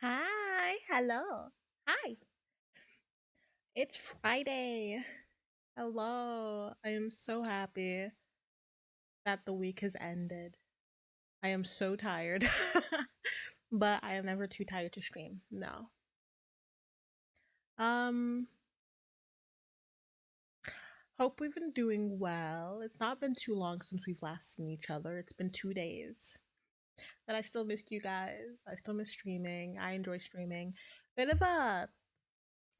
Hi, hello. Hi. It's Friday. Hello. I am so happy that the week has ended. I am so tired. But I am never too tired to stream. No. Um Hope we've been doing well. It's not been too long since we've last seen each other. It's been 2 days. But I still missed you guys. I still miss streaming. I enjoy streaming. Bit of a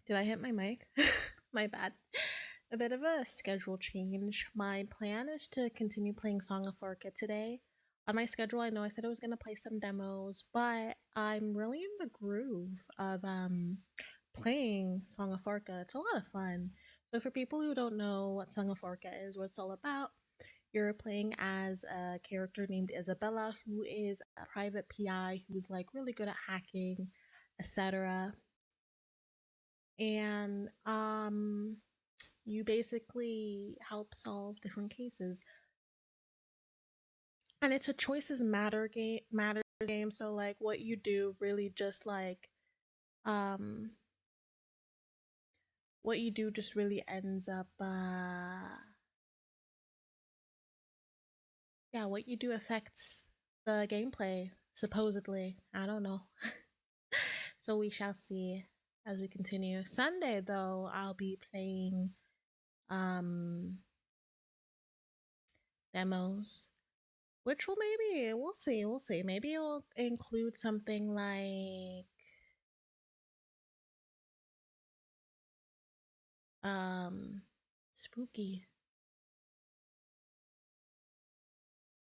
Did I hit my mic? My bad. A bit of a schedule change. My plan is to continue playing Song of Farca today. On my schedule, I know I said I was gonna play some demos, but I'm really in the groove of playing Song of Farca. It's a lot of fun. So for people who don't know what Song of Farca is, what it's all about, you're playing as a character named Isabella, who is a private PI who's like really good at hacking, etc. And you basically help solve different cases, and it's a choices matters game. So like what you do really just like um what you do just really ends up yeah, what you do affects the gameplay, supposedly. I don't know. So we shall see as we continue. Sunday though, I'll be playing um demos, which will maybe we'll see. Maybe it'll include something like um spooky,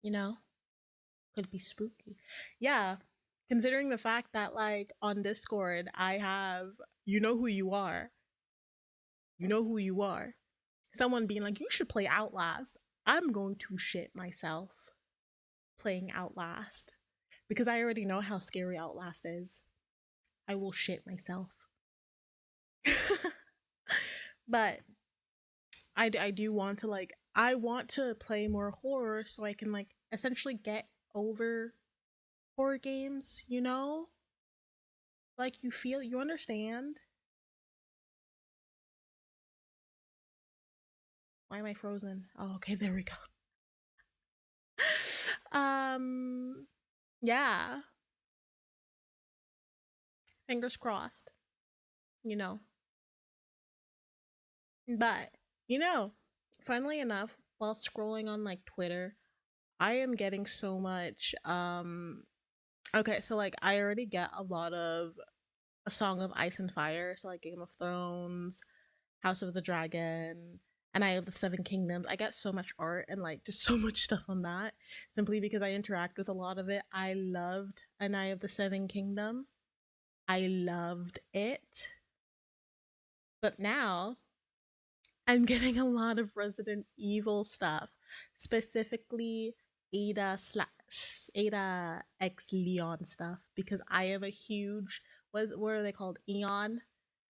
you know? Could be spooky. Yeah, considering the fact that like on Discord I have you know who you are. You know who you are. Someone being like, you should play Outlast. I'm going to shit myself playing Outlast because I already know how scary Outlast is. I will shit myself. But I do want to like I want to play more horror so I can like essentially get over horror games, you know? Like you understand? Why am I frozen? Oh, okay, there we go. um yeah, fingers crossed, you know. But, you know, funnily enough, while scrolling on like Twitter, I am getting so much okay, so like I already get a lot of A Song of Ice and Fire, so like Game of Thrones, House of the Dragon, and I have the Seven Kingdoms. I get so much art and like just so much stuff on that simply because I interact with a lot of it. I loved An Eye of the Seven Kingdom. I loved it. But now I'm getting a lot of Resident Evil stuff, specifically Ada X Leon stuff because I am a huge what are they called? Eon.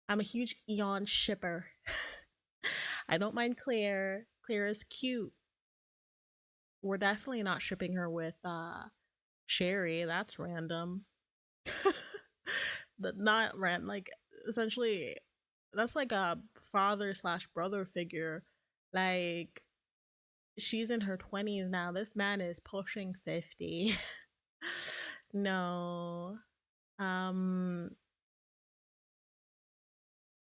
I'm a huge Eon shipper. I don't mind Claire. Claire is cute. We're definitely not shipping her with Sherry. That's random. But not random. Like essentially, that's like a father slash brother figure. Like she's in her 20s now. This man is pushing 50. No. Um.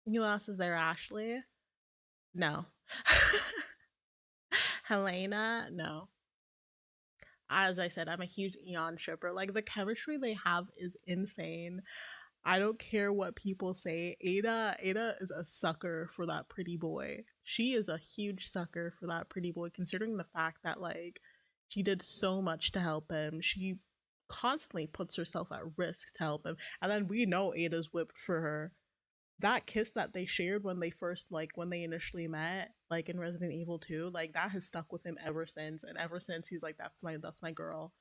Who else is there? Ashley? No. Helena? No. As I said, I'm a huge Eon shipper. Like the chemistry they have is insane. I don't care what people say. Ada is a sucker for that pretty boy. She is a huge sucker for that pretty boy, considering the fact that like she did so much to help him. She constantly puts herself at risk to help him. And then we know Ada's whipped for her. That kiss that they shared when they first like when they initially met, like in Resident Evil 2, like that has stuck with him ever since. And ever since he's like, that's my girl.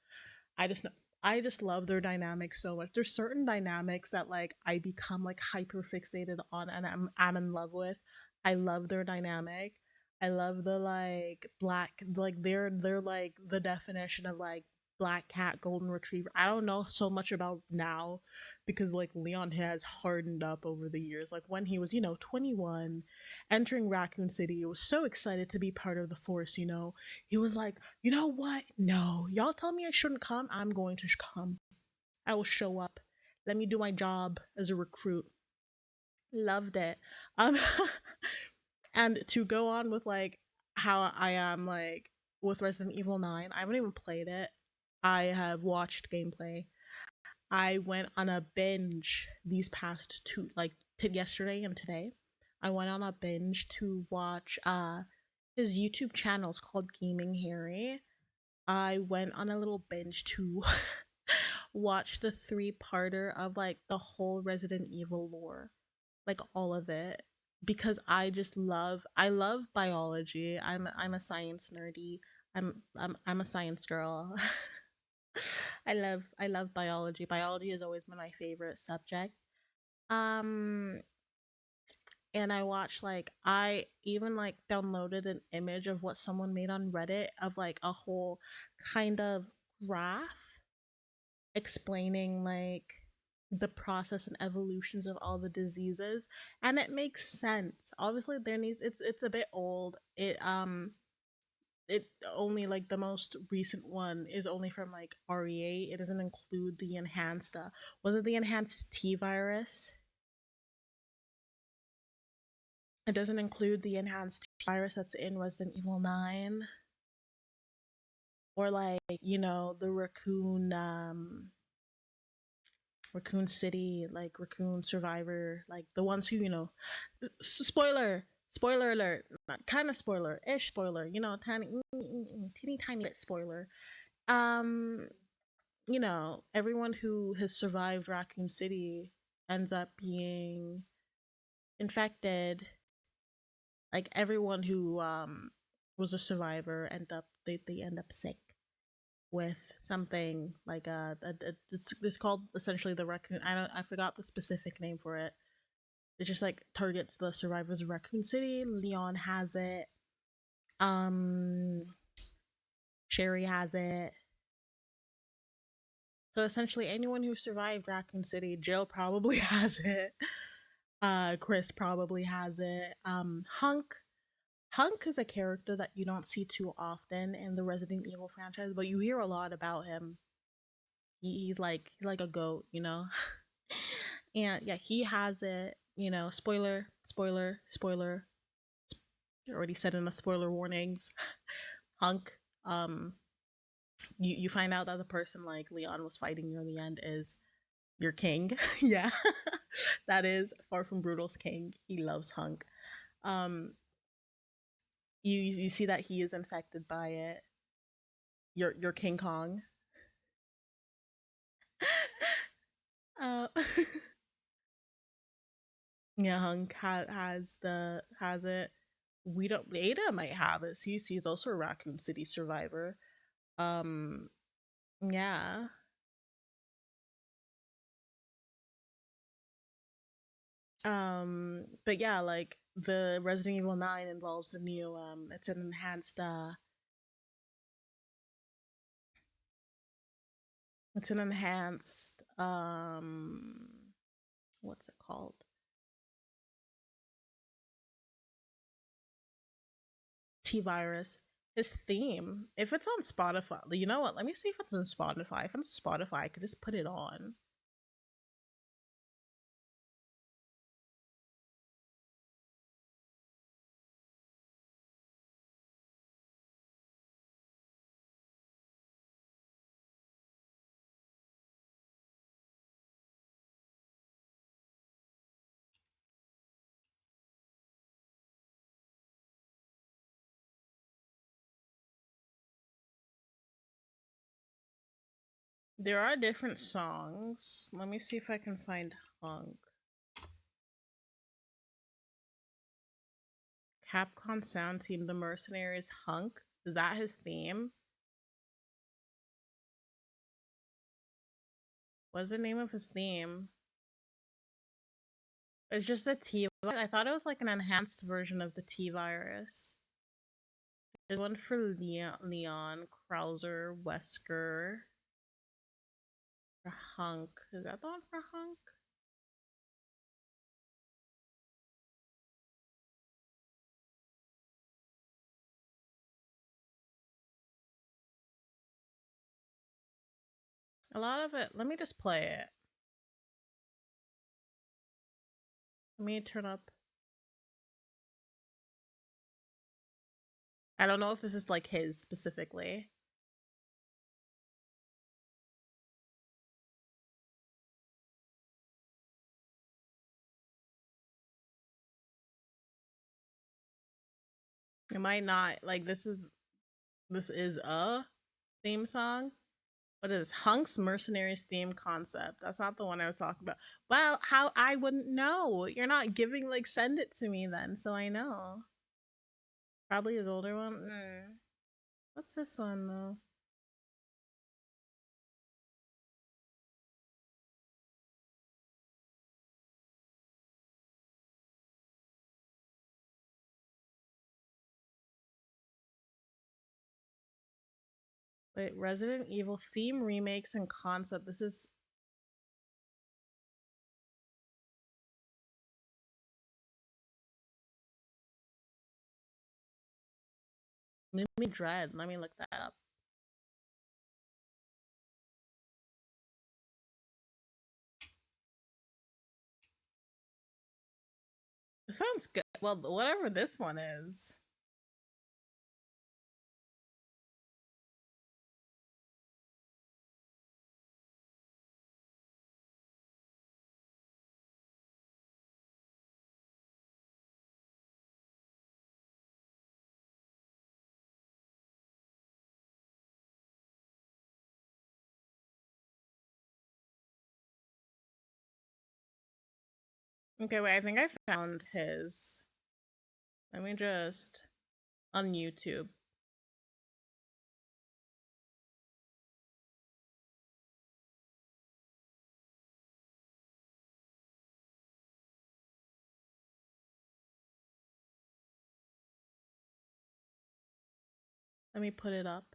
I just know I just love their dynamics so much. There's certain dynamics that like I become like hyper fixated on and I'm in love with. I love their dynamic. I love the like black like they're like the definition of like black cat golden retriever. I don't know so much about now because like Leon has hardened up over the years. Like when he was, 21, entering Raccoon City, he was so excited to be part of the force. He was like, "You know what? No. Y'all tell me I shouldn't come. I'm going to come. I will show up. Let me do my job as a recruit." Loved it. Um and to go on with like how I am like with Resident Evil 9, I haven't even played it. I have watched gameplay. I went on a binge these past two, like yesterday and today. I went on a binge to watch his YouTube channel is called Gaming Harry. I went on a little binge to watch the three-parter of like the whole Resident Evil lore, like all of it, because I love biology. I'm a science nerdy. I'm a science girl. I love biology. Biology has always been my favorite subject. Um and I watched, like, I even like downloaded an image of what someone made on Reddit of like a whole kind of graph explaining like the process and evolutions of all the diseases, and it makes sense. Obviously there needs it's a bit old. It only, like, the most recent one is only from like REA. It doesn't include the enhanced was it the enhanced T virus? It doesn't include the enhanced T virus that's in Resident Evil 9, or like, the Raccoon City, like Raccoon Survivor, like the ones who, spoiler alert, not kind of spoiler ish spoiler, tiny, teeny tiny bit spoiler. Um, everyone who has survived Raccoon City ends up being infected. Like everyone who was a survivor they end up sick with something like it's called essentially the raccoon. I forgot the specific name for it. It just like targets the survivors of Raccoon City. Leon has it. Um, Sherry has it. So essentially, anyone who survived Raccoon City, Jill probably has it. Chris probably has it. Hunk is a character that you don't see too often in the Resident Evil franchise, but you hear a lot about him. He's like a goat, and yeah, he has it. Spoiler, spoiler, spoiler. Already said in the spoiler warnings. Hunk. Um, you find out that the person like Leon was fighting near the end is your king. Yeah, that is Far From Brutal's king. He loves Hunk. Um, you see that he is infected by it. Your King Kong. uh, yeah, Hunk has it. We don't. Ada might have it. She's also a Raccoon City survivor. Um, yeah. But yeah, like the Resident Evil 9 involves a new it's an enhanced it's an enhanced what's it called? T virus. His theme. If it's on Spotify, you know what? Let me see if it's on Spotify. If it's on Spotify, I could just put it on. There are different songs. Let me see if I can find Hunk. Capcom Sound Team, The Mercenaries, Hunk. Is that his theme? What's the name of his theme? It's just the T virus. I thought it was like an enhanced version of the T virus. There's one for Leon, Krauser, Wesker, for Hunk. Is that the one for Hunk? A lot of it. Let me just play it. Let me turn up. I don't know if this is like his specifically. It might not. Like this is a theme song. What is Hunk's Mercenaries theme concept? That's not the one I was talking about. Well, how I wouldn't know. You're not giving like send it to me then, so I know. Probably his older one. What's this one though? Wait, Resident Evil theme remakes and concept. This is Mimi Dread. Let me look that up. It sounds good. Well, whatever this one is. Okay, wait, I think I found his. Let me just on YouTube. Let me put it up.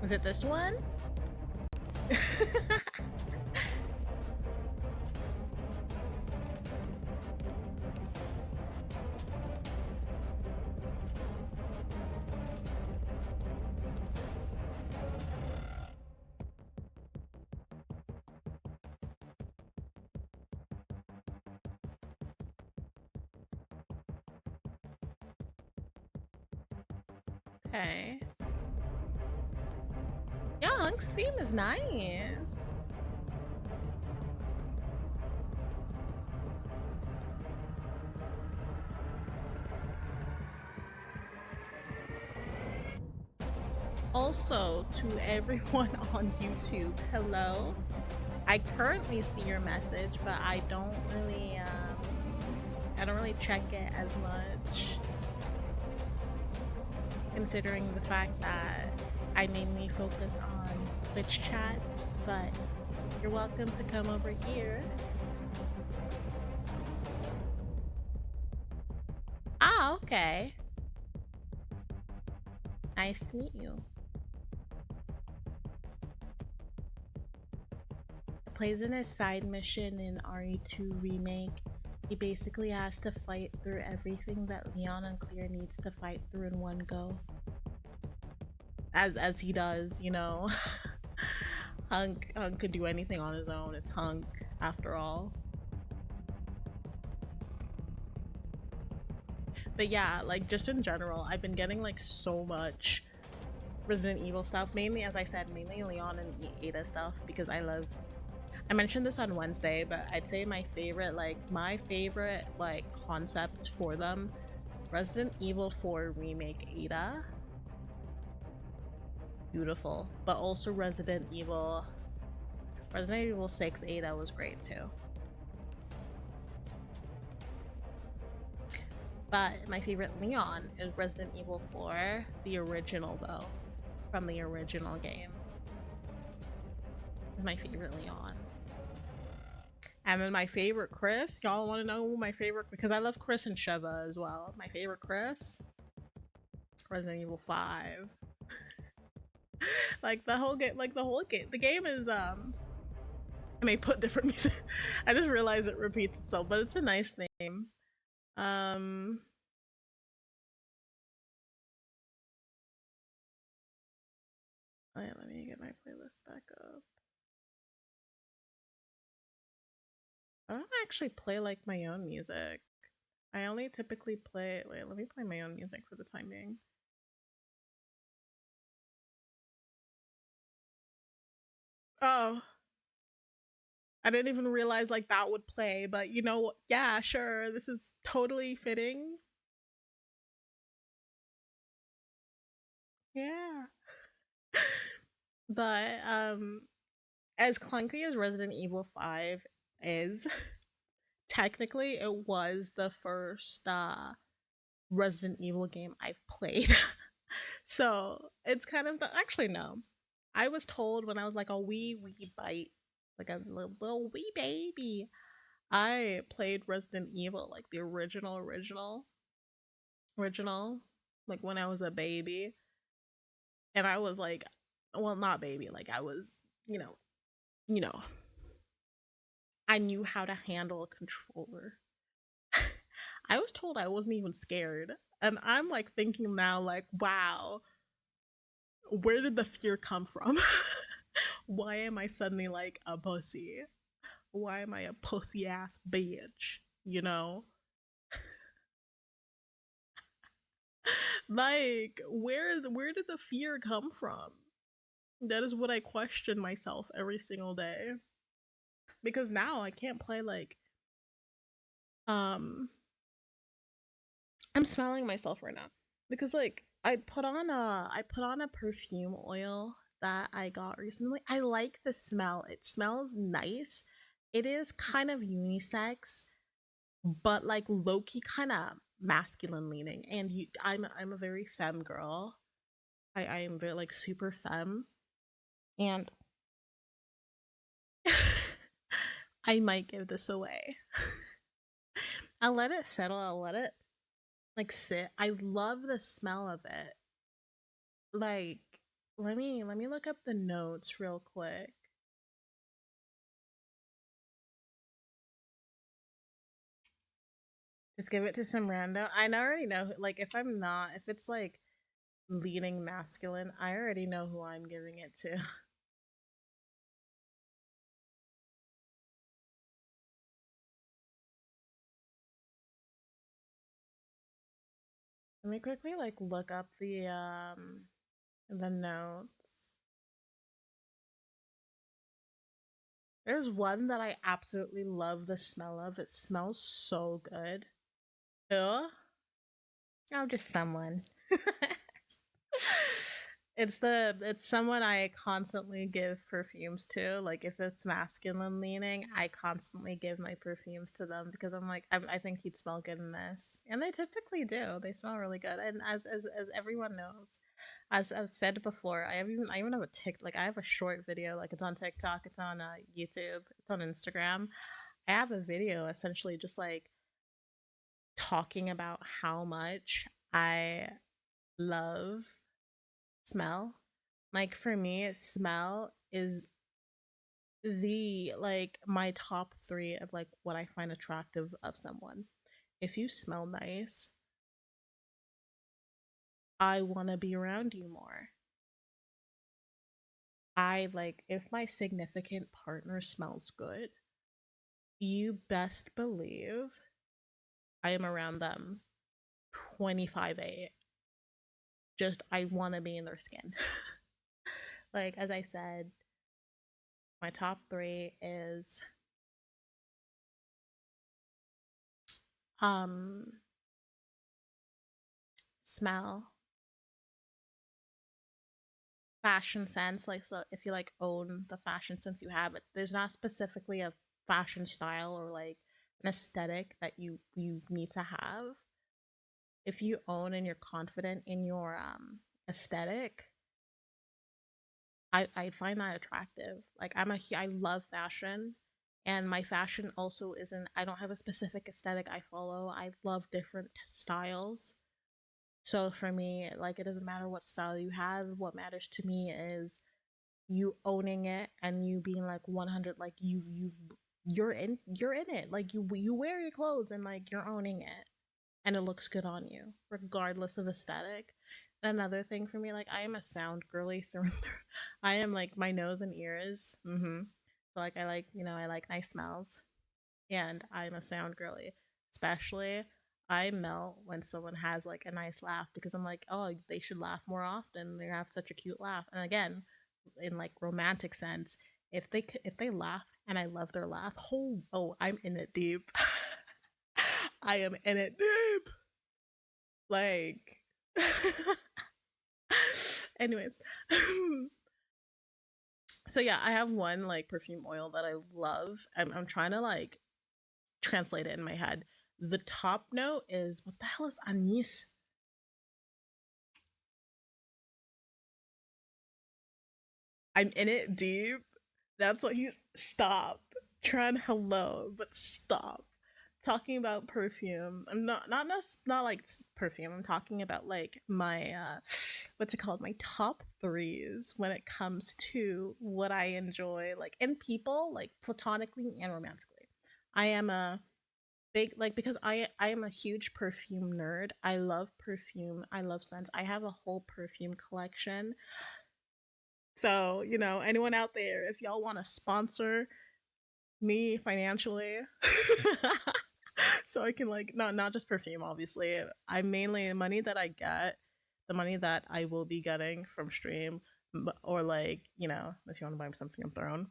Is it this one? Okay. Yeah, Hunk's theme is nice. Also, to everyone on YouTube, hello. I currently see your message, but I don't really check it as much, considering the fact that I mainly focus on Twitch chat. But you're welcome to come over here. Ah, okay. Nice to meet you. It plays in his side mission in RE2 Remake. He basically has to fight through everything that Leon and Claire needs to fight through in one go. As he does, you know. Hunk could do anything on his own. It's Hunk, after all. But yeah, like just in general, I've been getting like so much Resident Evil stuff. Mainly, as I said, mainly Leon and Ada stuff because I love I mentioned this on Wednesday, but I'd say my favorite concepts for them, Resident Evil 4 remake Ada, beautiful, but also Resident Evil 6 Ada was great too. But my favorite Leon is Resident Evil 4, the original though, from the original game. Is my favorite Leon. And then my favorite Chris, y'all want to know my favorite, because I love Chris and Sheva as well. My favorite Chris, Resident Evil 5. The game is I may put different music. I just realized it repeats itself, but it's a nice name. Oh yeah, let me get my playlist back up. I don't actually play like my own music. I only typically play. Wait, let me play my own music for the time being. Oh, I didn't even realize like that would play, but you know, yeah, sure, this is totally fitting. Yeah. But as clunky as Resident Evil 5 is, technically it was the first Resident Evil game I've played. So it's kind of actually no. I was told when I was like a wee bite, like a little wee baby, I played Resident Evil, like the original, like when I was a baby, and I was like, well, not baby, like I was, you know, you know, I knew how to handle a controller. I was told I wasn't even scared, and I'm like thinking now, like, wow, where did the fear come from? Why am I suddenly like a pussy? Why am I a pussy ass bitch? You know? Like, where did the fear come from? That is what I question myself every single day. Because now I can't play like um I'm smelling myself right now. Because like I put on a perfume oil that I got recently. I like the smell. It smells nice. It is kind of unisex, but like low-key kind of masculine leaning. And I'm a very femme girl. I am very like super femme, and I might give this away. I'll let it settle. I'll let it like sit. I love the smell of it. Like, let me look up the notes real quick. Just give it to some rando. I already know. Like, if it's like leaning masculine, I already know who I'm giving it to. Let me quickly like look up the notes. There's one that I absolutely love the smell of. It smells so good. Ew. I'm just someone. It's someone I constantly give perfumes to. Like if it's masculine leaning, I constantly give my perfumes to them because I'm like I think he'd smell good in this, and they typically do. They smell really good, and as everyone knows, as I've said before, I even have a I have a short video, like it's on TikTok, it's on YouTube, it's on Instagram. I have a video essentially just like talking about how much I love smell. Like for me, smell is the like my top three of like what I find attractive of someone. If you smell nice, I want to be around you more. I like if my significant partner smells good, you best believe I am around them 25/8. Just I want to be in their skin. Like as I said, My top three is um smell, fashion sense. Like, so if you like own the fashion sense you have, it there's not specifically a fashion style or like an aesthetic that you need to have. If you own and you're confident in your aesthetic, I find that attractive. Like, I love fashion, and my fashion also isn't. I don't have a specific aesthetic I follow. I love different styles. So for me, like, it doesn't matter what style you have. What matters to me is you owning it and you being like 100, like you're in it. Like, you wear your clothes and like you're owning it and it looks good on you regardless of aesthetic. And another thing for me, like, I am a sound girly through and through. I am like my nose and ears. So like, I like, I like nice smells, and I'm a sound girly. Especially, I melt when someone has like a nice laugh, because I'm like, oh, they should laugh more often. They have such a cute laugh. And again, in like romantic sense, if they laugh and I love their laugh, I'm in it deep. I am in it deep. Like, anyways. So yeah, I have one like perfume oil that I love. I'm trying to like translate it in my head. The top note is, what the hell is anise? I'm in it deep. That's what he's. Stop. Tran, hello, but stop. Talking about perfume. I'm not like perfume. I'm talking about like my what's it called? My top threes when it comes to what I enjoy, like in people, like platonically and romantically. I am a big, like, because I am a huge perfume nerd. I love perfume. I love scents. I have a whole perfume collection. So, anyone out there, if y'all want to sponsor me financially, so I can like, not just perfume, obviously. I mainly, the money that I get, the money that I will be getting from stream, or like, if you want to buy me something on Throne.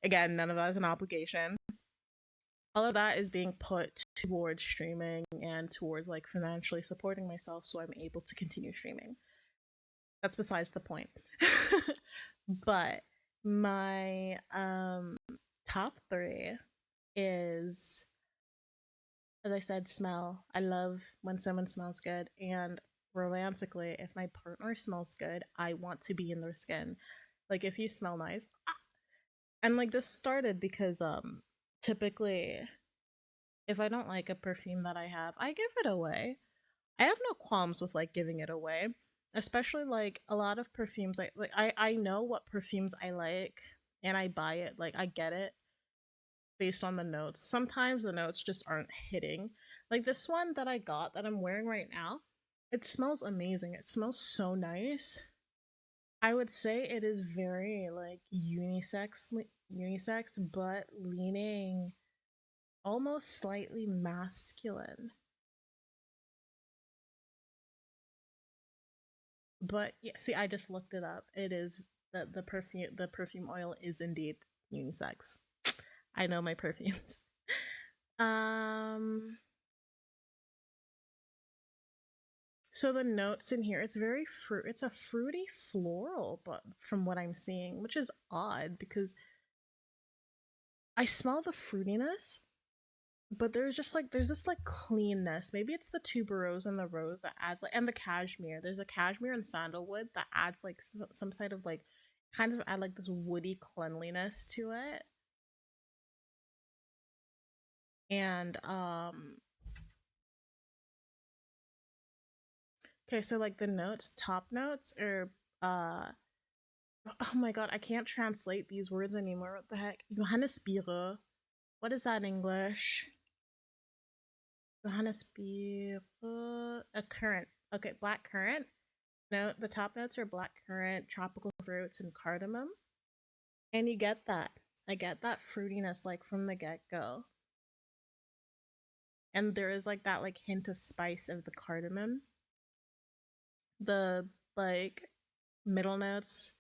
Again, none of that is an obligation. All of that is being put towards streaming and towards like financially supporting myself so I'm able to continue streaming. That's besides the point. But my top three is, as I said, smell. I love when someone smells good, and romantically, if my partner smells good, I want to be in their skin. Like, if you smell nice. And like, this started because typically, if I don't like a perfume that I have, I give it away. I have no qualms with like giving it away, especially like a lot of perfumes. I know what perfumes I like, and I buy it. Like, I get it based on the notes. Sometimes the notes just aren't hitting. Like this one that I got that I'm wearing right now, it smells amazing. It smells so nice. I would say it is very like unisex, but leaning almost slightly masculine. But yeah, see, I just looked it up. It is the perfume oil is indeed unisex. I know my perfumes. Um so the notes in here, it's a fruity floral, but from what I'm seeing, which is odd because I smell the fruitiness, but there's this like cleanness. Maybe it's the tuberose and the rose that adds like, and the cashmere. There's a cashmere and sandalwood that adds like some sort of like, kind of add like this woody cleanliness to it. And okay, so like the notes, top notes are uh oh my god, I can't translate these words anymore. What the heck? Johannisbeere. What is that in English? Johannisbeere. A currant. Okay, black currant. No, the top notes are black currant, tropical fruits, and cardamom. And you get that. I get that fruitiness like from the get go. And there is like that like hint of spice of the cardamom. The like middle notes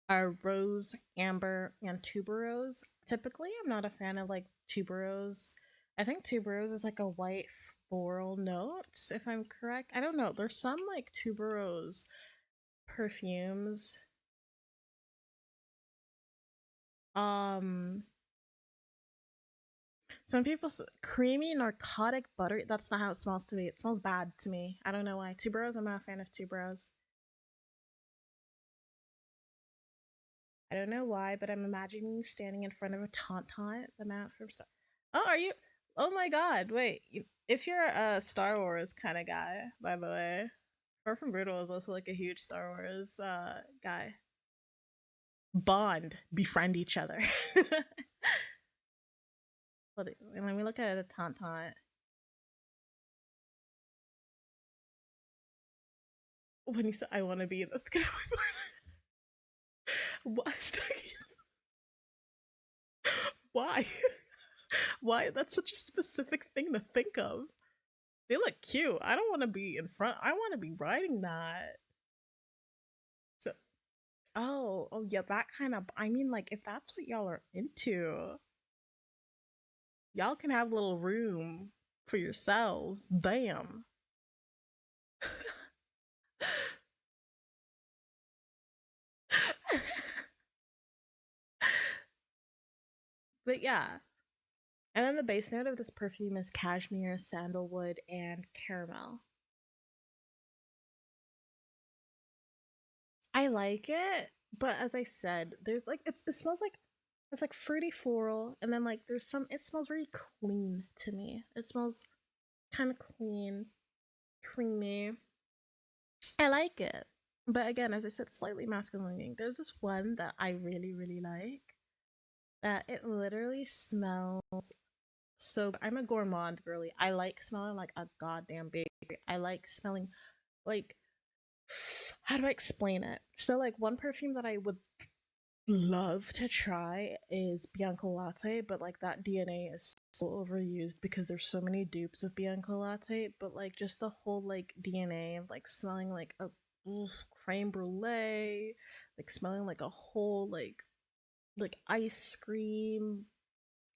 are rose, amber, and tuberose. Typically, I'm not a fan of like tuberose. I think tuberose is like a white floral note, if I'm correct. I don't know. There's some like tuberose perfumes. Um, some people creamy narcotic butter. That's not how it smells to me. It smells bad to me. I don't know why. Tuberose. I'm not a fan of tuberose. I don't know why, but I'm imagining you standing in front of a tauntaun, the mount from Star. Oh, are you? Oh my God! Wait, if you're a Star Wars kind of guy, by the way, Far from Brutal is also like a huge Star Wars guy. Bond, befriend each other. Let me look at a tauntaun. When you say I want to be in this, what? Why? Why? That's such a specific thing to think of. They look cute. I don't want to be in front. I want to be riding that. So, oh, yeah, that kind of. I mean, like, if that's what y'all are into, y'all can have a little room for yourselves. Damn. But yeah. And then the base note of this perfume is cashmere, sandalwood, and caramel. I like it, but as I said, there's like it smells like it's like fruity floral, and then like there's some. It smells very clean to me. It smells kind of clean, creamy. I like it, but again, as I said, slightly masculine leaning. There's this one that I really really like. That it literally smells so. I'm a gourmand girly. I like smelling like a goddamn baby. I like smelling like. How do I explain it? So like one perfume that I would love to try is Bianco Latte, but like that DNA is so overused because there's so many dupes of Bianco Latte, but like just the whole like DNA of like smelling like a creme brulee, like smelling like a whole like ice cream.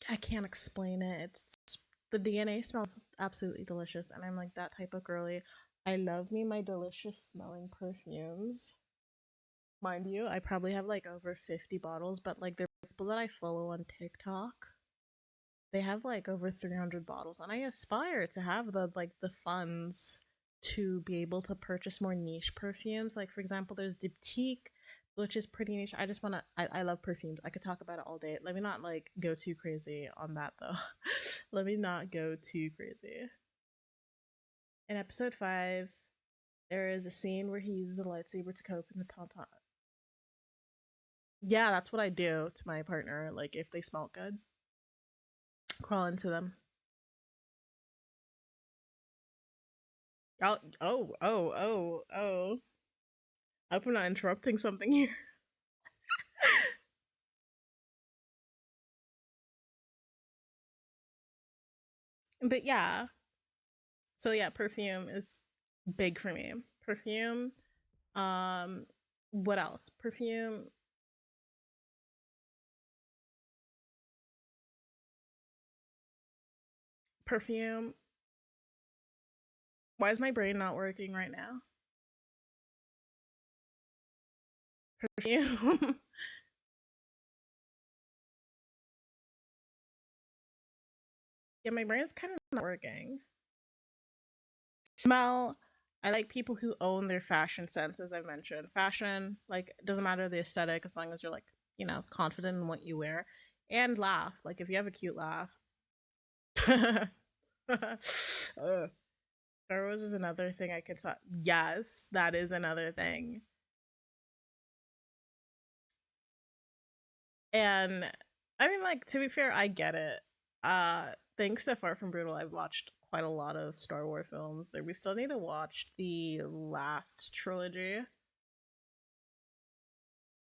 I can't explain it. It's the DNA smells absolutely delicious, and I'm like that type of girly. I love me my delicious smelling perfumes. Mind you, I probably have like over 50 bottles, but like the people that I follow on TikTok, they have like over 300 bottles, and I aspire to have the funds to be able to purchase more niche perfumes. Like for example, there's Diptyque, which is pretty niche. I just want to I love perfumes. I could talk about it all day. Let me not like go too crazy on that though. Let me not go too crazy. In episode 5, there is a scene where he uses a lightsaber to cope in the tauntaun. Yeah, that's what I do to my partner. Like if they smell good, crawl into them. Oh. I hope I'm not interrupting something here. But yeah, so yeah, perfume is big for me. Perfume. Um, what else? Perfume. Why is my brain not working right now? Perfume. Yeah, my brain's kind of not working. Smell. I like people who own their fashion sense, as I've mentioned. Fashion, like, doesn't matter the aesthetic as long as you're like, confident in what you wear. And laugh. Like, if you have a cute laugh. Star Wars is another thing I could talk. Yes, that is another thing. And I mean, like, to be fair, I get it. Thanks to Far From Brutal, I've watched quite a lot of Star Wars films. We still need to watch the last trilogy.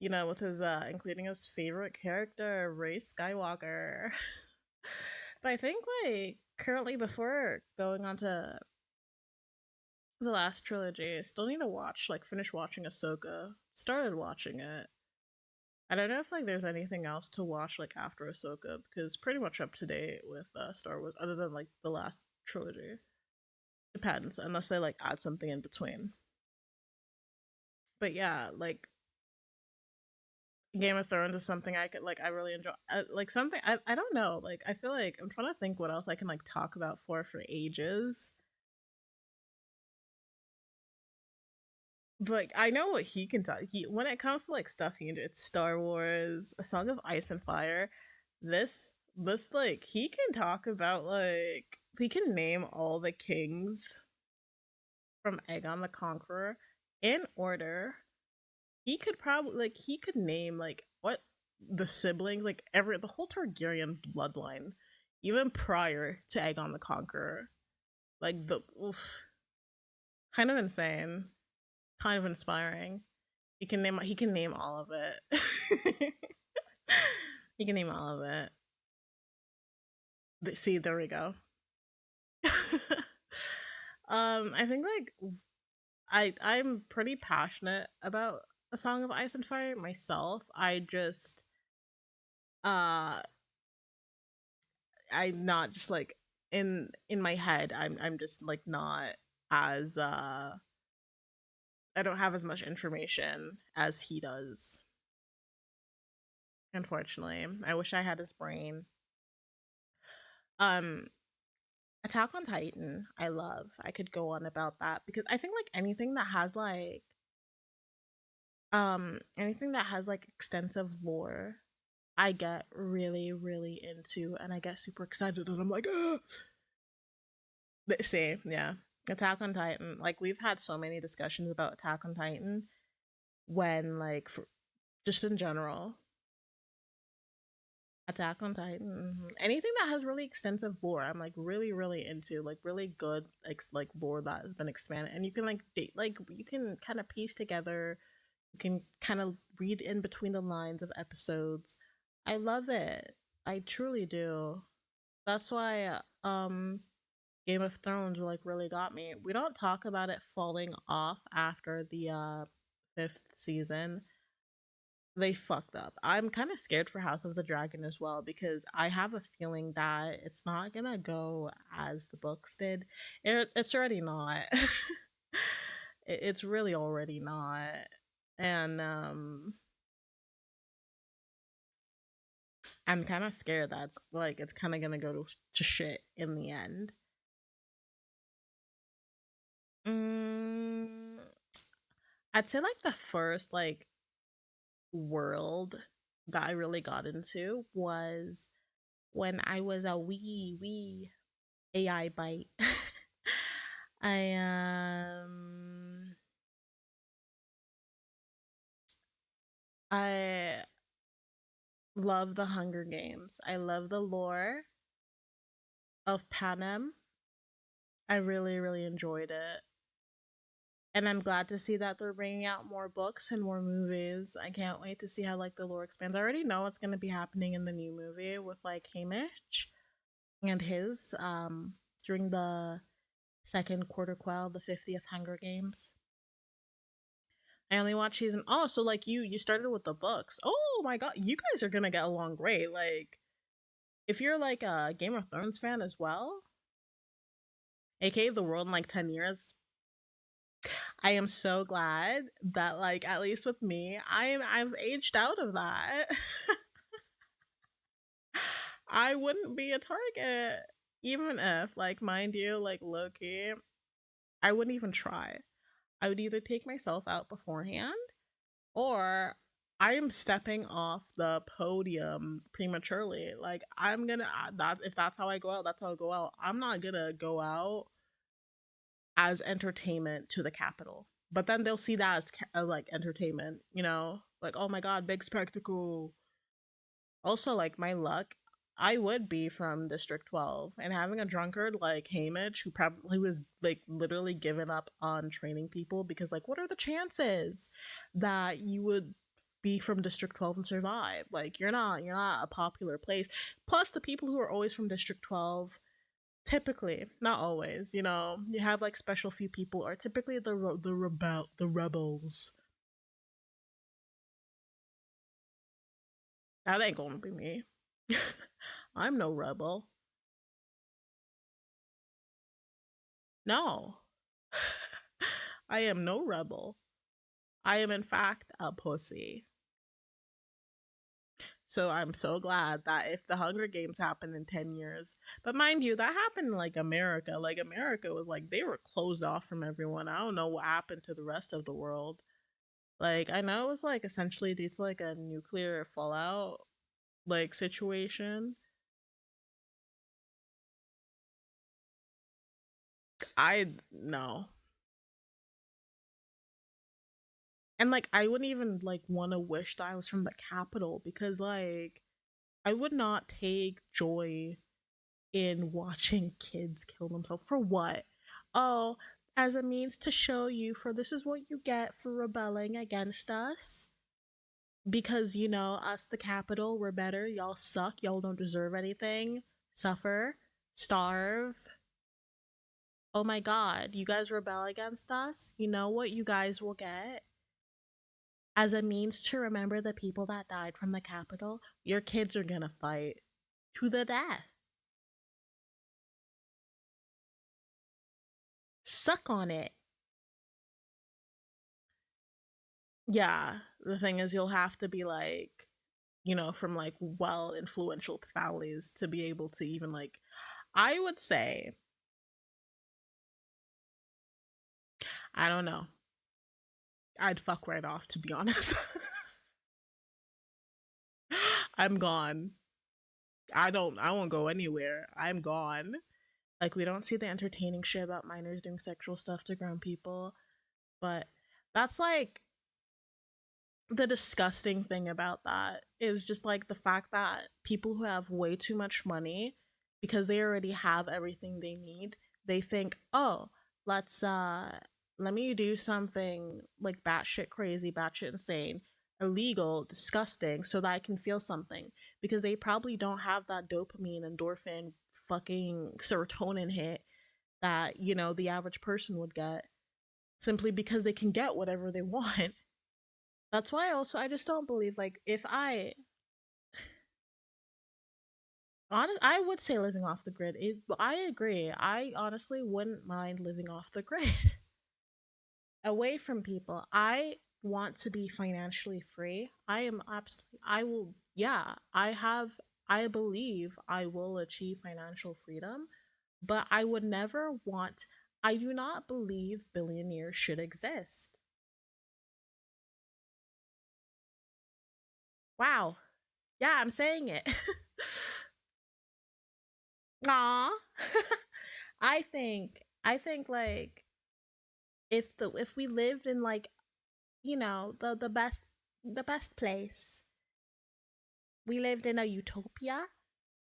With his including his favorite character, Rey Skywalker. But I think like currently before going on to the last trilogy, I still need to finish watching Ahsoka. Started watching it. I don't know if like there's anything else to watch like after Ahsoka because pretty much up to date with Star Wars other than like the last trilogy. Depends unless they like add something in between. But yeah, like Game of Thrones is something I could like. I really enjoy. Like something I don't know. Like I feel like I'm trying to think what else I can like talk about for ages. But like, I know what he can talk. He when it comes to like stuff he it's Star Wars, A Song of Ice and Fire. This like he can talk about like he can name all the kings from Aegon the Conqueror in order. He could probably like he could name like what the siblings like every the whole Targaryen bloodline, even prior to Aegon the Conqueror. Like the oof, kind of insane, kind of inspiring. He can name all of it. He can name all of it. See, there we go. I think like I'm pretty passionate about A Song of Ice and Fire myself. I just uh I'm not just like in my head. I'm just like not as I don't have as much information as he does. Unfortunately, I wish I had his brain. Um, Attack on Titan, I love. I could go on about that because I think like anything that has like extensive lore, I get really really into and I get super excited and I'm like, ah! See, yeah. Attack on Titan. Like we've had so many discussions about Attack on Titan when like just in general. Attack on Titan. Anything that has really extensive lore, I'm like really, really into. Like really good, like lore that has been expanded, and you can like date, like you can kind of piece together. You can kind of read in between the lines of episodes. I love it. I truly do. That's why Game of Thrones like really got me. We don't talk about it falling off after the fifth season. They fucked up. I'm kind of scared for House of the Dragon as well because I have a feeling that it's not gonna go as the books did. It's already not. It's really already not, and I'm kind of scared that it's kind of gonna go to shit in the end. Mm, I'd say like the first like world that I really got into was when I was a wee AI bite. I I love the Hunger Games. I love the lore of Panem. I really really enjoyed it. And I'm glad to see that they're bringing out more books and more movies. I can't wait to see how like the lore expands. I already know what's going to be happening in the new movie with like Hamish and his during the second quarter quell, the 50th Hunger Games. I only watched season. Oh, so like you started with the books. Oh my god, you guys are gonna get along great. Like if you're like a Game of Thrones fan as well, aka the world in like 10 years, I am so glad that like at least with me, I've aged out of that. I wouldn't be a target, even if like mind you, like lowkey, I wouldn't even try. I would either take myself out beforehand or I am stepping off the podium prematurely. Like I'm gonna that if that's how I go out, that's how I go out. I'm not gonna go out as entertainment to the capital. But then they'll see that as like entertainment, you know, like oh my god, big spectacle. Also, like my luck, I would be from District 12, and having a drunkard like Hamish, who probably was like literally given up on training people because, like, what are the chances that you would be from District 12 and survive? Like, you're not a popular place. Plus, the people who are always from District 12, typically, not always, you know, you have like special few people, are typically the rebels. That ain't gonna be me. I'm no rebel. No. I am no rebel. I am, in fact, a pussy. So I'm so glad that if the Hunger Games happen in 10 years, but mind you, that happened in like America. Like America was like, they were closed off from everyone. I don't know what happened to the rest of the world. Like, I know it was like essentially due to like a nuclear fallout like situation. I no. And like I wouldn't even like want to wish that I was from the capital because like I would not take joy in watching kids kill themselves for what? Oh, as a means to show you for this is what you get for rebelling against us. Because you know, us the capital, we're better. Y'all suck. Y'all don't deserve anything. Suffer, starve. Oh my god, you guys rebel against us? You know what you guys will get? As a means to remember the people that died from the capital, your kids are gonna fight to the death. Suck on it. Yeah, the thing is, you'll have to be like, you know, from like well influential families to be able to even like, I would say, I don't know. I'd fuck right off, to be honest. I'm gone. I won't go anywhere. I'm gone. Like, we don't see the entertaining shit about minors doing sexual stuff to grown people, but that's like the disgusting thing about that is just like the fact that people who have way too much money because they already have everything they need, they think, oh, let's let me do something like batshit crazy, batshit insane, illegal, disgusting, so that I can feel something. Because they probably don't have that dopamine, endorphin, fucking serotonin hit that, you know, the average person would get simply because they can get whatever they want. That's why also I just don't believe like if I I would say living off the grid. I agree. I honestly wouldn't mind living off the grid. Away from people. I want to be financially free. I am absolutely I will yeah, I believe I will achieve financial freedom, but I would never want I do not believe billionaires should exist. Wow. Yeah, I'm saying it. Aw. I think like if we lived in like, you know, the best place, we lived in a utopia,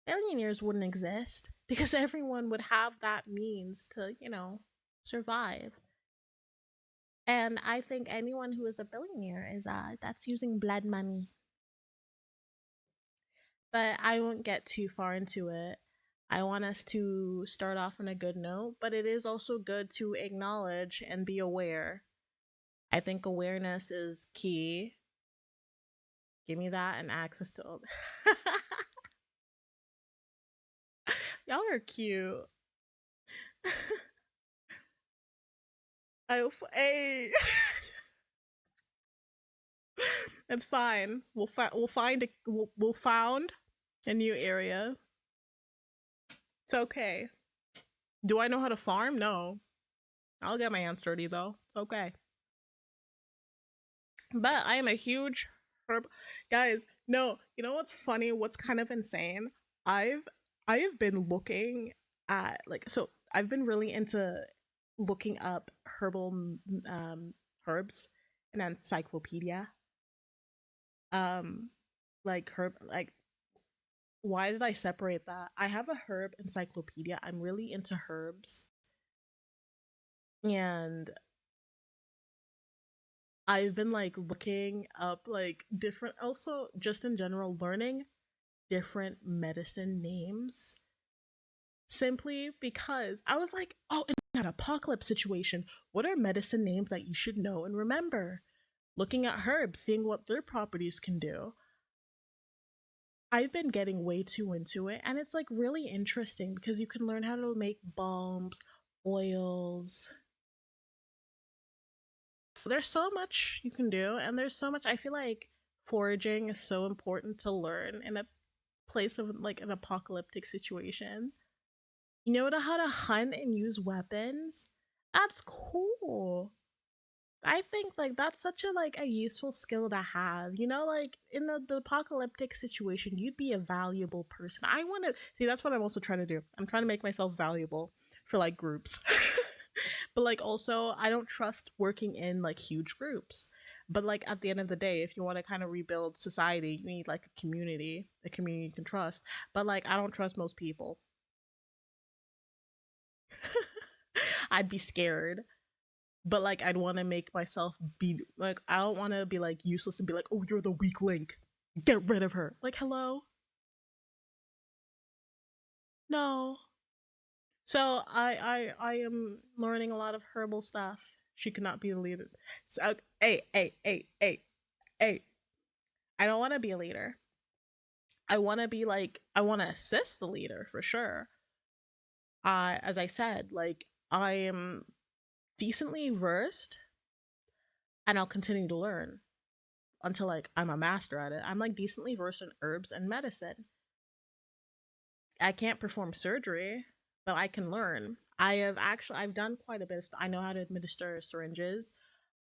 billionaires wouldn't exist because everyone would have that means to, you know, survive. And I think anyone who is a billionaire is that's using blood money. But I won't get too far into it. I want us to start off on a good note, but it is also good to acknowledge and be aware. I think awareness is key. Give me that and access to all. Y'all are cute. Hey, it's fine. We'll find a we'll found a new area. It's okay. Do I know how to farm? No. I'll get my hands dirty though. It's okay. But I am a huge herb guys. No, you know what's funny? What's kind of insane? I've I have been looking at like so I've been really into looking up um herbs in an encyclopedia. Um like herb like why did I separate that? I have a herb encyclopedia. I'm really into herbs and I've been like looking up like different also just in general learning different medicine names simply because I was like, oh, in an apocalypse situation, what are medicine names that you should know and remember? Looking at herbs, seeing what their properties can do. I've been getting way too into it, and it's like really interesting because you can learn how to make balms, oils. There's so much you can do, and there's so much. I feel like foraging is so important to learn in a place of like an apocalyptic situation. You know how to hunt and use weapons? That's cool. I think like that's such a like a useful skill to have. You know, like in the apocalyptic situation, you'd be a valuable person. I want to see. That's what I'm also trying to do. I'm trying to make myself valuable for like groups, but like also I don't trust working in like huge groups. But like at the end of the day, if you want to kind of rebuild society, you need like a community you can trust. But like I don't trust most people. I'd be scared, but like I'd want to make myself be like I don't want to be like useless and be like, "Oh, you're the weak link. Get rid of her." Like, "Hello?" No. So I am learning a lot of herbal stuff. She could not be the leader. So hey. I don't want to be a leader. I want to be like I want to assist the leader for sure. As I said, like I am decently versed and I'll continue to learn until like I'm a master at it. I'm like decently versed in herbs and medicine. I can't perform surgery, but I can learn. I've done quite a bit of I know how to administer syringes.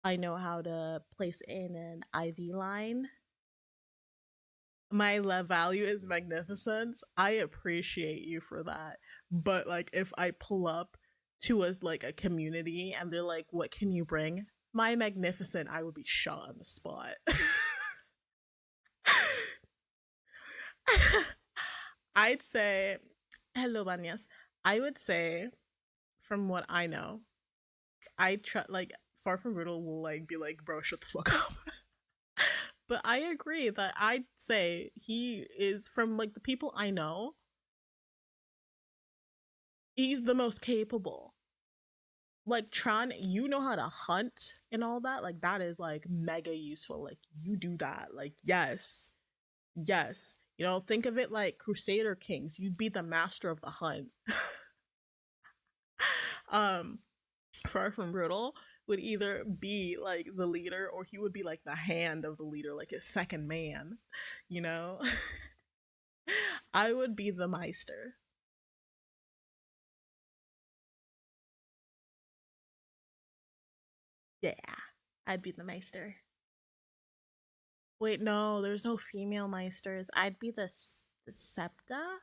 I know how to place in an IV line. My value is magnificence. I appreciate you for that. But like if I pull up to a like a community and they're like, "What can you bring?" My magnificent, I would be shot on the spot. I'd say, hello, Banyas. I would say, from what I know, I try like Far From Brutal will like be like, bro, shut the fuck up. But I agree that I'd say he is from like the people I know, he's the most capable. Like Tron, you know how to hunt and all that. Like that is like mega useful. Like you do that. Like yes. You know, think of it like Crusader Kings. You'd be the master of the hunt. um Far From Brutal would either be like the leader or he would be like the hand of the leader, like his second man, you know? I would be the Meister. Yeah, I'd be the Meister. Wait, no, there's no female Meisters. I'd be the Septa?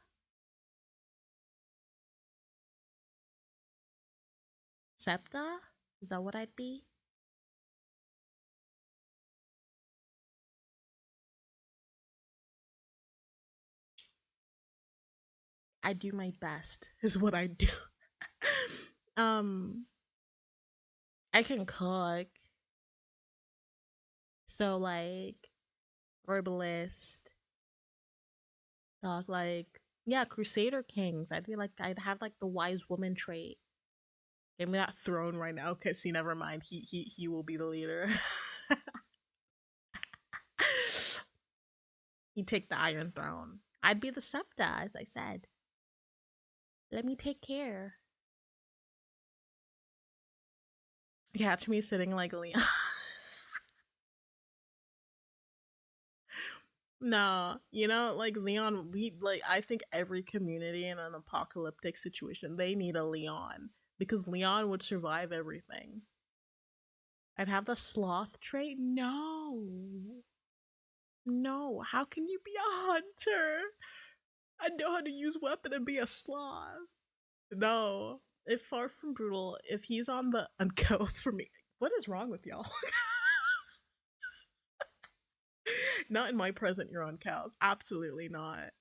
Septa? Is that what I'd be? I do my best, is what I do. um, I can cook. So, like, herbalist, dog, like, yeah, Crusader Kings. I'd be like, I'd have like the wise woman trait. Give me that throne right now. Okay, see, never mind. He will be the leader. He'd take the Iron Throne. I'd be the Septa, as I said. Let me take care. Catch me sitting like Leon. No, you know, like Leon, we like I think every community in an apocalyptic situation, they need a Leon because Leon would survive everything. I'd have the sloth trait? No. No, how can you be a hunter? I know how to use weapon and be a sloth. No. If Far From Brutal, if he's on the uncouth for me, what is wrong with y'all? Not in my present, you're on couch. Absolutely not.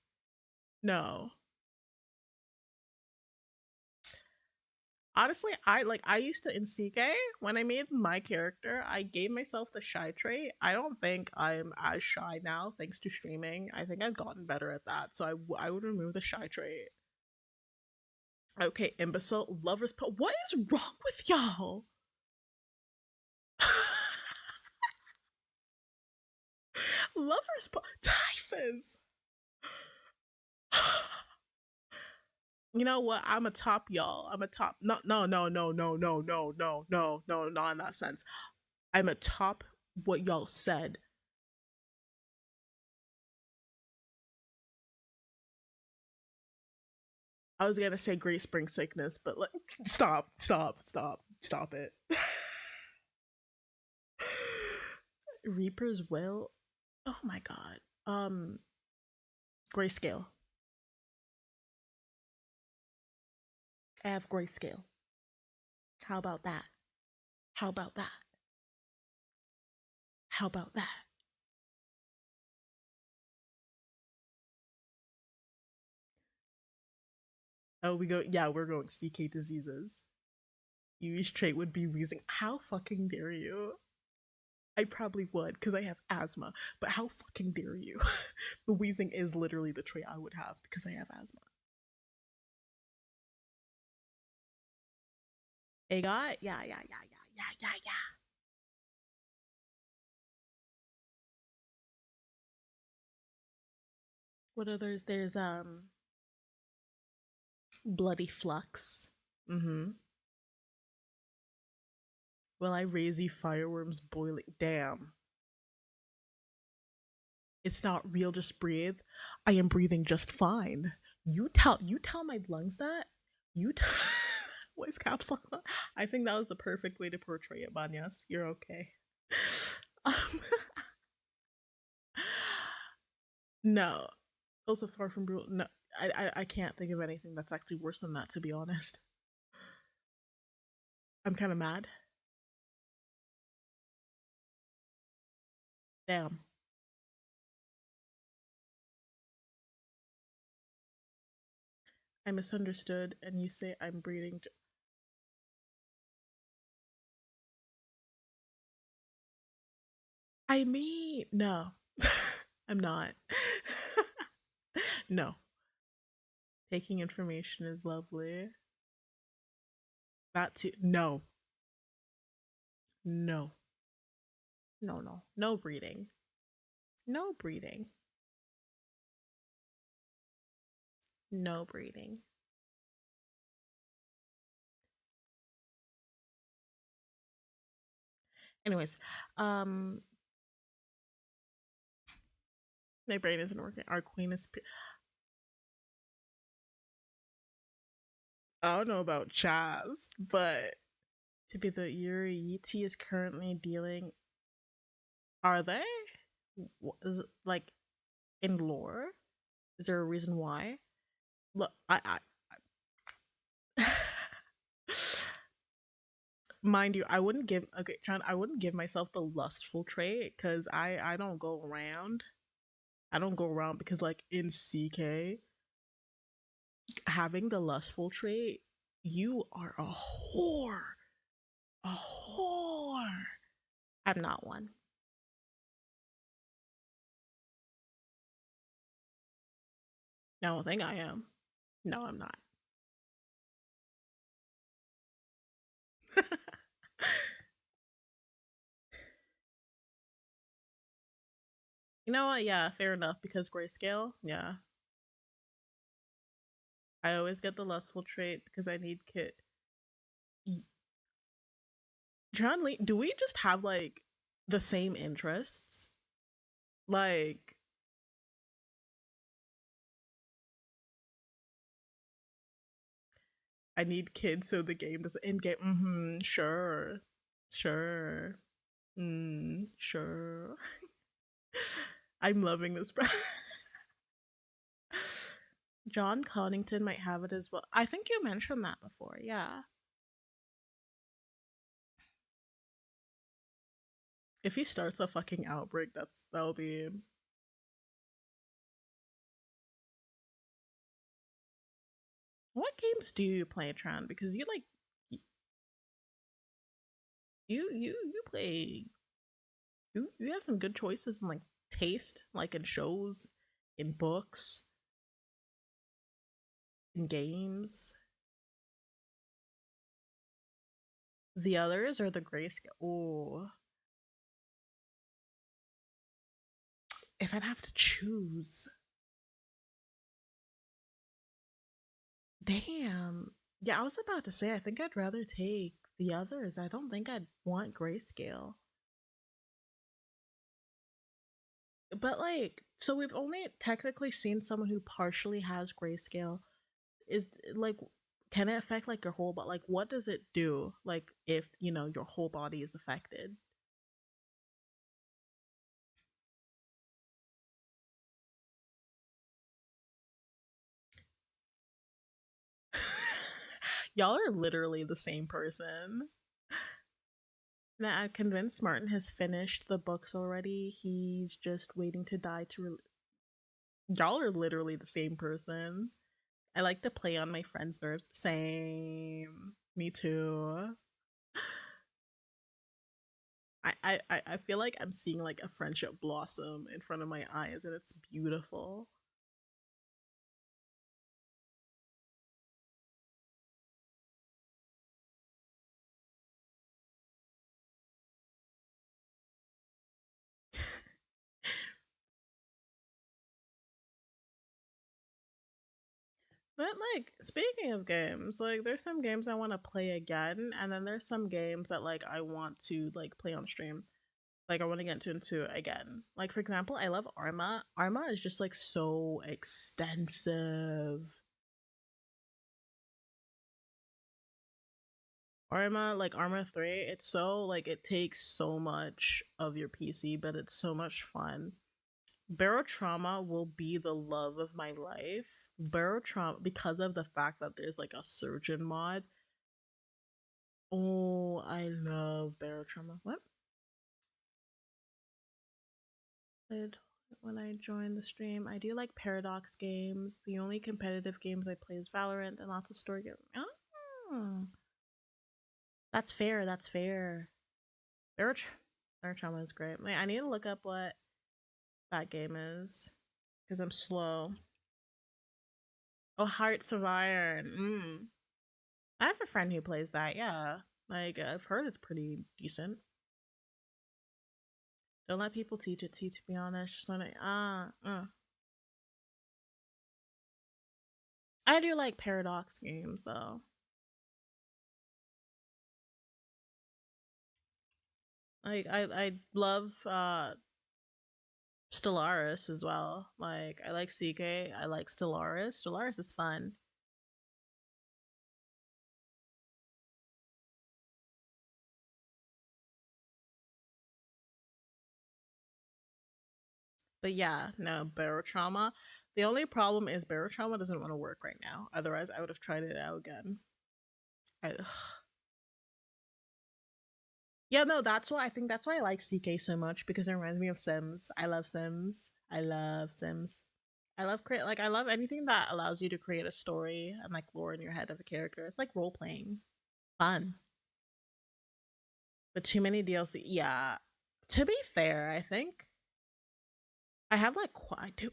No. Honestly, I used to in CK when I made my character, I gave myself the shy trait. I don't think I'm as shy now thanks to streaming. I think I've gotten better at that. So I would remove the shy trait. Okay, imbecile, lovers what is wrong with y'all? Lovers typhus. You know what? I'm a top, y'all. I'm a top. No, no, no, no, no, no, no, no, no, no, not in that sense. I'm a top what y'all said. I was gonna say Great Spring Sickness, but like, stop, stop, stop, stop it. Reaper's Will. Oh my god. Grayscale. I have grayscale. How about that? How about that? How about that? Oh, we go. Yeah, we're going CK diseases. Each trait would be wheezing. How fucking dare you? I probably would because I have asthma. But how fucking dare you? The wheezing is literally the trait I would have because I have asthma. A got yeah, yeah, yeah, yeah, yeah, yeah, yeah. What others? There's bloody flux. Mm-hmm. Will I raise you fireworms boiling? Damn. It's not real, just breathe. I am breathing just fine. You tell my lungs that? You tell voice caps lock that? I think that was the perfect way to portray it, Banyas. You're okay. um, no. Also far from brutal. No. I can't think of anything that's actually worse than that, to be honest. I'm kind of mad. Damn. I misunderstood, and you say I'm breathing. I mean, no. I'm not. No. Taking information is lovely. That too. No. No. No, no. No breeding. No breeding. No breeding. Anyways, um, my brain isn't working. Our queen is. I don't know about Chaz, but to be the Yuri Yiti is currently dealing. Are they? Is it, like in lore? Is there a reason why? Look, I mind you, I wouldn't give okay, John. I wouldn't give myself the lustful trait because I don't go around. I don't go around because like in CK, having the lustful trait, you are a whore. A whore. I'm not one. I don't think I am. No, I'm not. You know what? Yeah, fair enough. Because grayscale, yeah. I always get the lustful trait because I need kit. John Lee, do we just have like the same interests? Like, I need kids so the game doesn't in game. Mm-hmm. Sure. Sure. Sure. I'm loving this. John Connington might have it as well. I think you mentioned that before. Yeah. If he starts a fucking outbreak, that'll be. What games do you play, Tran? Because you like you play you have some good choices in like taste, like in shows, in books, in games. The others are the grayscale. Oh, if I'd have to choose, Damn. Yeah, I was about to say I think I'd rather take the others. I don't think I'd want grayscale. But like, so we've only technically seen someone who partially has grayscale. Is like, can it affect like your whole, but like what does it do like if your whole body is affected? Y'all are literally the same person. Now I'm convinced Martin has finished the books already. He's just waiting to die to y'all are literally the same person. I like to play on my friends' nerves. Same. Me too. I feel like I'm seeing like a friendship blossom in front of my eyes, and it's beautiful. But like speaking of games, like there's some games I want to play again, and then there's some games that like I want to like play on stream. Like I want to get into again. Like for example, I love Arma. Arma is just like so extensive. Arma, like Arma 3, it's so like it takes so much of your PC, but it's so much fun. Barotrauma will be the love of my life. Barotrauma, because of the fact that there's like a surgeon mod. Oh, I love Barotrauma. What? Did when I joined the stream, I do like Paradox games. The only competitive games I play is Valorant and lots of story games. Oh, that's fair. That's fair. Barotrauma is great. I need to look up what that game is because I'm slow. Oh, Hearts of Iron. I have a friend who plays that. Yeah, like I've heard it's pretty decent. Don't let people teach it to you. To be honest, just when I do like Paradox games though. Like I love Stellaris as well. Like I like CK. I like Stellaris. Stellaris is fun. But yeah, no, Barotrauma. The only problem is Barotrauma doesn't want to work right now. Otherwise, I would have tried it out again. I, yeah, no, that's why I think that's why I like CK so much because it reminds me of Sims. I love Sims. I love Sims. I love create like I love anything that allows you to create a story and like lore in your head of a character. It's like role playing, fun. But too many DLC. Yeah. To be fair, I think I have like quite.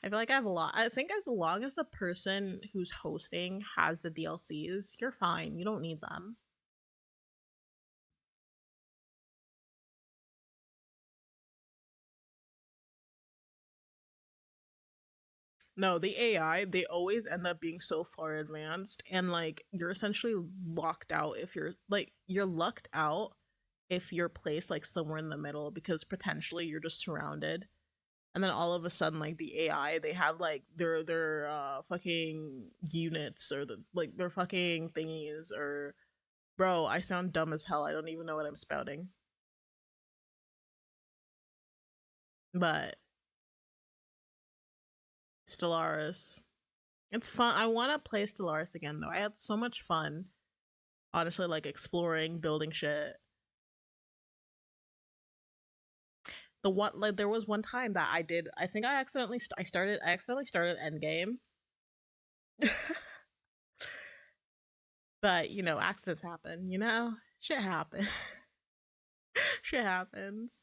I feel like I have a lot. I think as long as the person who's hosting has the DLCs, you're fine. You don't need them. No, the AI, they always end up being so far advanced and like you're essentially locked out if you're lucked out if you're placed like somewhere in the middle because potentially you're just surrounded. And then all of a sudden like the AI, they have like their fucking units or their fucking thingies or bro, I sound dumb as hell. I don't even know what I'm spouting. But Stellaris. It's fun. I want to play Stellaris again though. I had so much fun honestly like exploring, building shit. The one like there was one time that I did. I think I accidentally started Endgame, but accidents happen. Shit happens. Shit happens.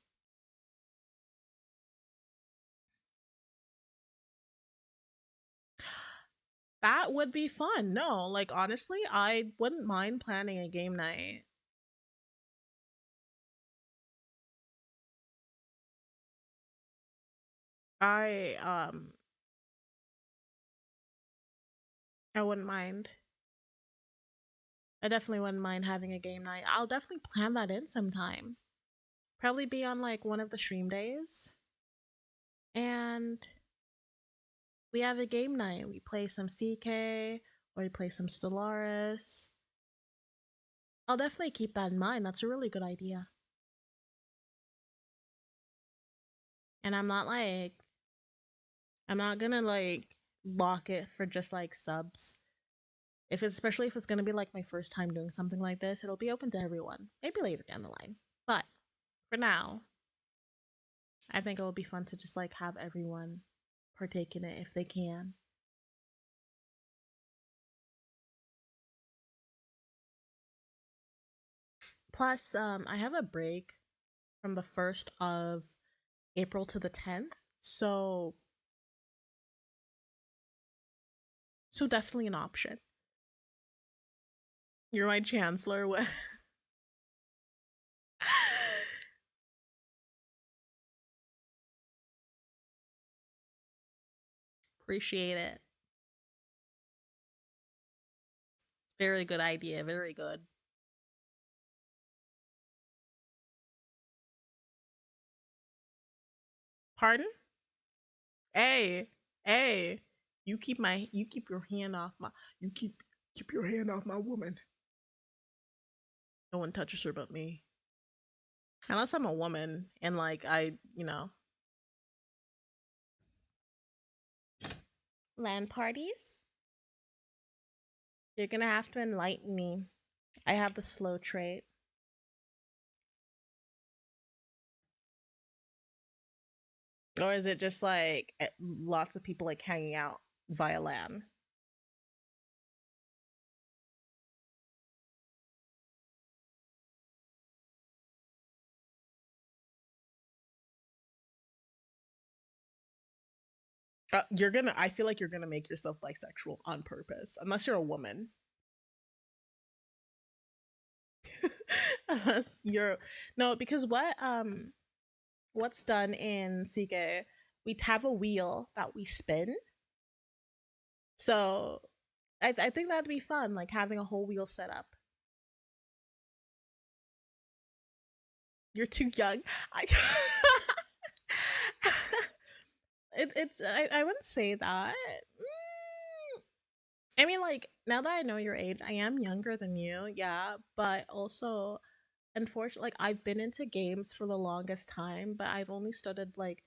That would be fun. No, like honestly, I wouldn't mind planning a game night. I I wouldn't mind. I definitely wouldn't mind having a game night. I'll definitely plan that in sometime. Probably be on like one of the stream days. And we have a game night. We play some CK or we play some Stellaris. I'll definitely keep that in mind. That's a really good idea. And I'm not gonna like lock it for just like subs. If it's especially if it's gonna be like my first time doing something like this, it'll be open to everyone. Maybe later down the line. But for now, I think it would be fun to just like have everyone partake in it if they can. Plus, I have a break from the 1st of April to the 10th. So definitely an option. You're my chancellor. Appreciate it. Very good idea. Very good. Pardon? Hey, hey. You keep your hand off my you keep your hand off my woman. No one touches her but me. Unless I'm a woman and like LAN parties? You're gonna have to enlighten me. I have the slow trait. Or is it just like lots of people like hanging out via LAN? I feel like you're gonna make yourself bisexual on purpose, unless you're a woman. Unless you're no, because what's done in CK, we have a wheel that we spin. So I think that'd be fun, like having a whole wheel set up. You're too young. I I wouldn't say that. I mean, like now that I know your age, I am younger than you, yeah, but also unfortunately, like I've been into games for the longest time, but I've only started like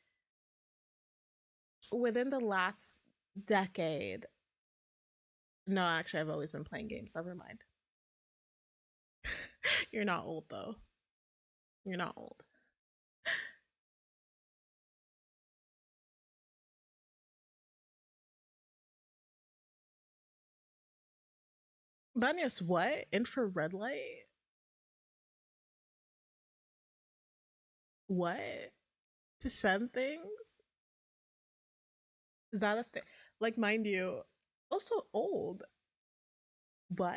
within the last decade. No, actually, I've always been playing games. Never mind. You're not old though. You're not old. Banyas, what? Infrared light? What? To send things? Is that a thing? Like, mind you, also old. What?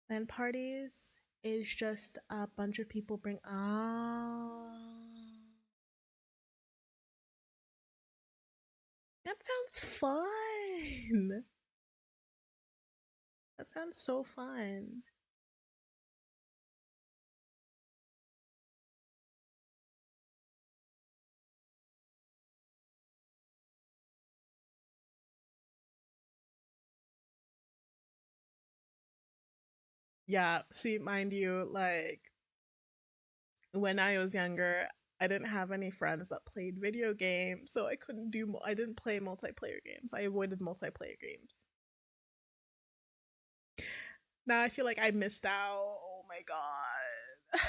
Land parties is just a bunch of people bring. Oh. That sounds fun. That sounds so fun. Yeah, see, mind you, like when I was younger, I didn't have any friends that played video games, so I didn't play multiplayer games. I avoided multiplayer games. Now I feel like I missed out. Oh my god.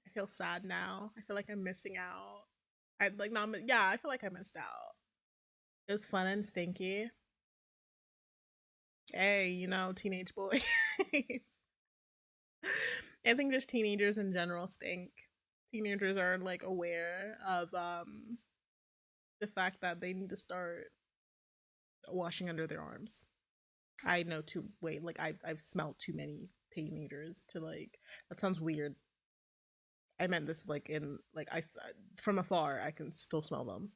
I feel sad now. I feel like I'm missing out. I like not yeah, I feel like I missed out. It was fun and stinky. Hey, teenage boys. I think just teenagers in general stink. teenagers are like aware of the fact that they need to start washing under their arms. I know too. Wait, like I've smelled too many teenagers to like. That sounds weird. I meant this like in like from afar I can still smell them.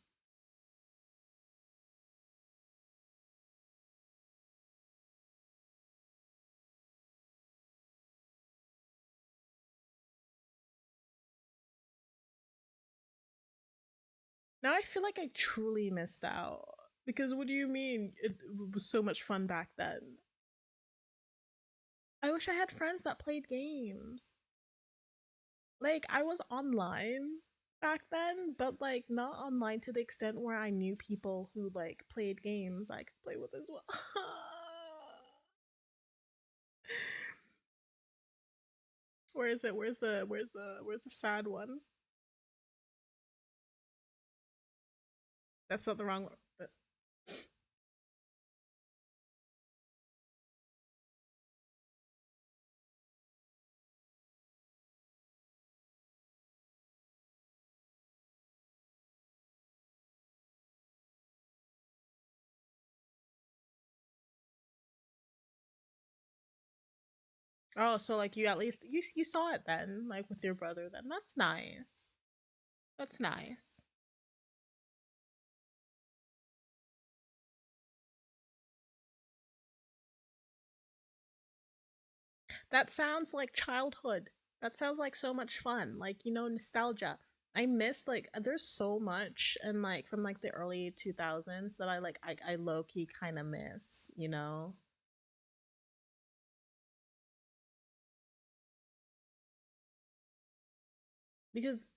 Now I feel like I truly missed out because what do you mean it was so much fun back then? I wish I had friends that played games. Like I was online back then, but like not online to the extent where I knew people who like played games I could play with as well. Where is it? Where's the sad one? That's not the wrong one. Oh, so like you at least you saw it then, like with your brother then. That's nice. That's nice. That sounds like childhood. That sounds like so much fun. Like, nostalgia. I miss like there's so much and like from like the early 2000s that I low key kind of miss. Because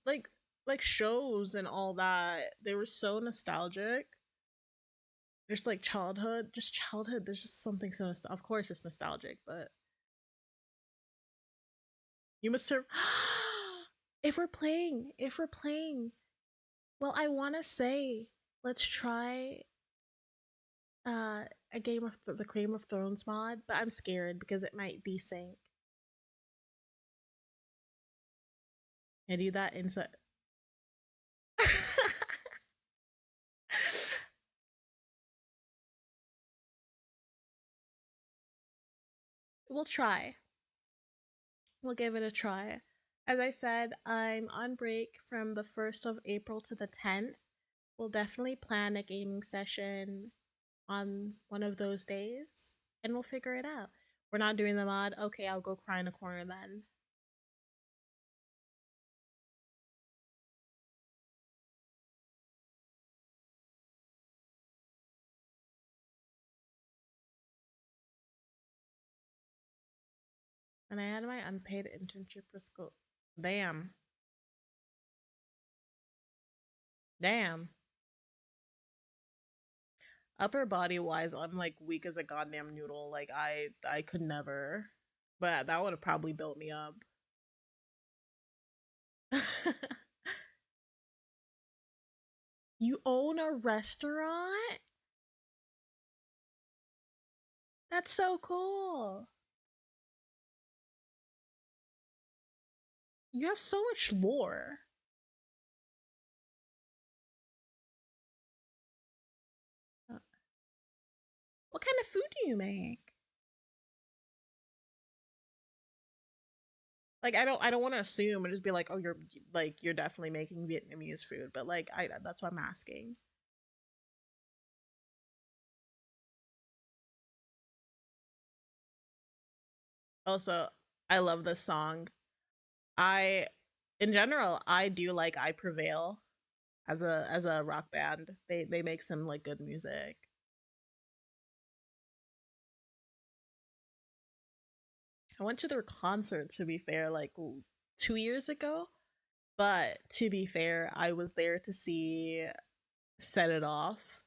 like shows and all that, they were so nostalgic. Just like childhood, just childhood. There's just something so of course it's nostalgic, but you must serve. If we're playing, well, I want to say let's try uh a game of the Game of Thrones mod, but I'm scared because it might desync. I do that inside. We'll try. We'll give it a try. As I said, I'm on break from the 1st of April to the 10th. We'll definitely plan a gaming session on one of those days and we'll figure it out. We're not doing the mod. Okay, I'll go cry in a corner then. And I had my unpaid internship for school. Damn. Damn. Upper body wise, I'm like weak as a goddamn noodle. Like I could never. But that would have probably built me up. You own a restaurant? That's so cool. You have so much lore. Uh, What kind of food do you make? Like I don't want to assume and just be like, "Oh, you're definitely making Vietnamese food." But like I that's what I'm asking. Also, I love this song. I in general, I do like I Prevail as a rock band. They make some like good music. I went to their concert to be fair like 2 years ago, but to be fair, I was there to see Set It Off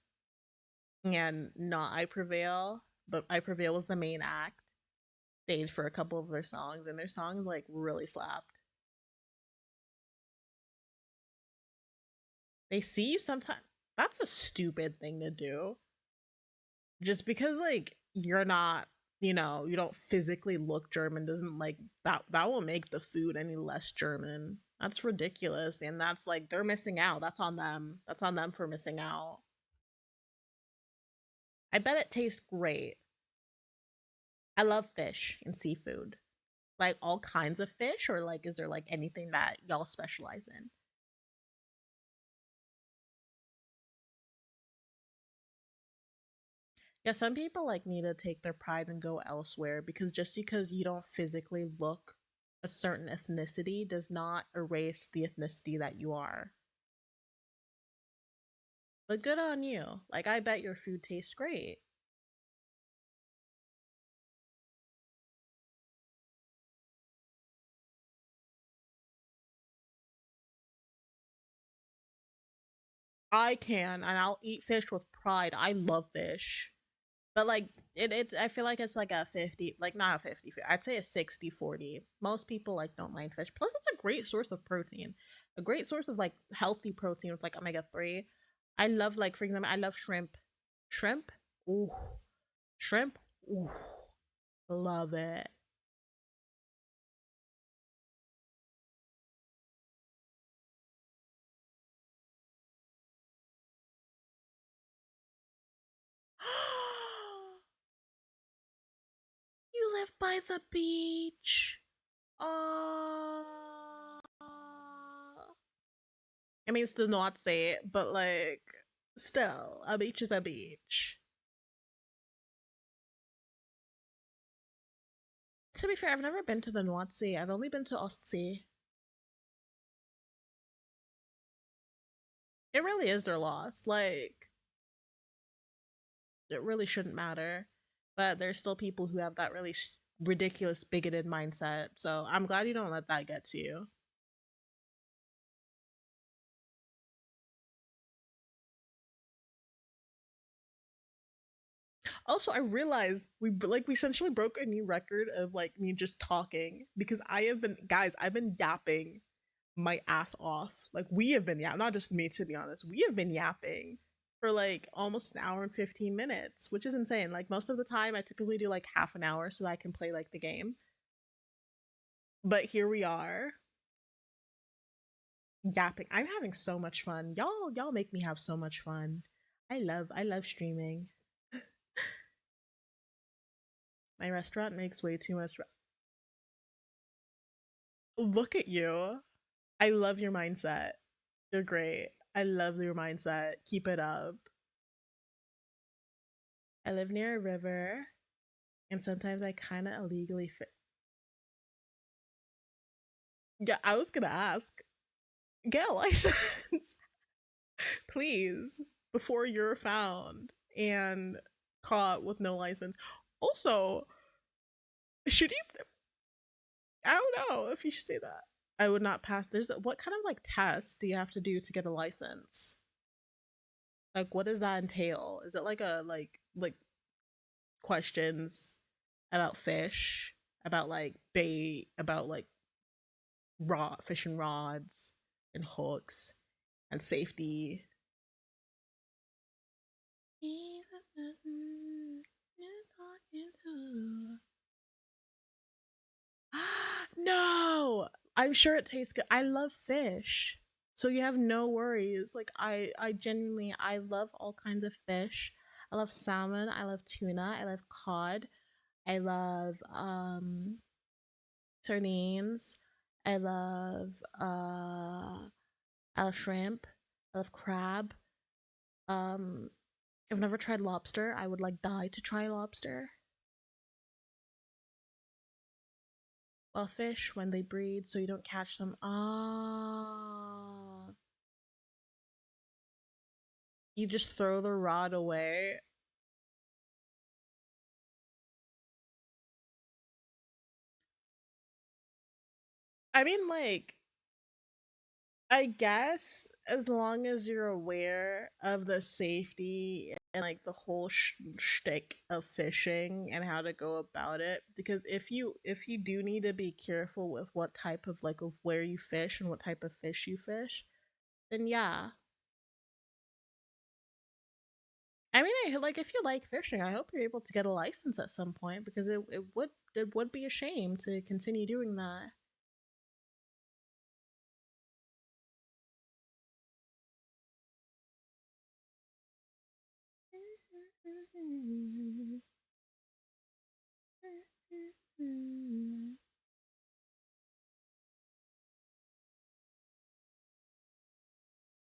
and not I Prevail, but I Prevail was the main act. Stage for a couple of their songs, and their songs like really slapped. They see you sometimes. That's a stupid thing to do. Just because like you're not, you don't physically look German doesn't like that won't make the food any less German. That's ridiculous. And that's like, they're missing out. That's on them. That's on them for missing out. I bet it tastes great. I love fish and seafood. Like all kinds of fish, or like, is there like anything that y'all specialize in? Yeah, some people like need to take their pride and go elsewhere, because just because you don't physically look a certain ethnicity does not erase the ethnicity that you are. But good on you. Like, I bet your food tastes great. I can, and I'll eat fish with pride. I love fish. But like it's I feel like it's like a 50, like not a 50, I'd say a 60-40. Most people like don't mind fish. Plus it's a great source of protein. A great source of like healthy protein with like omega-3. I love, like, for example, I love shrimp. Shrimp? Ooh. Shrimp? Ooh. Love it. You live by the beach. Oh. I mean, it's the not say it, but like, still, a beach is a beach. To be fair, I've never been to the North Sea. I've only been to Ostsee. It really is their loss. Like, it really shouldn't matter. But there's still people who have that really ridiculous, bigoted mindset. So I'm glad you don't let that get to you. Also, I realized we essentially broke a new record of like me just talking, because I have been, guys, I've been yapping my ass off. Like, we have been yapping, not just me, to be honest. We have been yapping for like almost an hour and 15 minutes, which is insane. Like, most of the time I typically do like half an hour so that I can play like the game. But here we are yapping. I'm having so much fun. Y'all make me have so much fun. I love streaming. My restaurant makes way too much. Look at you. I love your mindset. You're great. I love your mindset. Keep it up. I live near a river, and sometimes I kind of illegally Yeah, I was gonna ask. Get a license, please, before you're found and caught with no license. Also, should you? I don't know if you should say that. I would not pass. What kind of like test do you have to do to get a license? Like, what does that entail? Is it like a like questions about fish, about like bait, about like raw fishing rods and hooks and safety? No, I'm sure it tastes good. I love fish, so you have no worries. Like, I genuinely, I love all kinds of fish. I love salmon. I love tuna. I love cod. I love sardines. I love I love shrimp. I love crab. Um, I've never tried lobster. I would like die to try lobster. Well, fish when they breed, so you don't catch them. Ah, you just throw the rod away. I mean, like, I guess as long as you're aware of the safety and like the whole shtick of fishing and how to go about it, because if you do need to be careful with what type of like of where you fish and what type of fish you fish, then yeah. I mean, like, if you like fishing, I hope you're able to get a license at some point, because it would be a shame to continue doing that.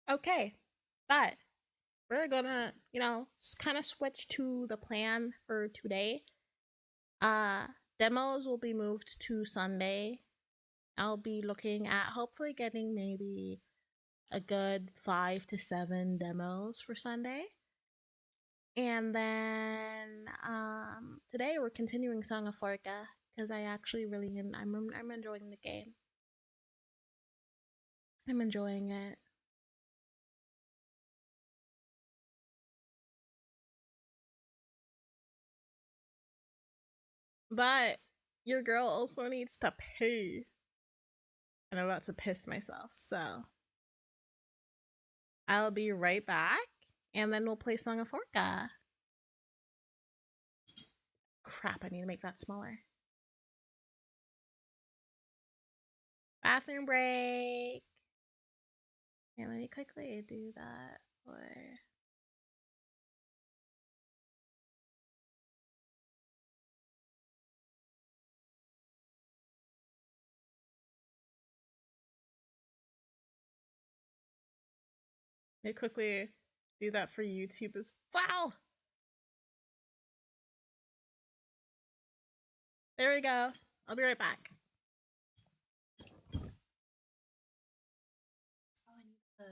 Okay, but we're gonna, kind of switch to the plan for today. Uh, Demos will be moved to Sunday. I'll be looking at hopefully getting maybe a good 5 to 7 demos for Sunday. And then today we're continuing Song of Farca because I actually really I'm enjoying the game. I'm enjoying it. But your girl also needs to pay. And I'm about to piss myself. So I'll be right back. And then we'll play Song of Forca. Crap, I need to make that smaller. Bathroom break. Yeah, let me quickly do that for. Let me quickly do that for YouTube as well. There we go. I'll be right back. Oh, I need to.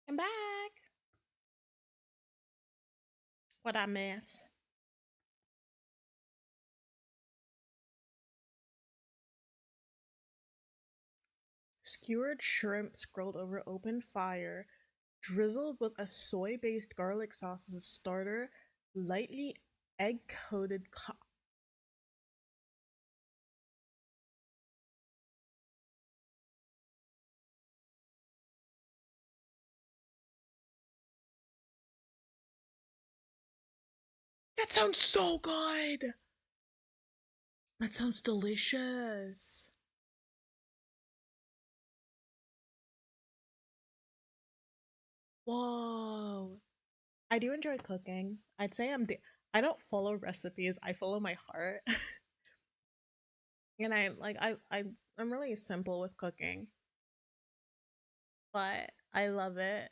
I'm back. What I miss? Skewered shrimp scrolled over open fire, drizzled with a soy based garlic sauce as a starter, lightly egg coated. That sounds so good! That sounds delicious. Whoa. I do enjoy cooking. I'd say I don't follow recipes, I follow my heart. And I'm really simple with cooking, but I love it.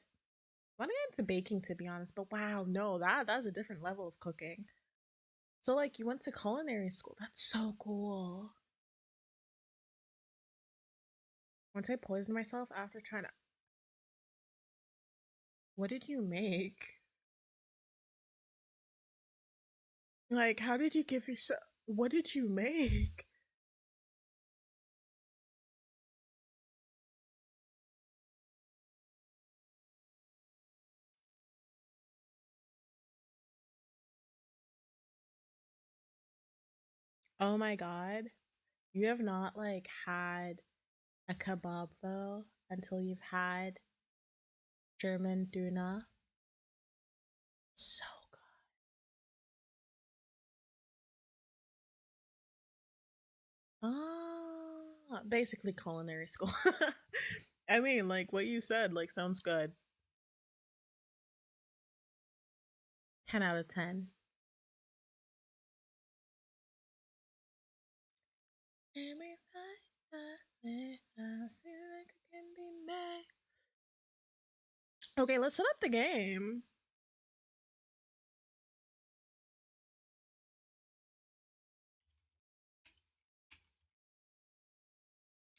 I want to get into baking to be honest, but wow, no, that's a different level of cooking. So like you went to culinary school. That's so cool. Once I poisoned myself after trying to. What did you make? Like, how did you give yourself? What did you make? Oh my god, you have not like had a kebab though until you've had German tuna. So good. Ah, basically culinary school. I mean, like what you said, like sounds good. 10 out of 10. Every time I feel like I can be mad. Okay, let's set up the game.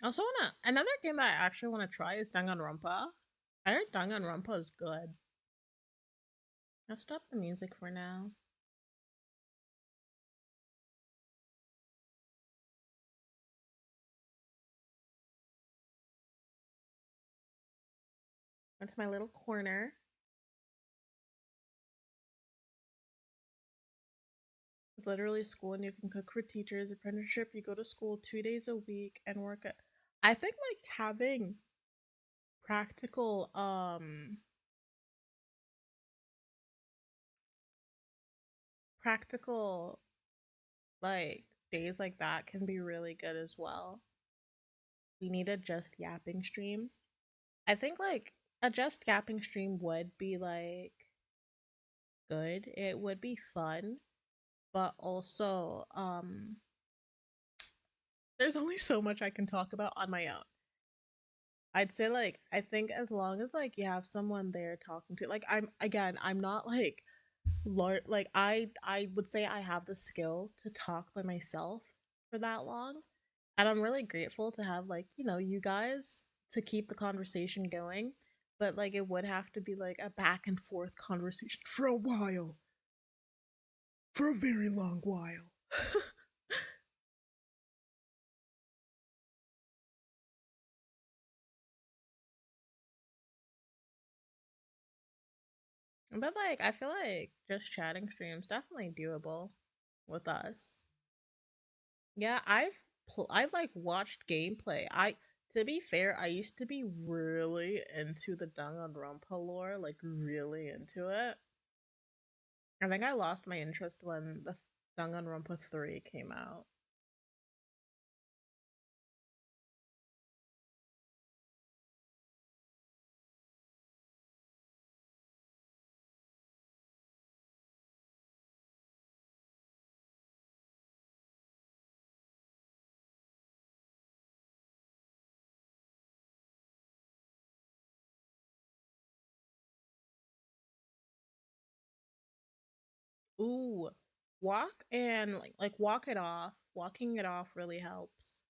I also wanna another game that I actually wanna try is Danganronpa. I heard Danganronpa is good. I'll stop the music for now. Went to my little corner. It's literally school, and you can cook for teachers. Apprenticeship, you go to school 2 days a week and work at. I think like having practical practical like days like that can be really good as well. We need a just yapping stream. I think like a just yapping stream would be like good. It would be fun, but also there's only so much I can talk about on my own. I'd say like I think as long as like you have someone there talking to, like I'm not like like I would say I have the skill to talk by myself for that long, and I'm really grateful to have like you guys to keep the conversation going, but like it would have to be like a back and forth conversation for a while, for a very long while. But like I feel like just chatting streams definitely doable with us. Yeah, I've like watched gameplay. I To be fair, I used to be really into the Danganronpa lore, like really into it. I think I lost my interest when the Danganronpa 3 came out. Ooh, walk it off. Walking it off really helps.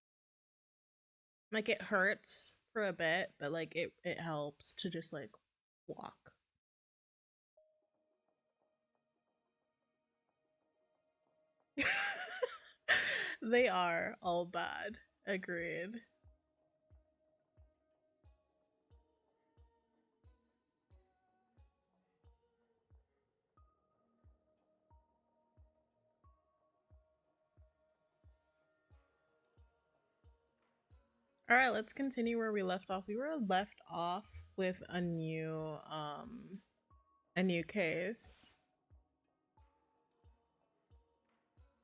Like it hurts for a bit, but like it helps to just like walk. They are all bad. Agreed. All right, let's continue where we left off. We were left off with a new case.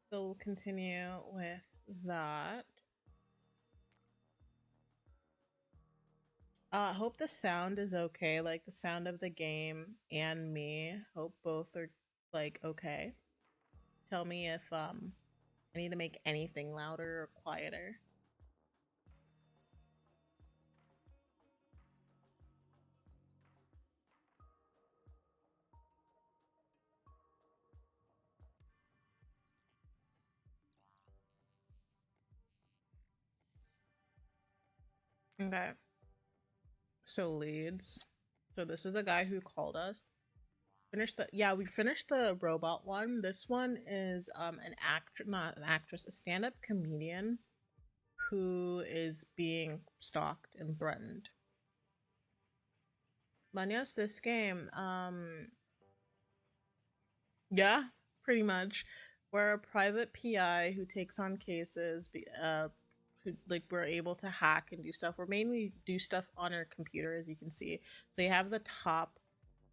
So we'll continue with that. Hope the sound is okay, like the sound of the game and me. Hope both are like okay. Tell me if I need to make anything louder or quieter. Okay. So leads. So this is the guy who called us. Finished the yeah, we finished the robot one. This one is an actor, not an actress, a stand-up comedian who is being stalked and threatened. But this game, yeah, pretty much. We're a private PI who takes on cases, who like we're able to hack and do stuff. We're mainly do stuff on our computer, as you can see. So you have the top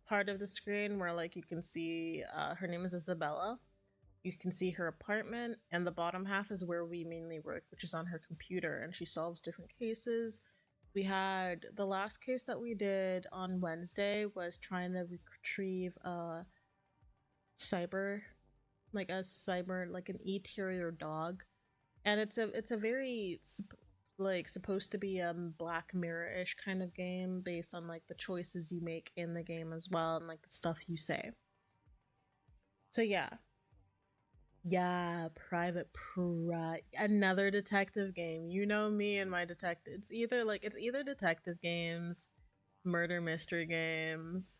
part of the screen where like you can see her name is Isabella. You can see her apartment, and the bottom half is where we mainly work, which is on her computer, and she solves different cases. We had the last case that we did on Wednesday was trying to retrieve a cyber, like an e-terrier dog, and it's a very like supposed to be Black Mirror-ish kind of game based on like the choices you make in the game as well and like the stuff you say. So yeah, yeah, another detective game. You know me and my detective. It's either detective games, murder mystery games,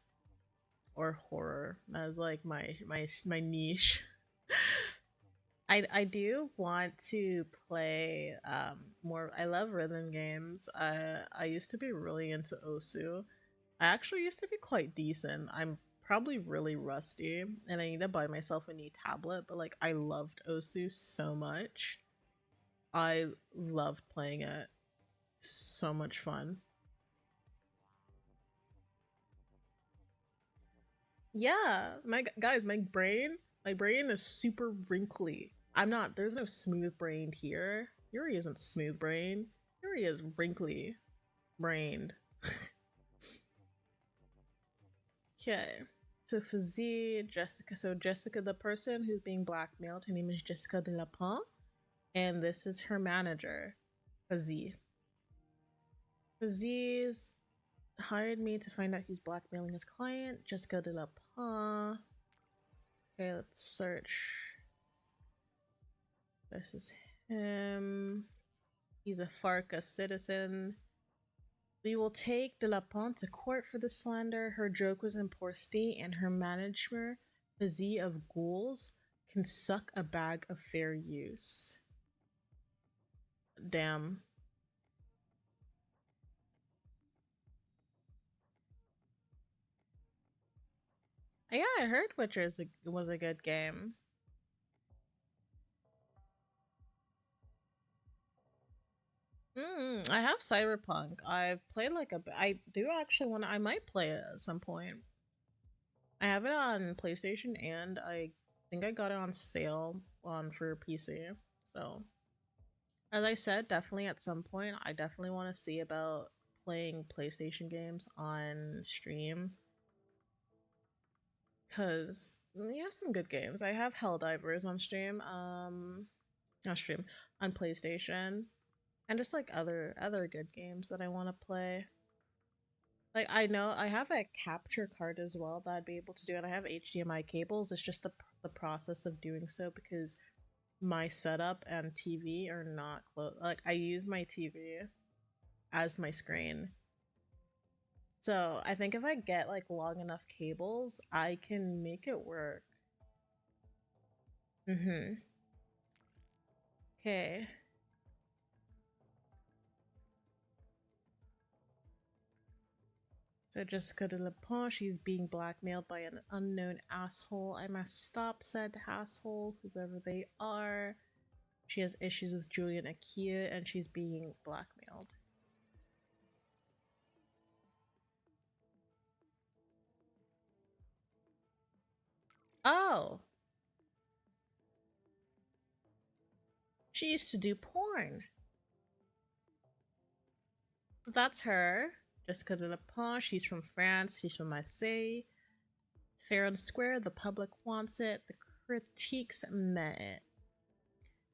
or horror. That's like my niche. I do want to play more. I love rhythm games. I used to be really into Osu. I actually used to be quite decent. I'm probably really rusty and I need to buy myself a new tablet, but like I loved Osu so much. I loved playing it. So much fun. Yeah, guys, my brain is super wrinkly. I'm not. There's no smooth brained here. Yuri isn't smooth brain. Yuri is wrinkly brained. Okay. So Fazee, Jessica. So Jessica, the person who's being blackmailed, her name is Jessica de la Pont, and this is her manager, Fazee. Fazee's hired me to find out who's blackmailing his client, Jessica de la Pont. Okay, let's search. This is him. He's a Farca citizen. We will take De La Pont to court for the slander. Her joke was in poor state, and her manager, Fazee of Ghouls, can suck a bag of fair use. Damn. Yeah, I heard Witcher was a good game. I have Cyberpunk. I've played like a. I do actually want. I might play it at some point. I have it on PlayStation, and I think I got it on sale on for PC. So, as I said, definitely at some point, I definitely want to see about playing PlayStation games on stream because you have some good games. I have Helldivers on stream, not stream on PlayStation, and just like other good games that I want to play. Like I know I have a capture card as well that I'd be able to do, and I have HDMI cables. It's just the process of doing so because my setup and TV are not close. Like I use my TV as my screen. So I think if I get like long enough cables, I can make it work. Mm-hmm. Okay. So Jessica de la Pont, she's being blackmailed by an unknown asshole. I must stop said asshole, whoever they are. She has issues with Julian Akia and she's being blackmailed. Oh, she used to do porn. That's her. Jessica de la Pont. She's from France. She's from Marseille. Fair and square. The public wants it. The critiques met it.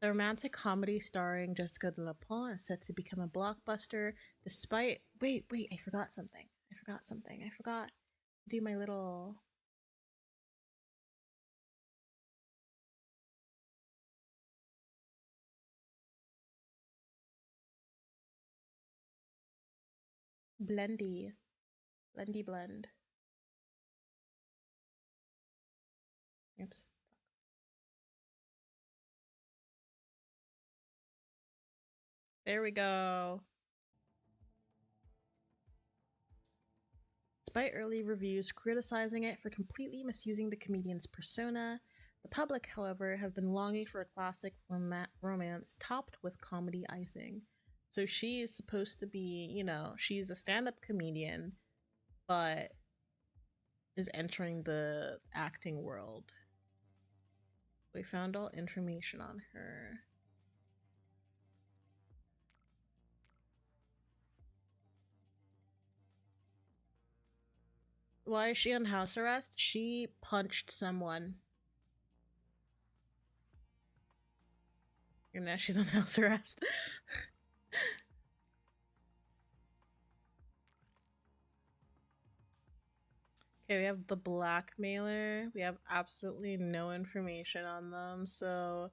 The romantic comedy starring Jessica de la Pont is set to become a blockbuster despite. Wait, I forgot something. I forgot to do my little. Blendy. Blendy blend. Oops. There we go. Despite early reviews criticizing it for completely misusing the comedian's persona, the public, however, have been longing for a classic romance topped with comedy icing. So she is supposed to be, she's a stand up comedian, but is entering the acting world. We found all information on her. Why is she on house arrest? She punched someone. And now she's on house arrest. Okay, we have the blackmailer. We have absolutely no information on them, so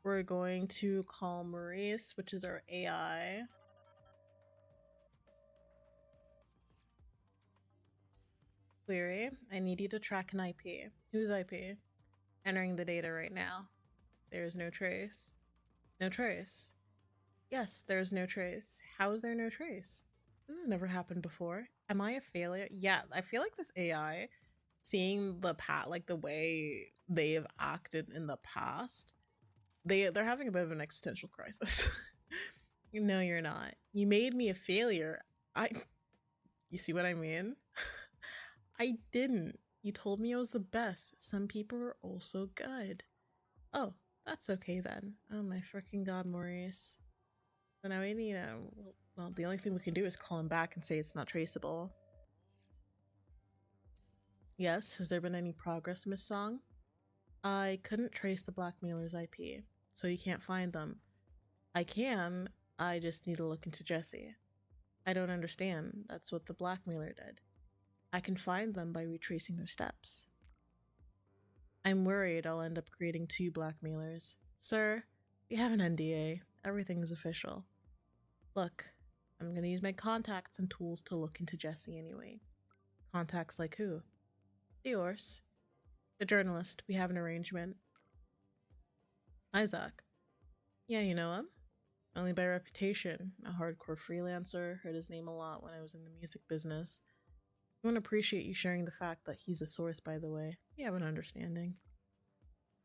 we're going to call Maurice, which is our AI. Query, I need you to track an IP. Whose IP? Entering the data right now. There's no trace. No trace. Yes, there's no trace. How is there no trace? This has never happened before. Am I a failure? Yeah, I feel like this AI, seeing the way they've acted in the past, they're having a bit of an existential crisis. No, you're not. You made me a failure. You see what I mean? I didn't. You told me I was the best. Some people are also good. Oh, that's okay then. Oh my freaking god, Maurice. So now we need well, the only thing we can do is call him back and say it's not traceable. Yes, has there been any progress, Miss Song? I couldn't trace the blackmailer's IP, so you can't find them. I can, I just need to look into Jesse. I don't understand. That's what the blackmailer did. I can find them by retracing their steps. I'm worried I'll end up creating two blackmailers. Sir, we have an NDA. Everything is official. Look, I'm gonna use my contacts and tools to look into Jesse anyway. Contacts like who? Yours. The journalist. We have an arrangement. Isaac. Yeah, you know him? Only by reputation. A hardcore freelancer. Heard his name a lot when I was in the music business. I won't appreciate you sharing the fact that he's a source, by the way. We have an understanding.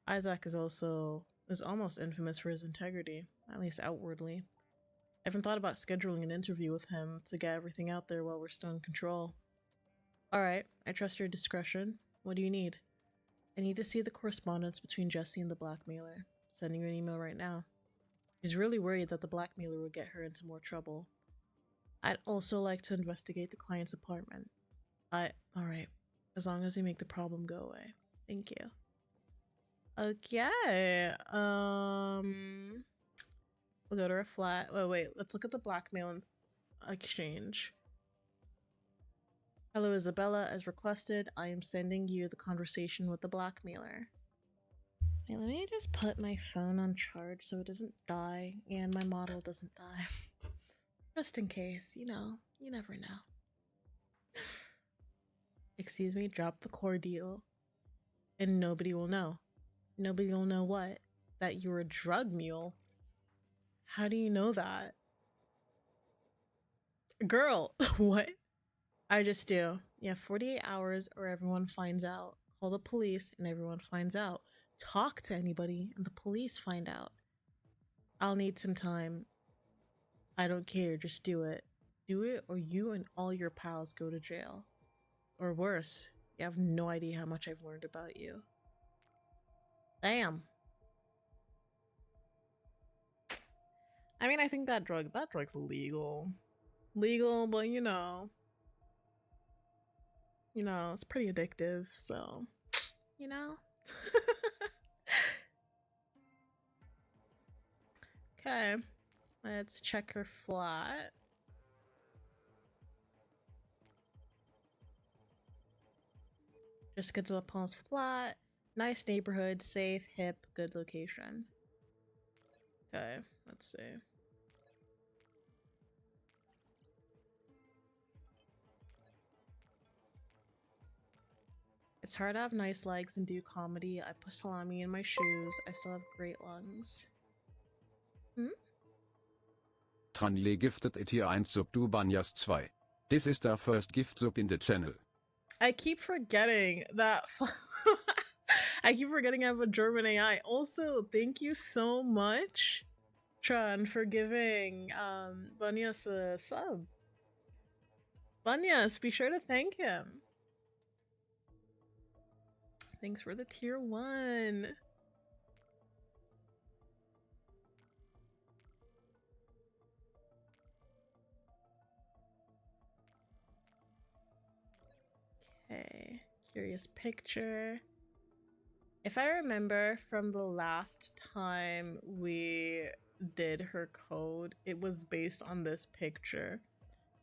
Isaac is almost infamous for his integrity, at least outwardly. I haven't thought about scheduling an interview with him to get everything out there while we're still in control. Alright, I trust your discretion. What do you need? I need to see the correspondence between Jesse and the blackmailer. Sending you an email right now. She's really worried that the blackmailer will get her into more trouble. I'd also like to investigate the client's apartment. Alright. As long as you make the problem go away. Thank you. Okay. We'll go to our flat. Oh, wait. Let's look at the blackmail exchange. Hello, Isabella. As requested, I am sending you the conversation with the blackmailer. Wait, let me just put my phone on charge so it doesn't die and my model doesn't die. Just in case, you never know. Excuse me, drop the core deal. And nobody will know. Nobody will know what? That you're a drug mule. How do you know that? Girl, what? I just do. Yeah, 48 hours or everyone finds out. Call the police and everyone finds out. Talk to anybody and the police find out. I'll need some time. I don't care, just do it. Do it or you and all your pals go to jail. Or worse, you have no idea how much I've learned about you. Damn. I mean, I think that drug's legal. Legal, but it's pretty addictive, so you know. Okay, let's check her flat. Just good to the Palms flat. Nice neighborhood, safe, hip, good location. Okay, let's see. It's hard to have nice legs and do comedy. I put salami in my shoes. I still have great lungs. Tranle gifted it here 1 sub du Banyas 2. This is the first gift sub in the channel. I keep forgetting that. I keep forgetting I have a German AI. Also, thank you so much, Tron, for giving Banyas a sub. Banyas, be sure to thank him. Thanks for the tier 1. Okay, curious picture. If I remember from the last time we did her code, it was based on this picture.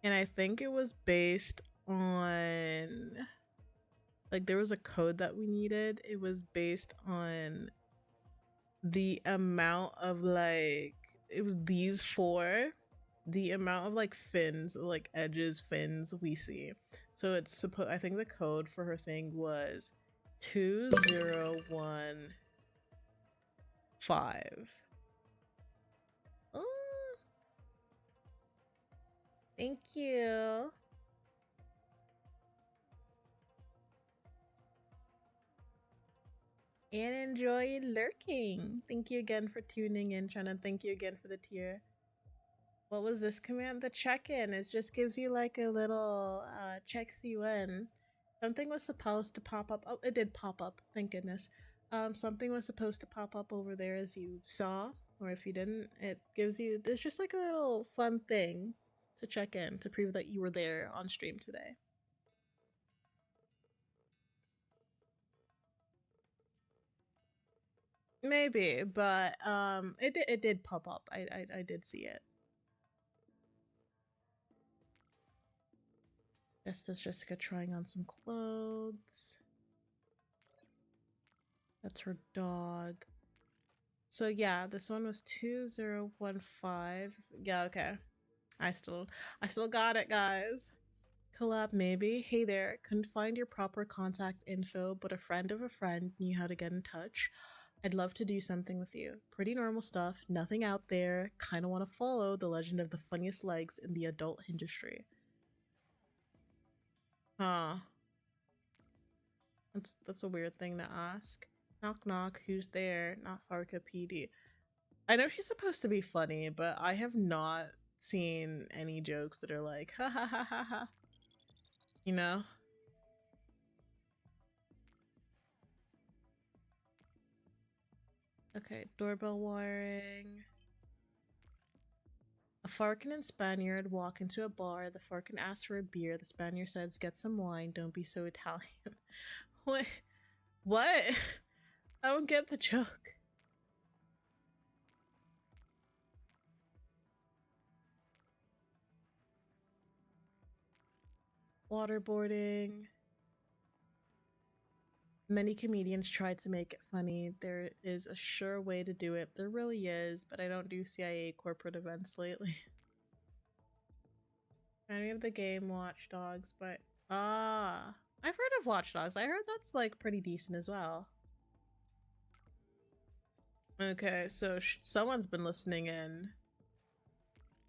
And I think it was based on, like, there was a code that we needed. It was based on the amount of, like, it was these 4, the amount of, like, fins, like edges, fins we see. So it's supposed, I think the code for her thing was 2015. Oh, thank you. And enjoy lurking. Thank you again for tuning in, Trina. Thank you again for the tier. What was this command? The check-in. It just gives you like a little checks you in. Something was supposed to pop up. Oh, it did pop up. Thank goodness. Something was supposed to pop up over there as you saw, or if you didn't, it gives you. There's just like a little fun thing to check in to prove that you were there on stream today. Maybe, but it did pop up. I did see it. That's Jessica trying on some clothes. That's her dog. So yeah, this one was 2015. Yeah, okay. I still got it, guys. Collab maybe. Hey there, couldn't find your proper contact info, but a friend of a friend knew how to get in touch. I'd love to do something with you. Pretty normal stuff, nothing out there. Kinda wanna follow the legend of the funniest legs in the adult industry. Huh. That's a weird thing to ask. Knock knock, who's there? Not Farca PD. I know she's supposed to be funny, but I have not seen any jokes that are like ha ha ha ha ha. You know? Okay, doorbell wiring. A Farcan and Spaniard walk into a bar. The Farcan asks for a beer. The Spaniard says, "Get some wine. Don't be so Italian." What? What? I don't get the joke. Waterboarding. Many comedians try to make it funny. There is a sure way to do it. There really is, but I don't do CIA corporate events lately. Any of the game Watch Dogs, but I've heard of Watch Dogs. I heard that's like pretty decent as well. Okay, so someone's been listening in.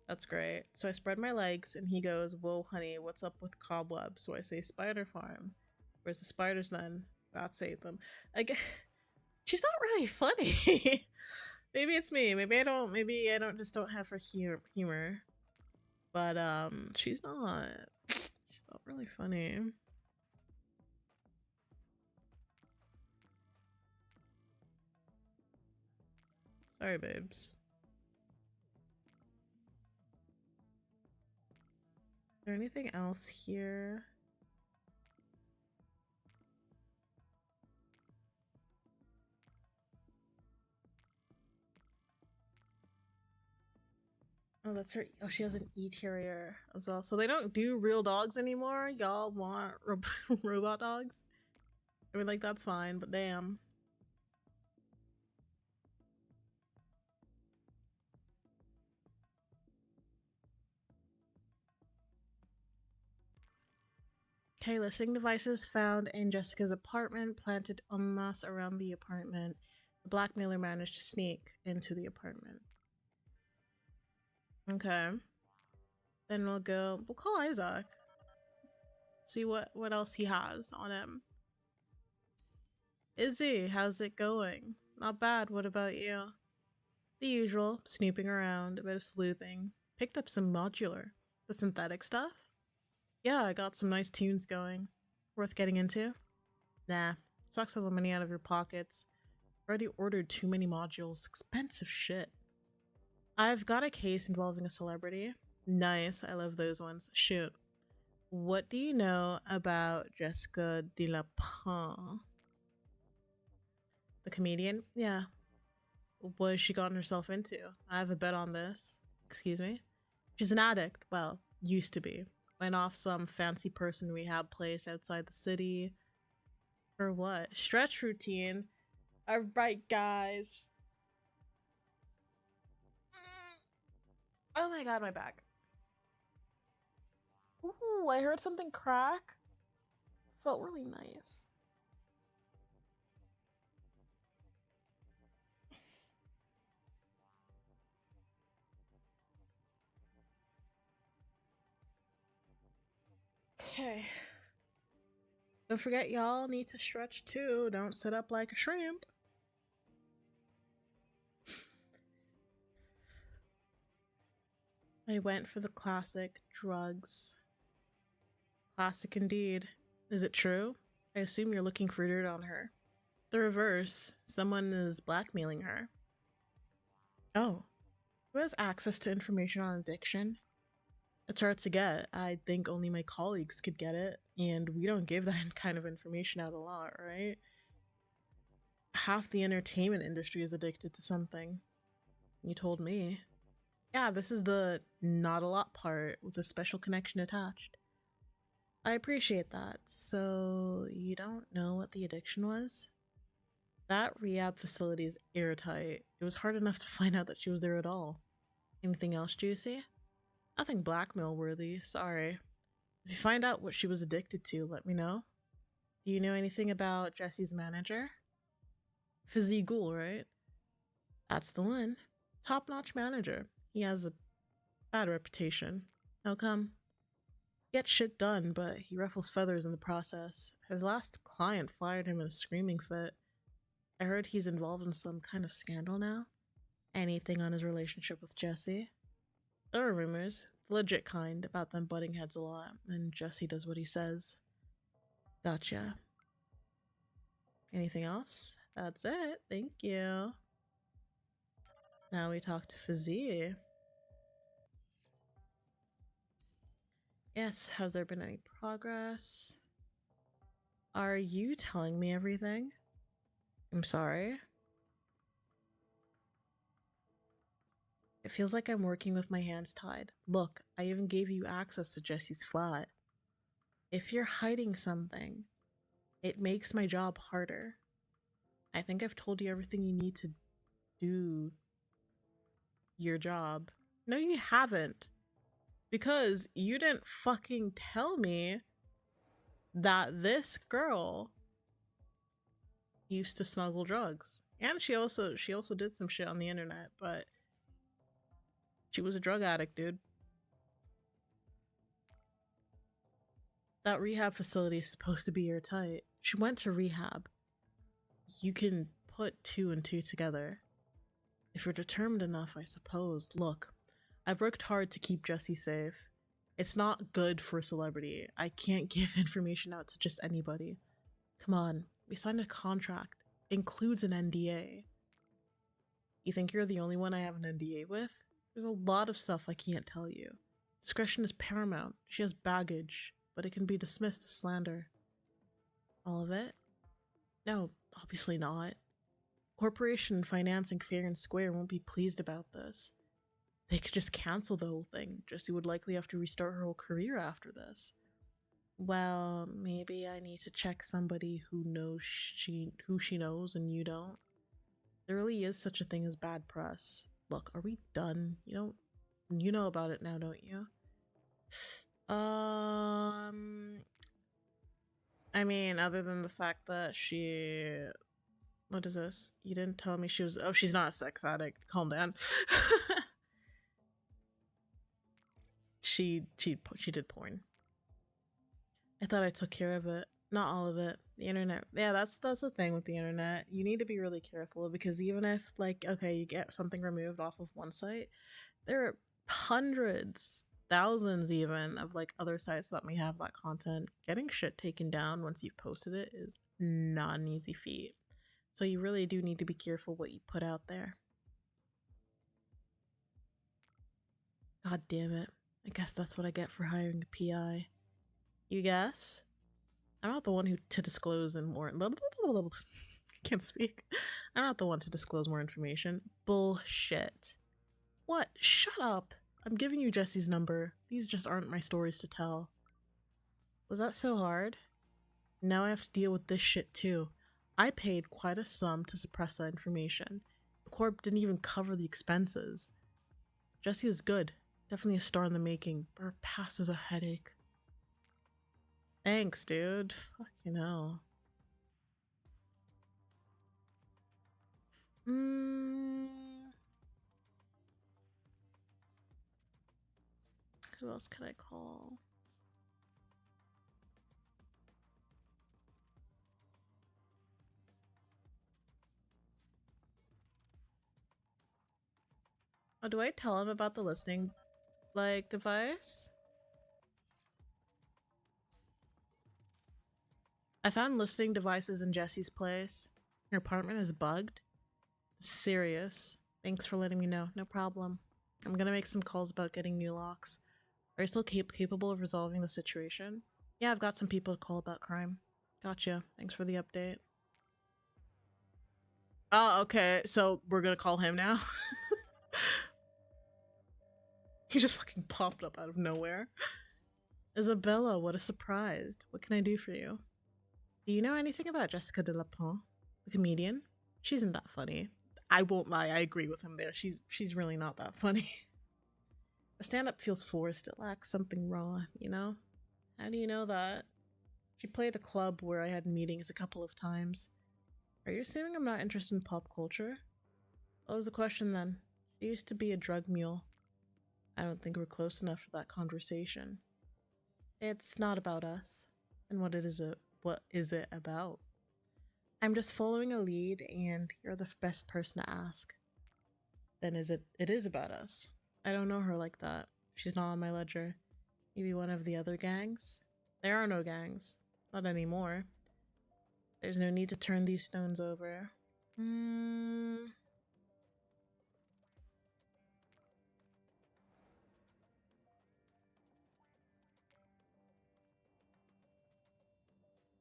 That's great. So I spread my legs and he goes, "Whoa, honey, what's up with cobwebs?" So I say, "Spider farm." Where's the spiders then? God save them. Again, she's not really funny. Maybe it's me. Maybe I don't just don't have her humor. But she's not really funny. Sorry, babes. Is there anything else here? Oh, that's her. Oh, she has an E-terrier as well. So they don't do real dogs anymore. Y'all want robot dogs? I mean, like, that's fine, but damn. Okay, listening devices found in Jessica's apartment, planted en masse around the apartment. The blackmailer managed to sneak into the apartment. Okay. Then we'll call Isaac. See what else he has on him. Izzy, how's it going? Not bad, what about you? The usual, snooping around, a bit of sleuthing. Picked up some modular. The synthetic stuff? Yeah, I got some nice tunes going. Worth getting into? Nah, sucks all the money out of your pockets. Already ordered too many modules. Expensive shit. I've got a case involving a celebrity. Nice, I love those ones. Shoot. What do you know about Jessica de la Pin? The comedian? Yeah. What has she gotten herself into? I have a bet on this. Excuse me? She's an addict. Well, used to be. Went off some fancy person rehab place outside the city. For what? Stretch routine. Alright, guys. Oh my god, my back. Ooh, I heard something crack. Felt really nice. Okay. Don't forget, y'all need to stretch too. Don't sit up like a shrimp. I went for the classic drugs. Classic indeed. Is it true? I assume you're looking for dirt on her. The reverse. Someone is blackmailing her. Oh. Who has access to information on addiction? It's hard to get. I think only my colleagues could get it, and we don't give that kind of information out a lot, right? Half the entertainment industry is addicted to something. You told me. Yeah, this is the not a lot part with a special connection attached. I appreciate that. So, you don't know what the addiction was? That rehab facility is airtight. It was hard enough to find out that she was there at all. Anything else juicy? Nothing blackmail worthy, sorry. If you find out what she was addicted to, let me know. Do you know anything about Jesse's manager? Fizzy Ghoul, right? That's the one. Top-notch manager. He has a bad reputation. How come? Gets shit done, but he ruffles feathers in the process. His last client fired him in a screaming fit. I heard he's involved in some kind of scandal now. Anything on his relationship with Jesse? There are rumors, the legit kind, about them butting heads a lot, and Jesse does what he says. Gotcha. Anything else? That's it. Thank you. Now we talk to Fizzy. Yes, has there been any progress? Are you telling me everything? I'm sorry. It feels like I'm working with my hands tied. Look, I even gave you access to Jesse's flat. If you're hiding something, it makes my job harder. I think I've told you everything you need to do your job. No, you haven't. Because you didn't fucking tell me that this girl used to smuggle drugs. And she also did some shit on the internet, but she was a drug addict, dude. That rehab facility is supposed to be airtight. She went to rehab. You can put two and two together. If you're determined enough, I suppose. Look, I've worked hard to keep Jesse safe. It's not good for a celebrity. I can't give information out to just anybody. Come on, we signed a contract. Includes an NDA. You think you're the only one I have an NDA with? There's a lot of stuff I can't tell you. Discretion is paramount. She has baggage, but it can be dismissed as slander. All of it? No, obviously not. Corporation financing fair and square won't be pleased about this. They could just cancel the whole thing. Jessie would likely have to restart her whole career after this. Well, maybe I need to check somebody who she knows and you don't. There really is such a thing as bad press. Look, are we done? You know about it now, don't you? I mean, other than the fact that what is this? You didn't tell me she was. Oh, she's not a sex addict. Calm down. she did porn. I thought I took care of it. Not all of it. The internet. Yeah, that's the thing with the internet. You need to be really careful because even if you get something removed off of one site, there are hundreds, thousands even of other sites that may have that content. Getting shit taken down once you've posted it is not an easy feat. So you really do need to be careful what you put out there. God damn it. I guess that's what I get for hiring a PI. You guess? I'm not the one to disclose and more. Can't speak. I'm not the one to disclose more information. Bullshit. What? Shut up. I'm giving you Jesse's number. These just aren't my stories to tell. Was that so hard? Now I have to deal with this shit too. I paid quite a sum to suppress that information. The corp didn't even cover the expenses. Jesse is good. Definitely a star in the making, but her past is a headache. Thanks, dude. Fucking hell. Who else could I call? Oh, do I tell him about the listening device? I found listening devices in Jesse's place. Her apartment is bugged. Serious. Thanks for letting me know. No problem. I'm gonna make some calls about getting new locks. Are you still capable of resolving the situation? Yeah, I've got some people to call about crime. Gotcha. Thanks for the update. Oh, okay. So we're gonna call him now? He just fucking popped up out of nowhere. Isabella, what a surprise. What can I do for you? Do you know anything about Jessica de la Pont, the comedian? She isn't that funny. I won't lie, I agree with him there. She's really not that funny. A stand-up feels forced. It lacks something raw, you know? How do you know that? She played a club where I had meetings a couple of times. Are you assuming I'm not interested in pop culture? What was the question then? She used to be a drug mule. I don't think we're close enough for that conversation. It's not about us. And what is it about? I'm just following a lead and you're the best person to ask. Then it is about us. I don't know her like that. She's not on my ledger. Maybe one of the other gangs? There are no gangs. Not anymore. There's no need to turn these stones over.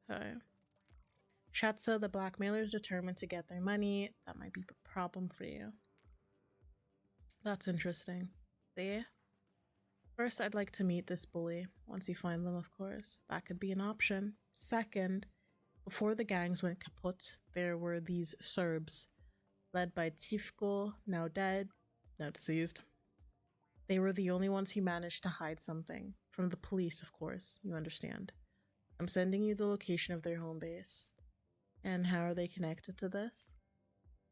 Okay. Shatsa, the blackmailer, is determined to get their money. That might be a problem for you. That's interesting. See? First, I'd like to meet this bully. Once you find them, of course. That could be an option. Second, before the gangs went kaput, there were these Serbs, led by Tifko, now dead, now deceased. They were the only ones who managed to hide something. From the police, of course, you understand. I'm sending you the location of their home base. And how are they connected to this?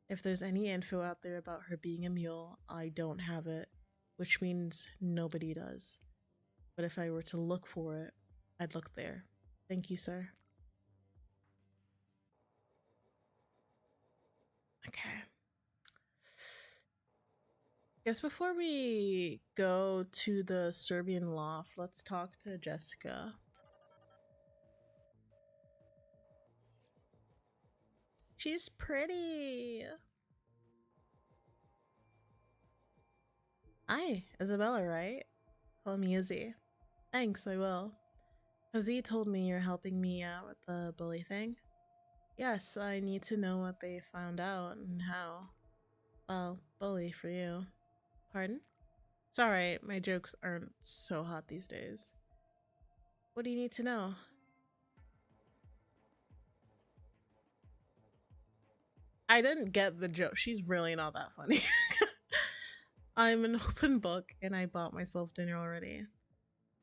If there's any info out there about her being a mule, I don't have it, which means nobody does. But if I were to look for it, I'd look there. Thank you, sir. Okay. Guess before we go to the Serbian loft, let's talk to Jessica. She's pretty. Hi, Isabella, right? Call me Izzy. Thanks, I will. Izzy told me you're helping me out with the bully thing. Yes, I need to know what they found out and how. Well, bully for you. Pardon? It's alright, my jokes aren't so hot these days. What do you need to know? I didn't get the joke. She's really not that funny. I'm an open book and I bought myself dinner already.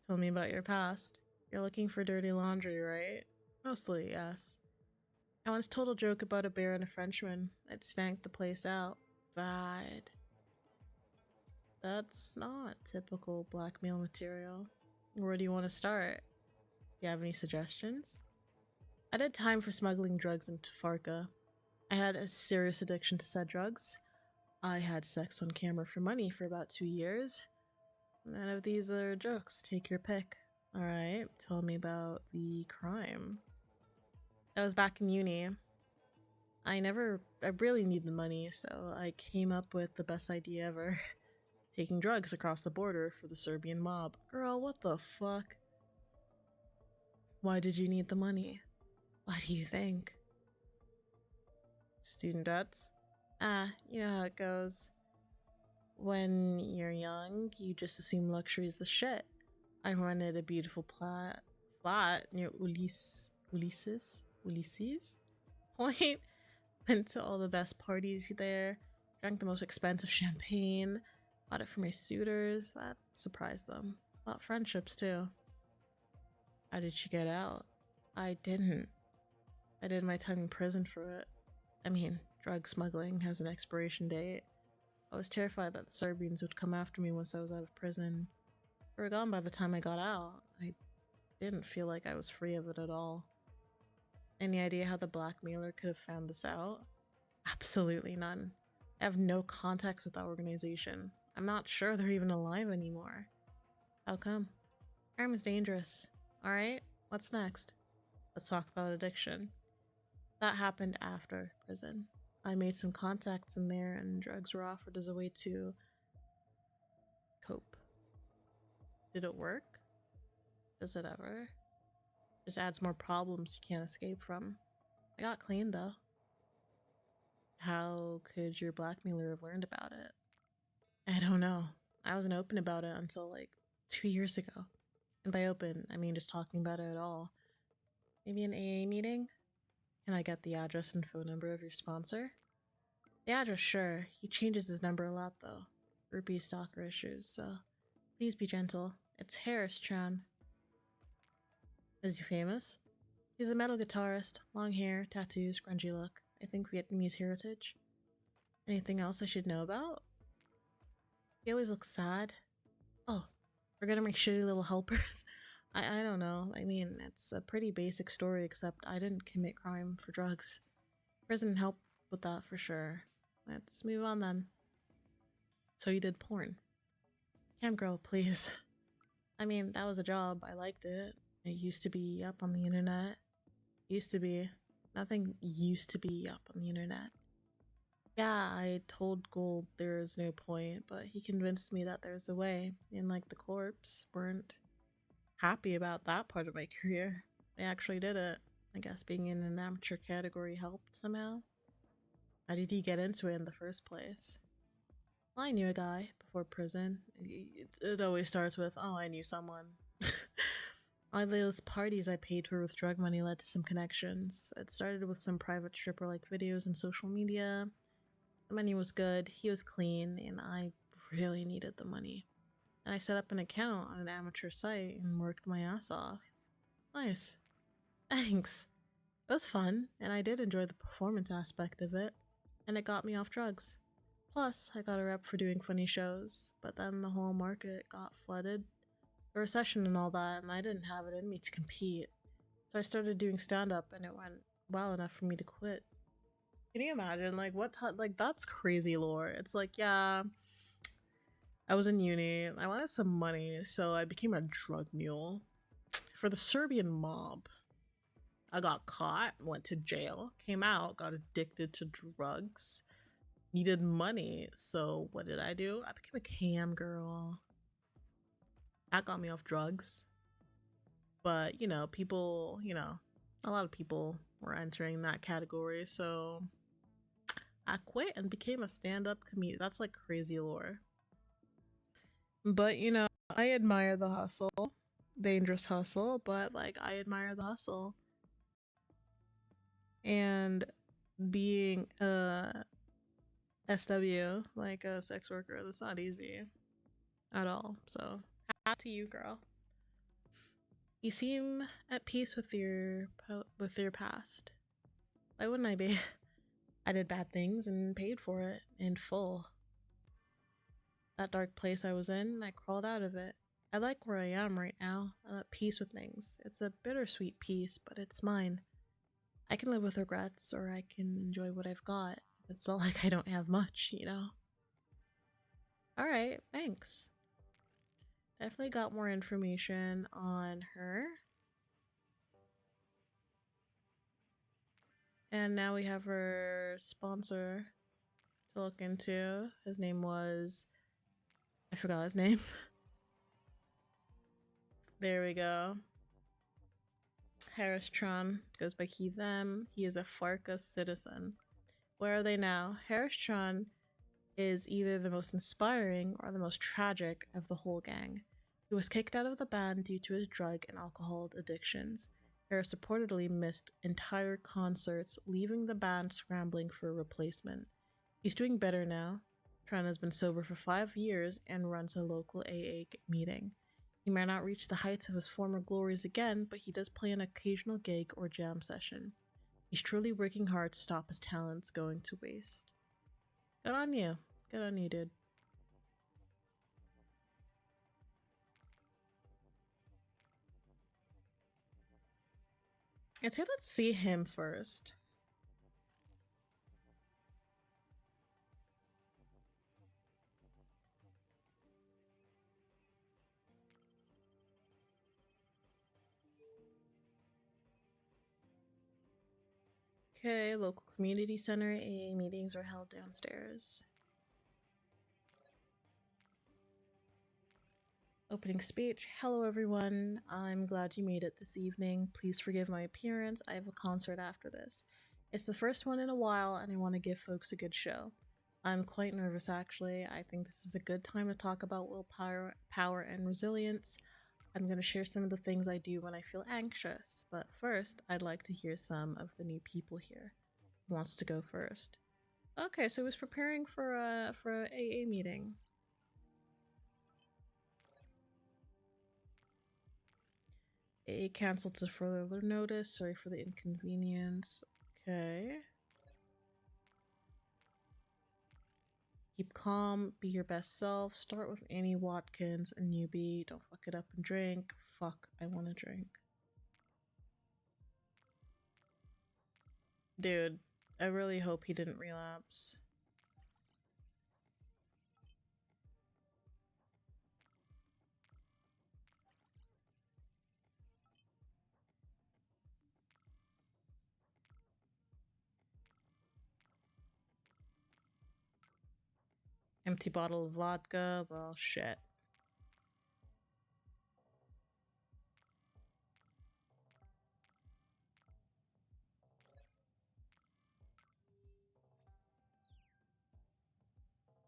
Tell me about your past. You're looking for dirty laundry, right? Mostly, yes. I once told a joke about a bear and a Frenchman. It stank the place out. Bad. That's not typical blackmail material. Where do you want to start? Do you have any suggestions? I did time for smuggling drugs into Farca. I had a serious addiction to said drugs. I had sex on camera for money for about 2 years. None of these are jokes. Take your pick. Alright, tell me about the crime. I was back in uni. I really needed money, so I came up with the best idea ever. Taking drugs across the border for the Serbian mob. Girl, what the fuck? Why did you need the money? Why do you think? Student debts? Ah, you know how it goes. When you're young, you just assume luxury is the shit. I rented a beautiful flat near Ulysses Point. Went to all the best parties there. Drank the most expensive champagne. Bought it for my suitors. That surprised them. Bought friendships too. How did you get out? I didn't. I did my time in prison for it. I mean, drug smuggling has an expiration date. I was terrified that the Serbians would come after me once I was out of prison. They were gone by the time I got out. I didn't feel like I was free of it at all. Any idea how the blackmailer could have found this out? Absolutely none. I have no contacts with that organization. I'm not sure they're even alive anymore. How come? Crime is dangerous. Alright, what's next? Let's talk about addiction. That happened after prison. I made some contacts in there and drugs were offered as a way to cope. Did it work? Does it ever? Just adds more problems you can't escape from. I got clean though. How could your blackmailer have learned about it? I don't know. I wasn't open about it until like 2 years ago. And by open, I mean just talking about it at all. Maybe an AA meeting? Can I get the address and phone number of your sponsor? The address, sure. He changes his number a lot though. Repeat stalker issues, so please be gentle. It's Harris Chan. Is he famous? He's a metal guitarist. Long hair, tattoos, grungy look. I think Vietnamese heritage. Anything else I should know about? He always looks sad. Oh, we're gonna make shitty little helpers. I don't know. I mean, it's a pretty basic story, except I didn't commit crime for drugs. Prison helped with that for sure. Let's move on then. So you did porn. Cam girl, please. I mean, that was a job. I liked it. It used to be up on the internet. Used to be. Nothing used to be up on the internet. Yeah, I told Gold there's no point, but he convinced me that there's a way, and like the corpse weren't happy about that part of my career. They actually did it. I guess being in an amateur category helped somehow. How did he get into it in the first place? Well, I knew a guy before prison. It always starts with, oh, I knew someone. All those parties I paid for with drug money led to some connections. It started with some private stripper like videos and social media. The money was good, he was clean, and I really needed the money. And I set up an account on an amateur site and worked my ass off. Nice. Thanks. It was fun, and I did enjoy the performance aspect of it, and it got me off drugs. Plus, I got a rep for doing funny shows, but then the whole market got flooded. The recession and all that, and I didn't have it in me to compete. So I started doing stand-up, and it went well enough for me to quit. Can you imagine, like, like, that's crazy lore. It's like, yeah, I was in uni, I wanted some money, so I became a drug mule for the Serbian mob. I got caught, went to jail, came out, got addicted to drugs, needed money. So what did I do? I became a cam girl. That got me off drugs. But, people, a lot of people were entering that category. So I quit and became a stand up comedian. That's like crazy lore. But, I admire the hustle. Dangerous hustle, but like I admire the hustle. And being a SW, like a sex worker, that's not easy at all. So, hat to you, girl. You seem at peace with your past. Why wouldn't I be? I did bad things and paid for it in full. That dark place I was in, I crawled out of it. I like where I am right now. I'm at peace with things. It's a bittersweet peace, but it's mine. I can live with regrets or I can enjoy what I've got. It's not like I don't have much, Alright, thanks. Definitely got more information on her. And now we have her sponsor to look into. His name was... I forgot his name. There we go. Harris Tron goes by he, them. He is a Farca citizen. Where are they now? Harris Tron is either the most inspiring or the most tragic of the whole gang. He was kicked out of the band due to his drug and alcohol addictions. Harris reportedly missed entire concerts, leaving the band scrambling for a replacement. He's doing better now. Tron has been sober for 5 years and runs a local AA meeting. He might not reach the heights of his former glories again, but he does play an occasional gig or jam session. He's truly working hard to stop his talents going to waste. Good on you. Good on you, dude. I'd say let's see him first. Okay, local community center. AA meetings are held downstairs. Opening speech. Hello, everyone. I'm glad you made it this evening. Please forgive my appearance. I have a concert after this. It's the first one in a while, and I want to give folks a good show. I'm quite nervous, actually. I think this is a good time to talk about willpower, power, and resilience. I'm going to share some of the things I do when I feel anxious, but first, I'd like to hear some of the new people here. Who wants to go first? Okay, so he was preparing for a AA meeting. AA canceled to further notice. Sorry for the inconvenience. Okay. Keep calm. Be your best self. Start with Annie Watkins, a newbie. Don't fuck it up and drink. Fuck, I want to drink. Dude, I really hope he didn't relapse. Empty bottle of vodka. Well, shit.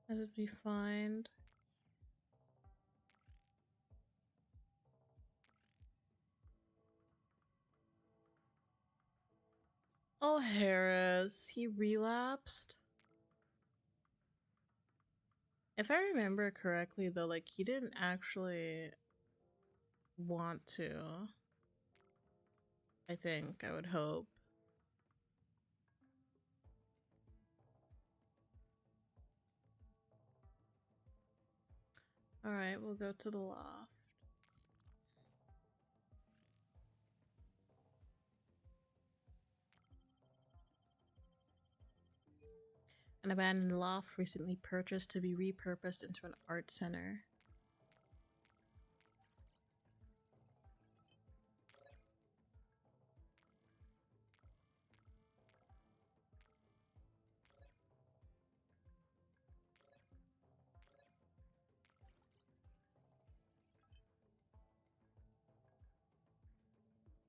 How did we find? Oh, Harris. He relapsed? If I remember correctly, though, like, he didn't actually want to. I think, I would hope. Alright, we'll go to the loft. An abandoned loft recently purchased to be repurposed into an art center.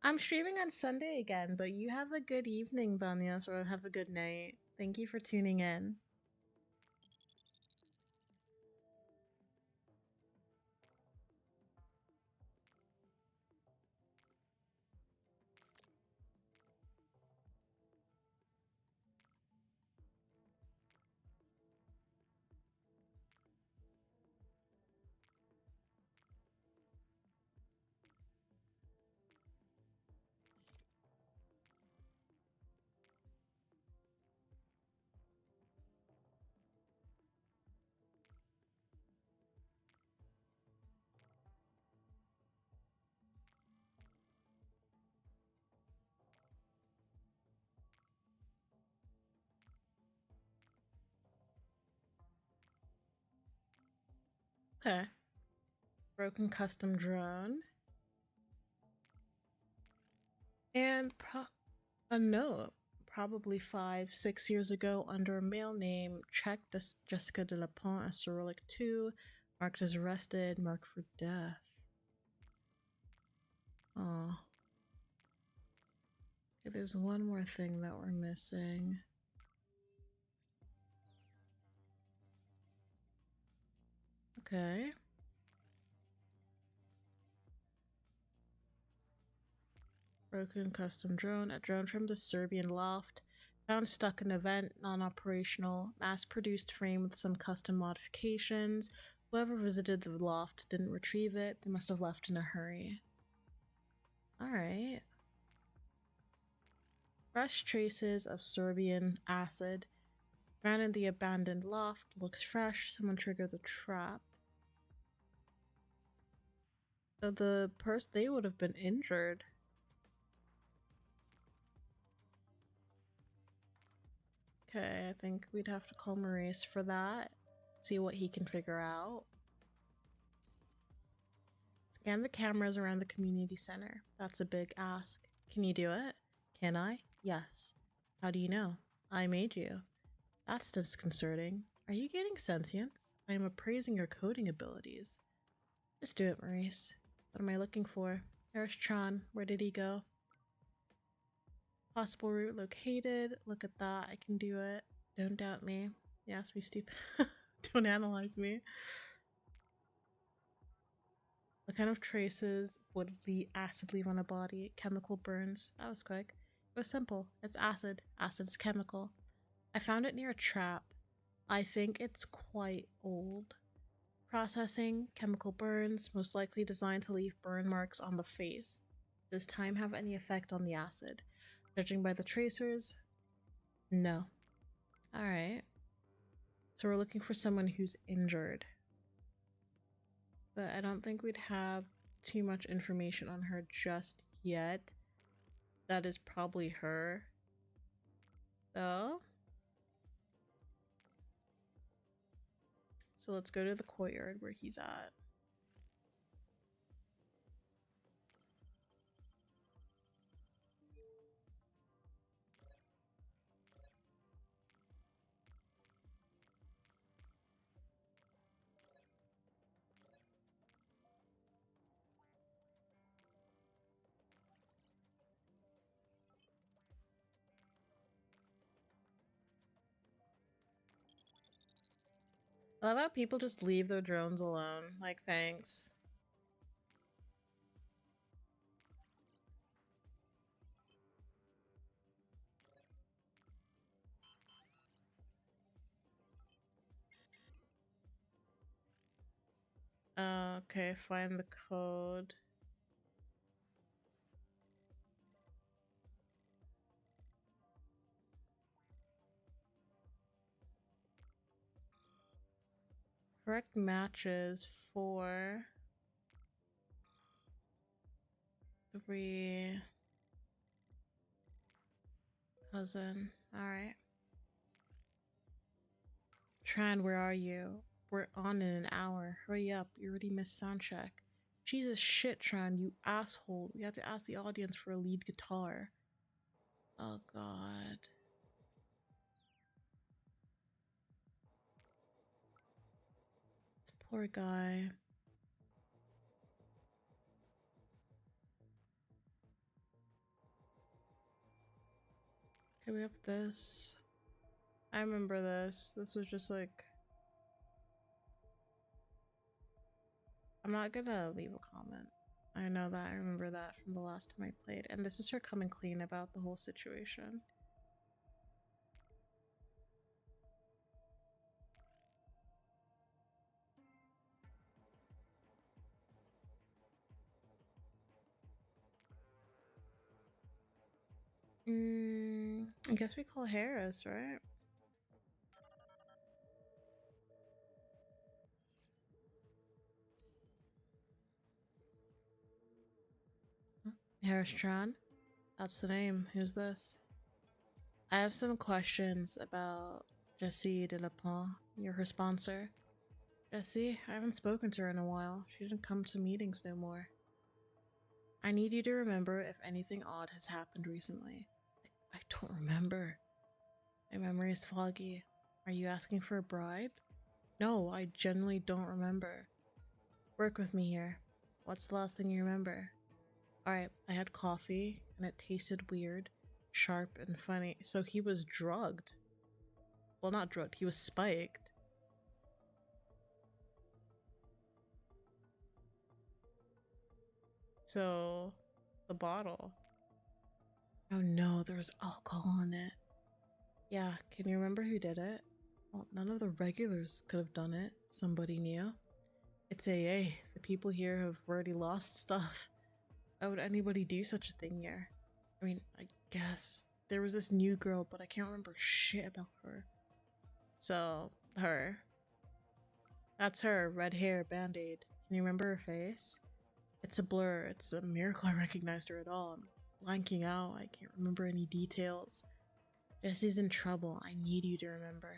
I'm streaming on Sunday again, but you have a good evening, Banyas, or have a good night. Thank you for tuning in. Okay. Broken custom drone. And a note. Probably 5, 6 years ago, under a male name, checked Jessica de la Pont as Cyrillic 2, marked as arrested, marked for death. Oh. Okay, there's one more thing that we're missing. Okay. Broken custom drone. A drone from the Serbian loft. Found stuck in event, non-operational, mass-produced frame with some custom modifications. Whoever visited the loft didn't retrieve it. They must have left in a hurry. Alright. Fresh traces of Serbian acid. Found in the abandoned loft. Looks fresh. Someone triggered the trap. So the person, they would have been injured. Okay, I think we'd have to call Maurice for that. See what he can figure out. Scan the cameras around the community center. That's a big ask. Can you do it? Can I? Yes. How do you know? I made you. That's disconcerting. Are you gaining sentience? I am appraising your coding abilities. Just do it, Maurice. What am I looking for? There's Tron. Where did he go? Possible route located. Look at that. I can do it. Don't doubt me. Yes, we stupid. Don't analyze me. What kind of traces would the acid leave on a body? Chemical burns. That was quick. It was simple. It's acid. Acid is chemical. I found it near a trap. I think it's quite old. Processing. Chemical burns. Most likely designed to leave burn marks on the face. Does time have any effect on the acid? Judging by the tracers? No. Alright. So we're looking for someone who's injured. But I don't think we'd have too much information on her just yet. That is probably her. Though. So let's go to the courtyard where he's at. I love how people just leave their drones alone. Like, thanks. Okay, find the code. Correct matches for 3 cousin. Alright. Tran, where are you? We're on in an hour. Hurry up, you already missed soundcheck. Jesus shit, Tran, you asshole. We had to ask the audience for a lead guitar. Oh god. This poor guy. Okay, we have this. I remember this. This was just like... I'm not gonna leave a comment. I know that. I remember that from the last time I played. And this is her coming clean about the whole situation. I guess we call Harris, right? Harris Tran? That's the name. Who's this? I have some questions about Jessie de la Pont. You're her sponsor. Jessie, I haven't spoken to her in a while. She didn't come to meetings no more. I need you to remember if anything odd has happened recently. I don't remember. My memory is foggy. Are you asking for a bribe? No, I genuinely don't remember. Work with me here. What's the last thing you remember? Alright, I had coffee and it tasted weird, sharp, and funny. So he was drugged. Well, not drugged, he was spiked. So, the bottle. Oh no, there was alcohol in it. Yeah, can you remember who did it? Well, none of the regulars could have done it. Somebody knew. It's AA. The people here have already lost stuff. Why would anybody do such a thing here? I mean, I guess there was this new girl, but I can't remember shit about her. So, her. That's her, red hair, band-aid. Can you remember her face? It's a blur. It's a miracle I recognized her at all. I'm blanking out. I can't remember any details. Jessie's in trouble. I need you to remember.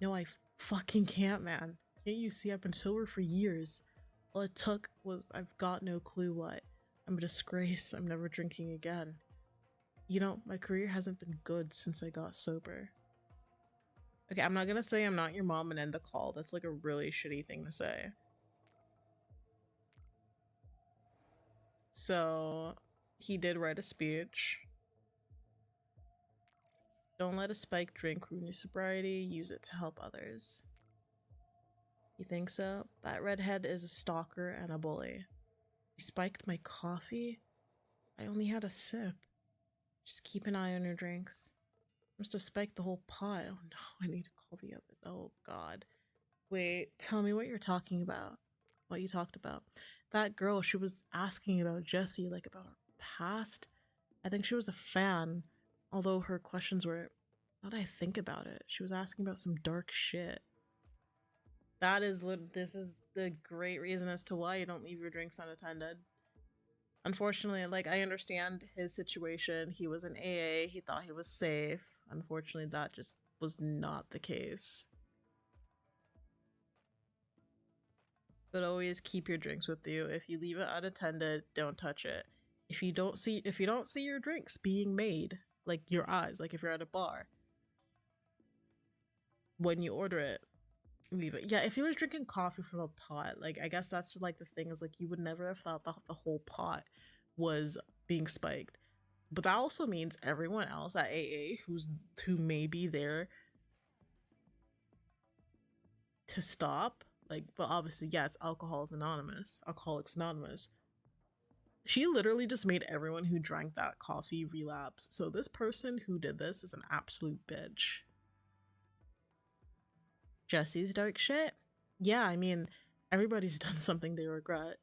No, I fucking can't, man. Can't you see I've been sober for years? All it took was I've got no clue what. I'm a disgrace. I'm never drinking again. You know, my career hasn't been good since I got sober. Okay, I'm not gonna say I'm not your mom and end the call. That's like a really shitty thing to say. So, he did write a speech. Don't let a spiked drink ruin your sobriety. Use it to help others. You think so? That redhead is a stalker and a bully. He spiked my coffee? I only had a sip. Just keep an eye on your drinks. Must have spiked the whole pot. Oh no, I need to call the other. Oh god. Wait, tell me what you're talking about. What you talked about. That girl, she was asking about Jessie, like about her past. I think she was a fan, although her questions were, now that I think about it, she was asking about some dark shit. That is, this is the great reason as to why you don't leave your drinks unattended. Unfortunately, like, I understand his situation. He was in AA. He thought he was safe. Unfortunately, that just was not the case. But always keep your drinks with you. If you leave it unattended, don't touch it. If you don't see your drinks being made, like your eyes, like if you're at a bar, when you order it, leave it. Yeah, if he was drinking coffee from a pot, like I guess that's just like the thing is like you would never have thought the whole pot was being spiked. But that also means everyone else at AA who may be there to stop. Like, but obviously, yes, Alcoholics Anonymous. She literally just made everyone who drank that coffee relapse. So this person who did this is an absolute bitch. Jessie's dark shit? Yeah, I mean, everybody's done something they regret.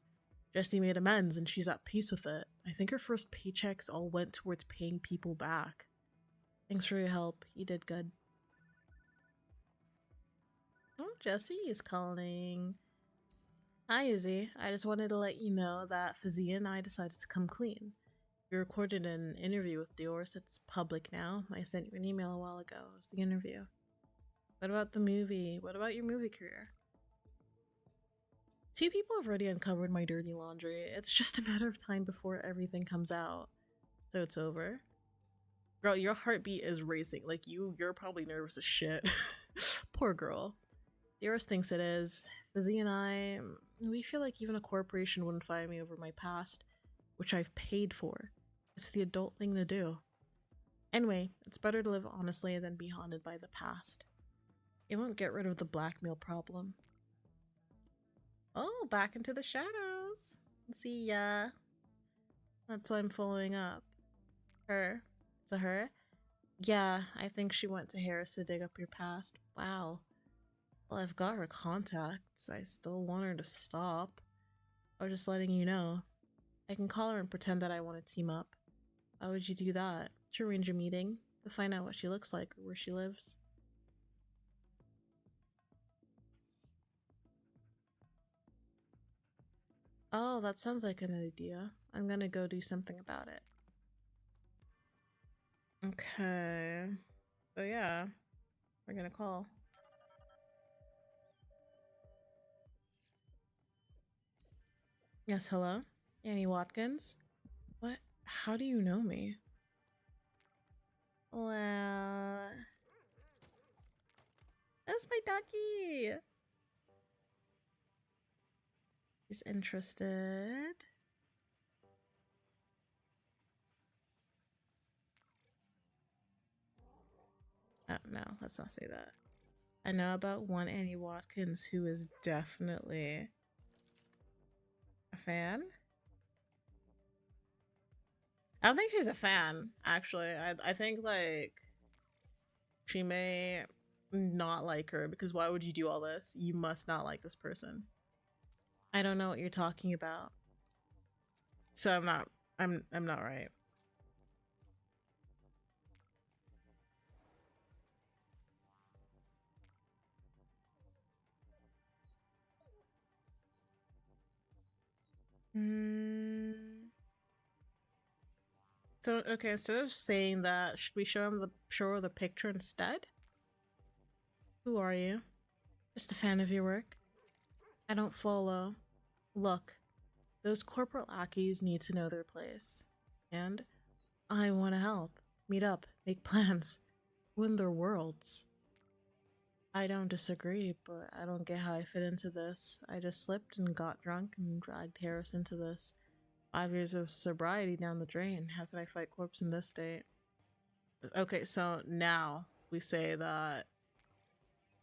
Jessie made amends and she's at peace with it. I think her first paychecks all went towards paying people back. Thanks for your help. You did good. Oh, Jessie is calling. Hi, Izzy. I just wanted to let you know that Fazia and I decided to come clean. We recorded an interview with Dior's. It's public now. I sent you an email a while ago. It was the interview. What about the movie? What about your movie career? Two people have already uncovered my dirty laundry. It's just a matter of time before everything comes out. So it's over. Girl, your heartbeat is racing. Like you're probably nervous as shit. Poor girl. Dior's thinks it is. Fizzy and I, we feel like even a corporation wouldn't fire me over my past, which I've paid for. It's the adult thing to do. Anyway, it's better to live honestly than be haunted by the past. It won't get rid of the blackmail problem. Oh, back into the shadows. See ya. That's why I'm following up. Her. To her? Yeah, I think she went to Harris to dig up your past. Wow. Well, I've got her contacts. I still want her to stop. I was just letting you know. I can call her and pretend that I want to team up. How would you do that? To arrange a meeting? To find out what she looks like or where she lives? Oh, that sounds like an idea. I'm gonna go do something about it. Okay. So yeah, we're gonna call. Yes, hello? Annie Watkins? What? How do you know me? Well, that's my ducky! He's interested. Oh, no, let's not say that. I know about one Annie Watkins who is definitely a fan. I don't think she's a fan, actually. I think, like, she may not like her because why would you do all this? You must not like this person. I don't know what you're talking about. So I'm not right. Mm. So okay, instead of saying that, should we show her the picture instead? Who are you? Just a fan of your work. I don't follow. Look, those corporate lackeys need to know their place. And I want to help. Meet up, make plans, win their worlds. I don't disagree, but I don't get how I fit into this. I just slipped and got drunk and dragged Harris into this. 5 years of sobriety down the drain. How could I fight corpse in this state? Okay, so now we say that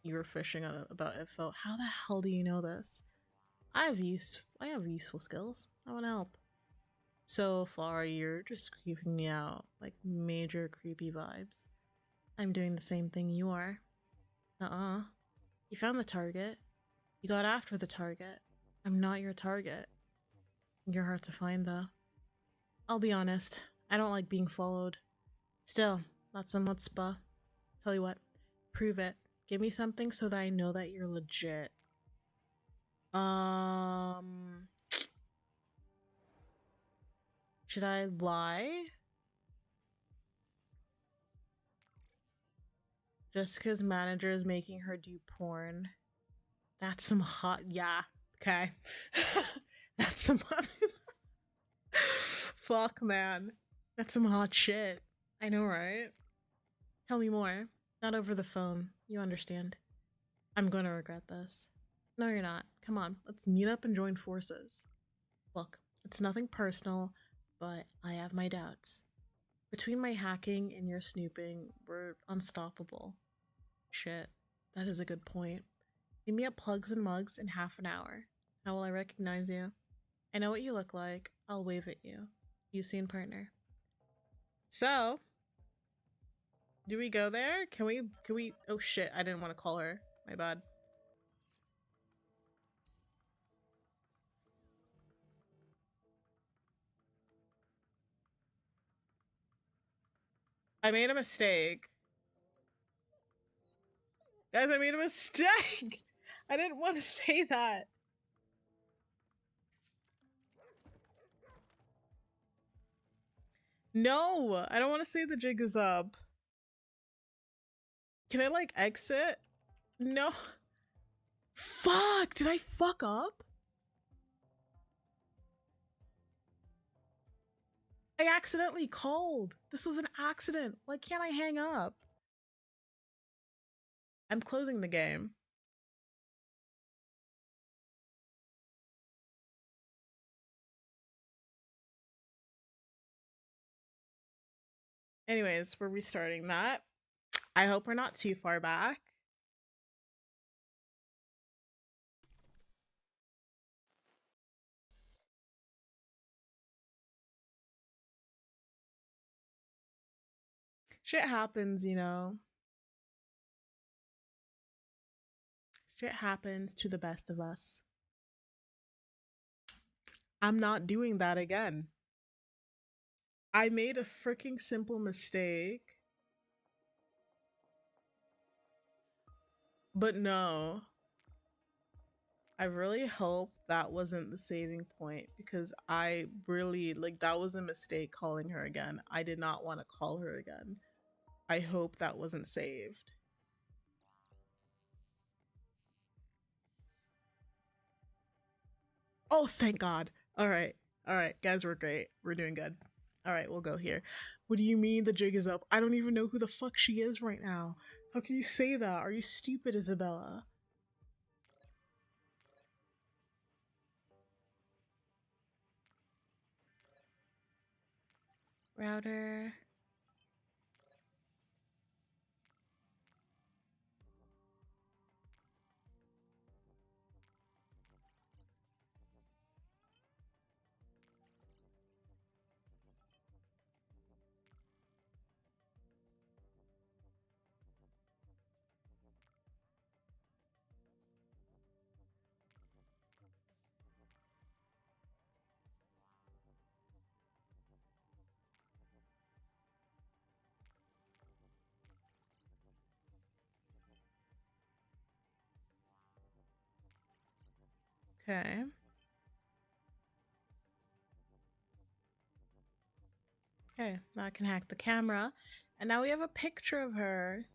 you were fishing about info. How the hell do you know this? I have useful skills. I want to help. So far, you're just creeping me out, like major creepy vibes. I'm doing the same thing you are. Uh-uh. You found the target. You got after the target. I'm not your target. You're hard to find, though. I'll be honest, I don't like being followed. Still, that's some chutzpah. Tell you what, prove it. Give me something so that I know that you're legit. Um, should I lie? Just because manager is making her do porn. That's some hot. Yeah. Okay. That's some hot. Fuck, man. That's some hot shit. I know, right? Tell me more. Not over the phone. You understand. I'm gonna regret this. No, you're not. Come on. Let's meet up and join forces. Look, it's nothing personal, but I have my doubts. Between my hacking and your snooping, we're unstoppable. Shit. That is a good point. Meet me at Plugs and Mugs in half an hour. How will I recognize you? I know what you look like. I'll wave at you. See you soon, partner. So, do we go there? Can we oh shit, I didn't want to call her. My bad. I made a mistake. Guys, I made a mistake. I didn't want to say that. No, I don't want to say the jig is up. Can I like exit? No. Fuck, did I fuck up? I accidentally called. This was an accident. Why can't I hang up? I'm closing the game. Anyways, we're restarting that. I hope we're not too far back. Shit happens, you know. Shit happens to the best of us. I'm not doing that again. I made a freaking simple mistake. But no. I really hope that wasn't the saving point because I really, like, that was a mistake calling her again. I did not want to call her again. I hope that wasn't saved. Oh, thank God. All right. All right, guys, we're great. We're doing good. All right, we'll go here. What do you mean the jig is up? I don't even know who the fuck she is right now. How can you say that? Are you stupid, Isabella? Router. Okay. Okay, now I can hack the camera. And now we have a picture of her.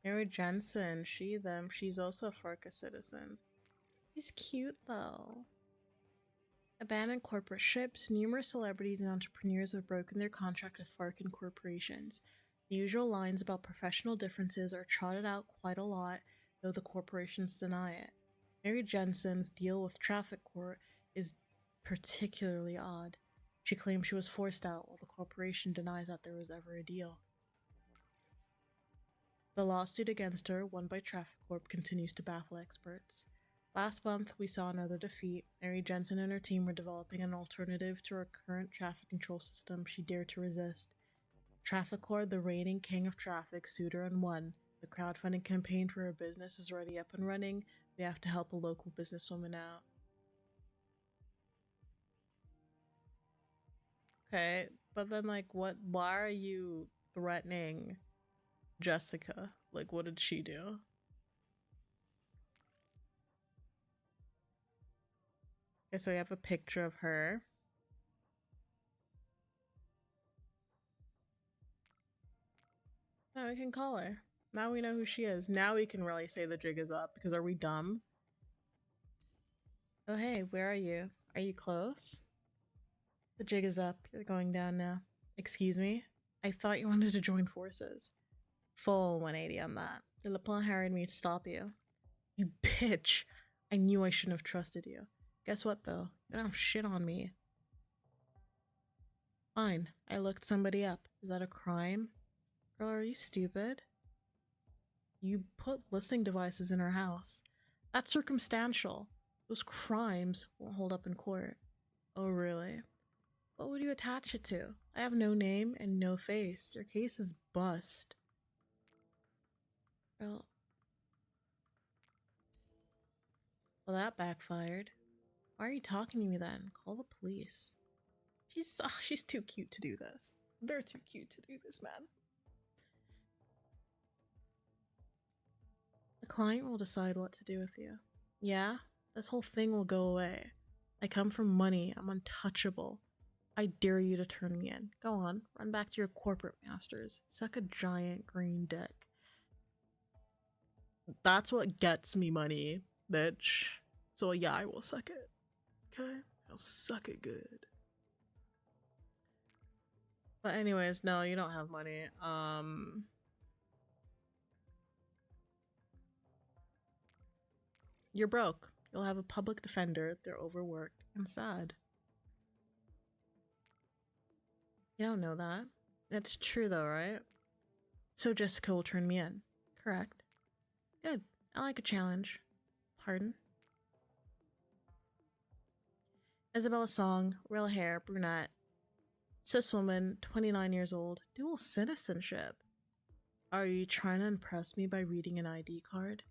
Mary Jensen, she, them. She's also a Farca citizen. She's cute though. Abandoned corporate ships, numerous celebrities and entrepreneurs have broken their contract with Farcan corporations. The usual lines about professional differences are trotted out quite a lot, though the corporations deny it. Mary Jensen's deal with Traffic Court is particularly odd. She claims she was forced out, while the corporation denies that there was ever a deal. The lawsuit against her, won by Traffic Corp, continues to baffle experts. Last month, we saw another defeat. Mary Jensen and her team were developing an alternative to her current traffic control system she dared to resist. Traffic Corp, the reigning king of traffic, sued her and won. The crowdfunding campaign for her business is already up and running. We have to help a local businesswoman out. Okay, but then, like, what? Why are you threatening Jessica? Like, what did she do? Okay, so we have a picture of her. Now we can call her. Now we know who she is. Now we can really say the jig is up, because are we dumb? Oh hey, where are you? Are you close? The jig is up. You're going down now. Excuse me? I thought you wanted to join forces. Full 180 on that. The LePlan hired me to stop you. You bitch! I knew I shouldn't have trusted you. Guess what though? You don't have shit on me. Fine, I looked somebody up. Is that a crime? Girl, are you stupid? You put listening devices in her house. That's circumstantial. Those crimes won't hold up in court. Oh, really? What would you attach it to? I have no name and no face. Your case is bust. Well, that backfired. Why are you talking to me then? Call the police. She's too cute to do this. They're too cute to do this, man. The client will decide what to do with you. Yeah, this whole thing will go away. I come from money. I'm untouchable. I dare you to turn me in. Go on, run back to your corporate masters. Suck a giant green dick. That's what gets me money, bitch. So yeah, I will suck it. Okay? I'll suck it good. But anyways, no, you don't have money. You're broke. You'll have a public defender. They're overworked and sad. You don't know that. That's true though, right? So Jessica will turn me in. Correct. Good. I like a challenge. Pardon? Isabella Song, real hair, brunette, cis woman, 29 years old, dual citizenship. Are you trying to impress me by reading an ID card?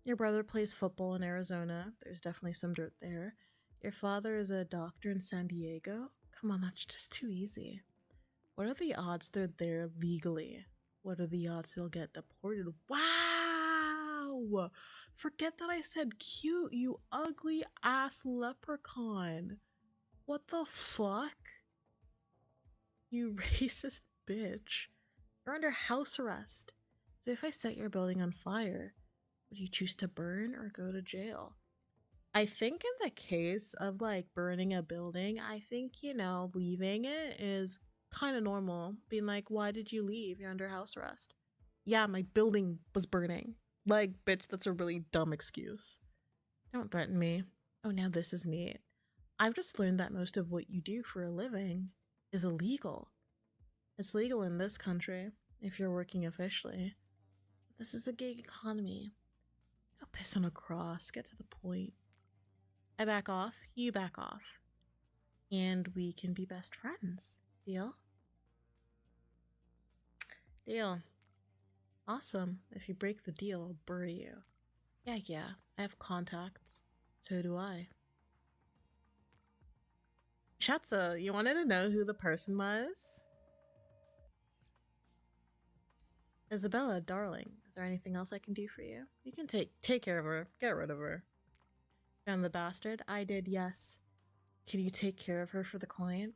Your brother plays football in Arizona. There's definitely some dirt there. Your father is a doctor in San Diego. Come on, that's just too easy. What are the odds they're there legally? What are the odds they'll get deported? Wow! Forget that I said cute, you ugly ass leprechaun. What the fuck? You racist bitch. You're under house arrest. So if I set your building on fire, would you choose to burn or go to jail? I think in the case of like burning a building, I think, leaving it is kind of normal. Being like, why did you leave? You're under house arrest. Yeah, my building was burning. Like, bitch, that's a really dumb excuse. Don't threaten me. Oh, now this is neat. I've just learned that most of what you do for a living is illegal. It's legal in this country if you're working officially. But this is a gig economy. Go piss on a cross. Get to the point. I back off, you back off. And we can be best friends. Deal? Deal. Awesome. If you break the deal, I'll bury you. Yeah. I have contacts. So do I. Shatsa, you wanted to know who the person was? Isabella, darling, is there anything else I can do for you? You can take care of her. Get rid of her. Found the bastard? I did, yes. Can you take care of her for the client?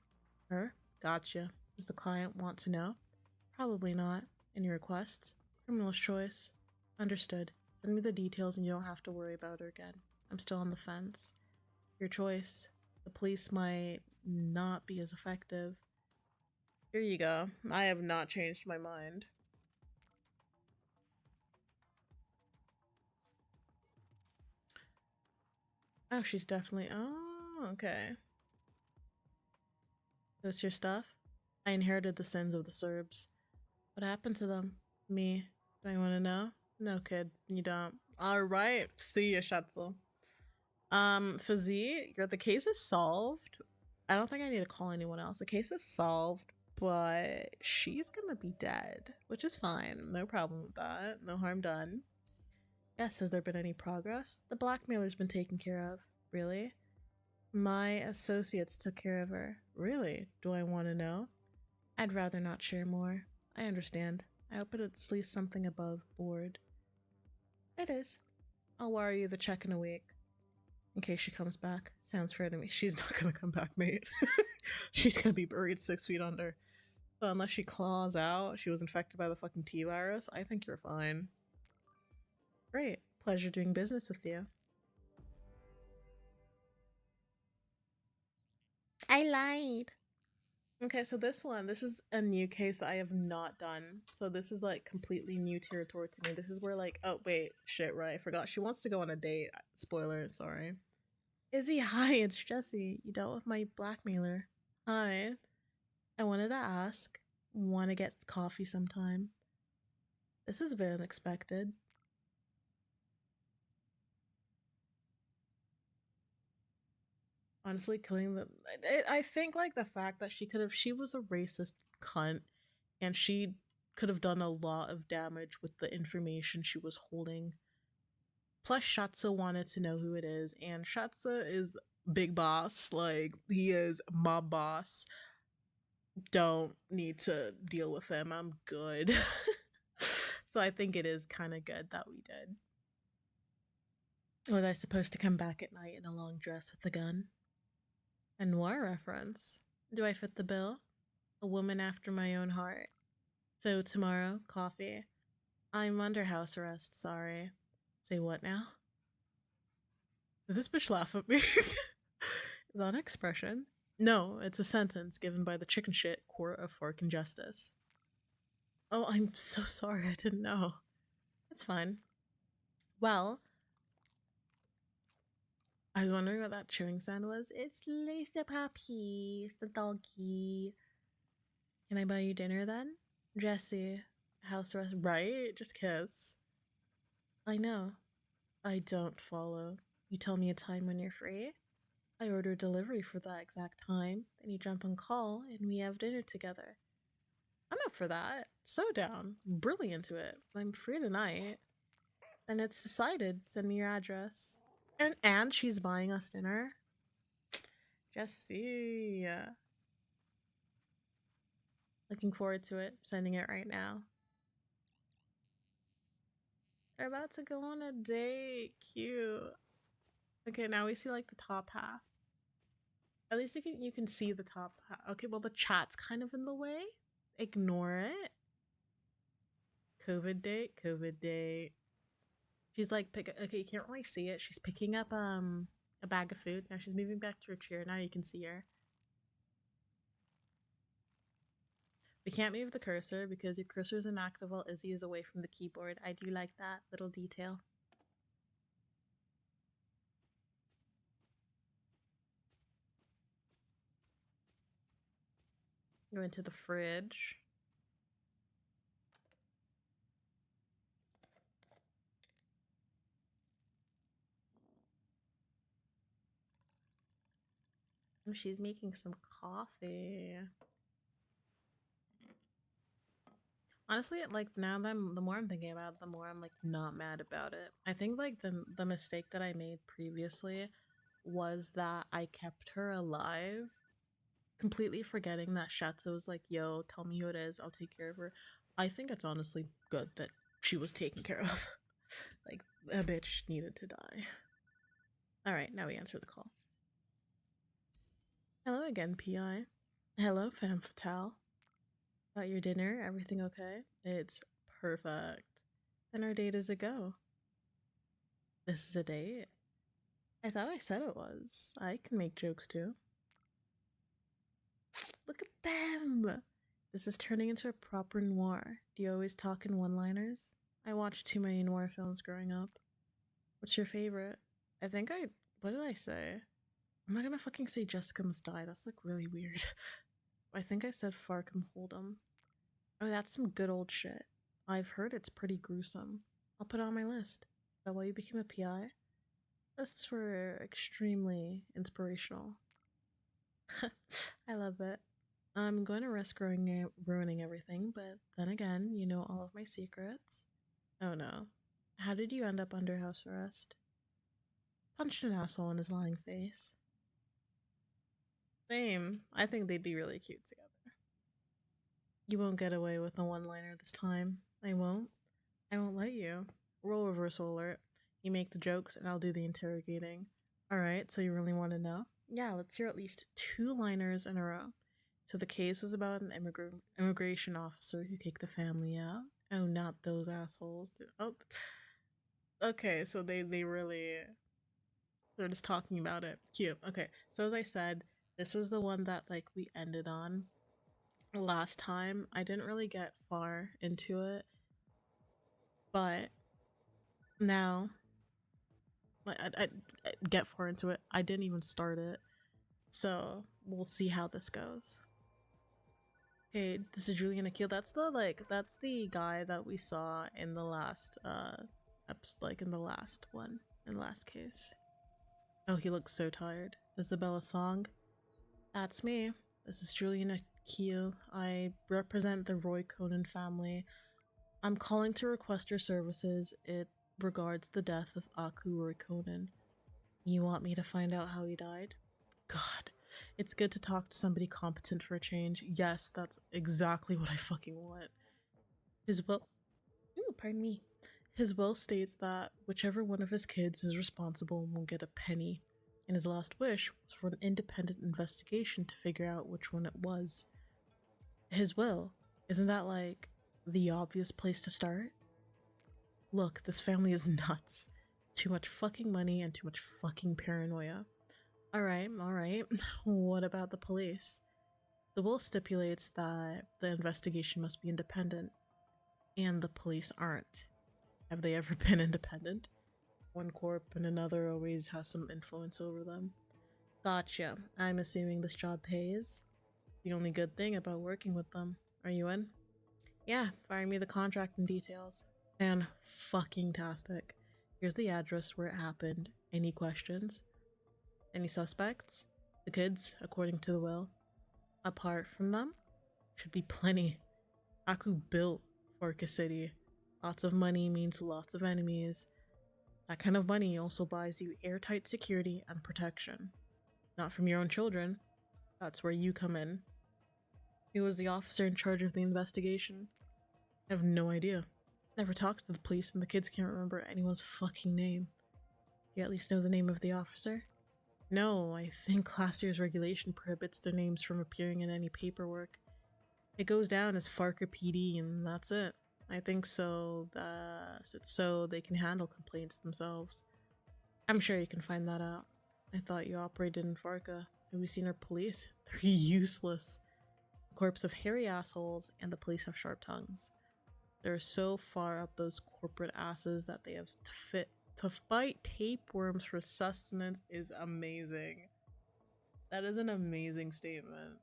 Her? Gotcha. Does the client want to know? Probably not. Any requests? Criminal's choice. Understood. Send me the details and you don't have to worry about her again. I'm still on the fence. Your choice. The police might not be as effective. Here you go. I have not changed my mind. Oh, she's definitely... Oh, okay. So it's your stuff? I inherited the sins of the Serbs. What happened to them? Me. Do I want to know? No, kid. You don't. Alright. See ya, Shatzel. Fazee, the case is solved. I don't think I need to call anyone else. The case is solved, but she's gonna be dead, which is fine. No problem with that. No harm done. Yes, has there been any progress? The blackmailer's been taken care of. Really? My associates took care of her. Really? Do I want to know? I'd rather not share more. I understand. I hope it's at least something above board. It is. I'll wire you the check in a week. In case she comes back. Sounds fair to me. She's not gonna come back, mate. She's gonna be buried 6 feet under. But unless she claws out, she was infected by the fucking T virus, I think you're fine. Great. Pleasure doing business with you. I lied. Okay, so this is a new case that I have not done. So this is like completely new territory to me. This is where like, oh wait, shit, right, I forgot. She wants to go on a date. Spoiler, sorry. Izzy, hi, it's Jessie. You dealt with my blackmailer. Hi. I wanted to ask, want to get coffee sometime? This is a bit unexpected. Honestly, killing them. I think like the fact that she was a racist cunt and she could have done a lot of damage with the information she was holding. Plus, Shatsa wanted to know who it is, and Shatsa is big boss. Like, he is my boss. Don't need to deal with him. I'm good. So I think it is kind of good that we did. Was I supposed to come back at night in a long dress with a gun? A noir reference. Do I fit the bill? A woman after my own heart. So tomorrow, coffee. I'm under house arrest, sorry. Say what now? Did this bitch laugh at me? Is that an expression? No, it's a sentence given by the chicken shit court of Farca justice. Oh, I'm so sorry, I didn't know. It's fine. Well, I was wondering what that chewing sound was. It's Lisa Puppy. It's the doggy. Can I buy you dinner then? Jesse, house arrest. Right? Just kiss. I know. I don't follow. You tell me a time when you're free. I order delivery for that exact time. Then you jump on call and we have dinner together. I'm up for that. So down. Really into it. I'm free tonight. And it's decided. Send me your address. And she's buying us dinner. Jesse. Looking forward to it. Sending it right now. They're about to go on a date. Cute. Okay, now we see like the top half. At least you can see the top half. Okay, well the chat's kind of in the way. Ignore it. COVID date. COVID date. She's like okay, you can't really see it. She's picking up a bag of food. Now she's moving back to her chair. Now you can see her. We can't move the cursor because your cursor is inactive while Izzy is away from the keyboard. I do like that little detail. Go into the fridge. Oh, she's making some coffee. Honestly, like now that the more I'm thinking about it, the more I'm like not mad about it. I think like the mistake that I made previously was that I kept her alive, completely forgetting that Shatsu was like, "Yo, tell me who it is. I'll take care of her." I think it's honestly good that she was taken care of. Like a bitch needed to die. All right, now we answer the call. Hello again, PI. Hello, femme fatale. Got your dinner? Everything okay? It's perfect. Then our date is a go. This is a date? I thought I said it was. I can make jokes too. Look at them! This is turning into a proper noir. Do you always talk in one-liners? I watched too many noir films growing up. What's your favorite? I think I... What did I say? I'm not gonna fucking say Jessica Must Die. That's like really weird. I think I said Farcum Hold'em. Oh, that's some good old shit. I've heard it's pretty gruesome. I'll put it on my list. Is that why you became a PI? Lists were extremely inspirational. I love it. I'm going to risk ruining everything, but then again, you know all of my secrets. Oh no. How did you end up under house arrest? Punched an asshole in his lying face. Same. I think they'd be really cute together. You won't get away with a one-liner this time. I won't. I won't let you. Roll reversal alert. You make the jokes and I'll do the interrogating. Alright, so you really want to know? Yeah, let's hear at least 2 liners in a row. So the case was about an immigration officer who kicked the family out. Oh, not those assholes. Oh, okay, so they really... They're just talking about it. Cute. Okay, so as I said, this was the one that like we ended on last time. I didn't really get far into it, but now I get far into it. I didn't even start it, so we'll see how this goes. Okay, this is Julian Akil. That's the guy that we saw in the last like in the last one, in the last case. Oh, he looks so tired. Isabella Song. That's me. This is Julian Akil. I represent the Roy Conan family. I'm calling to request your services. It regards the death of Aku Roy Conan. You want me to find out how he died? God, it's good to talk to somebody competent for a change. Yes, that's exactly what I fucking want. His will... Ooh, pardon me. His will states that whichever one of his kids is responsible won't get a penny, and his last wish was for an independent investigation to figure out which one it was. His will? Isn't that like the obvious place to start? Look, this family is nuts. Too much fucking money and too much fucking paranoia. Alright. What about the police? The will stipulates that the investigation must be independent, and the police aren't. Have they ever been independent? One corp and another always has some influence over them. Gotcha. I'm assuming this job pays. The only good thing about working with them. Are you in? Yeah, fire me the contract and details. And fucking tastic. Here's the address where it happened. Any questions? Any suspects? The kids, according to the will. Apart from them? Should be plenty. Aku built Farca City. Lots of money means lots of enemies. That kind of money also buys you airtight security and protection. Not from your own children. That's where you come in. Who was the officer in charge of the investigation? I have no idea. Never talked to the police and the kids can't remember anyone's fucking name. You at least know the name of the officer? No, I think last year's regulation prohibits their names from appearing in any paperwork. It goes down as Farca PD and that's it. I think so it's so they can handle complaints themselves. I'm sure you can find that out. I thought you operated in Farca. Have you seen our police? They're useless. The corpse of hairy assholes and the police have sharp tongues. They're so far up those corporate asses that they have to fight tapeworms for sustenance is amazing. That is an amazing statement.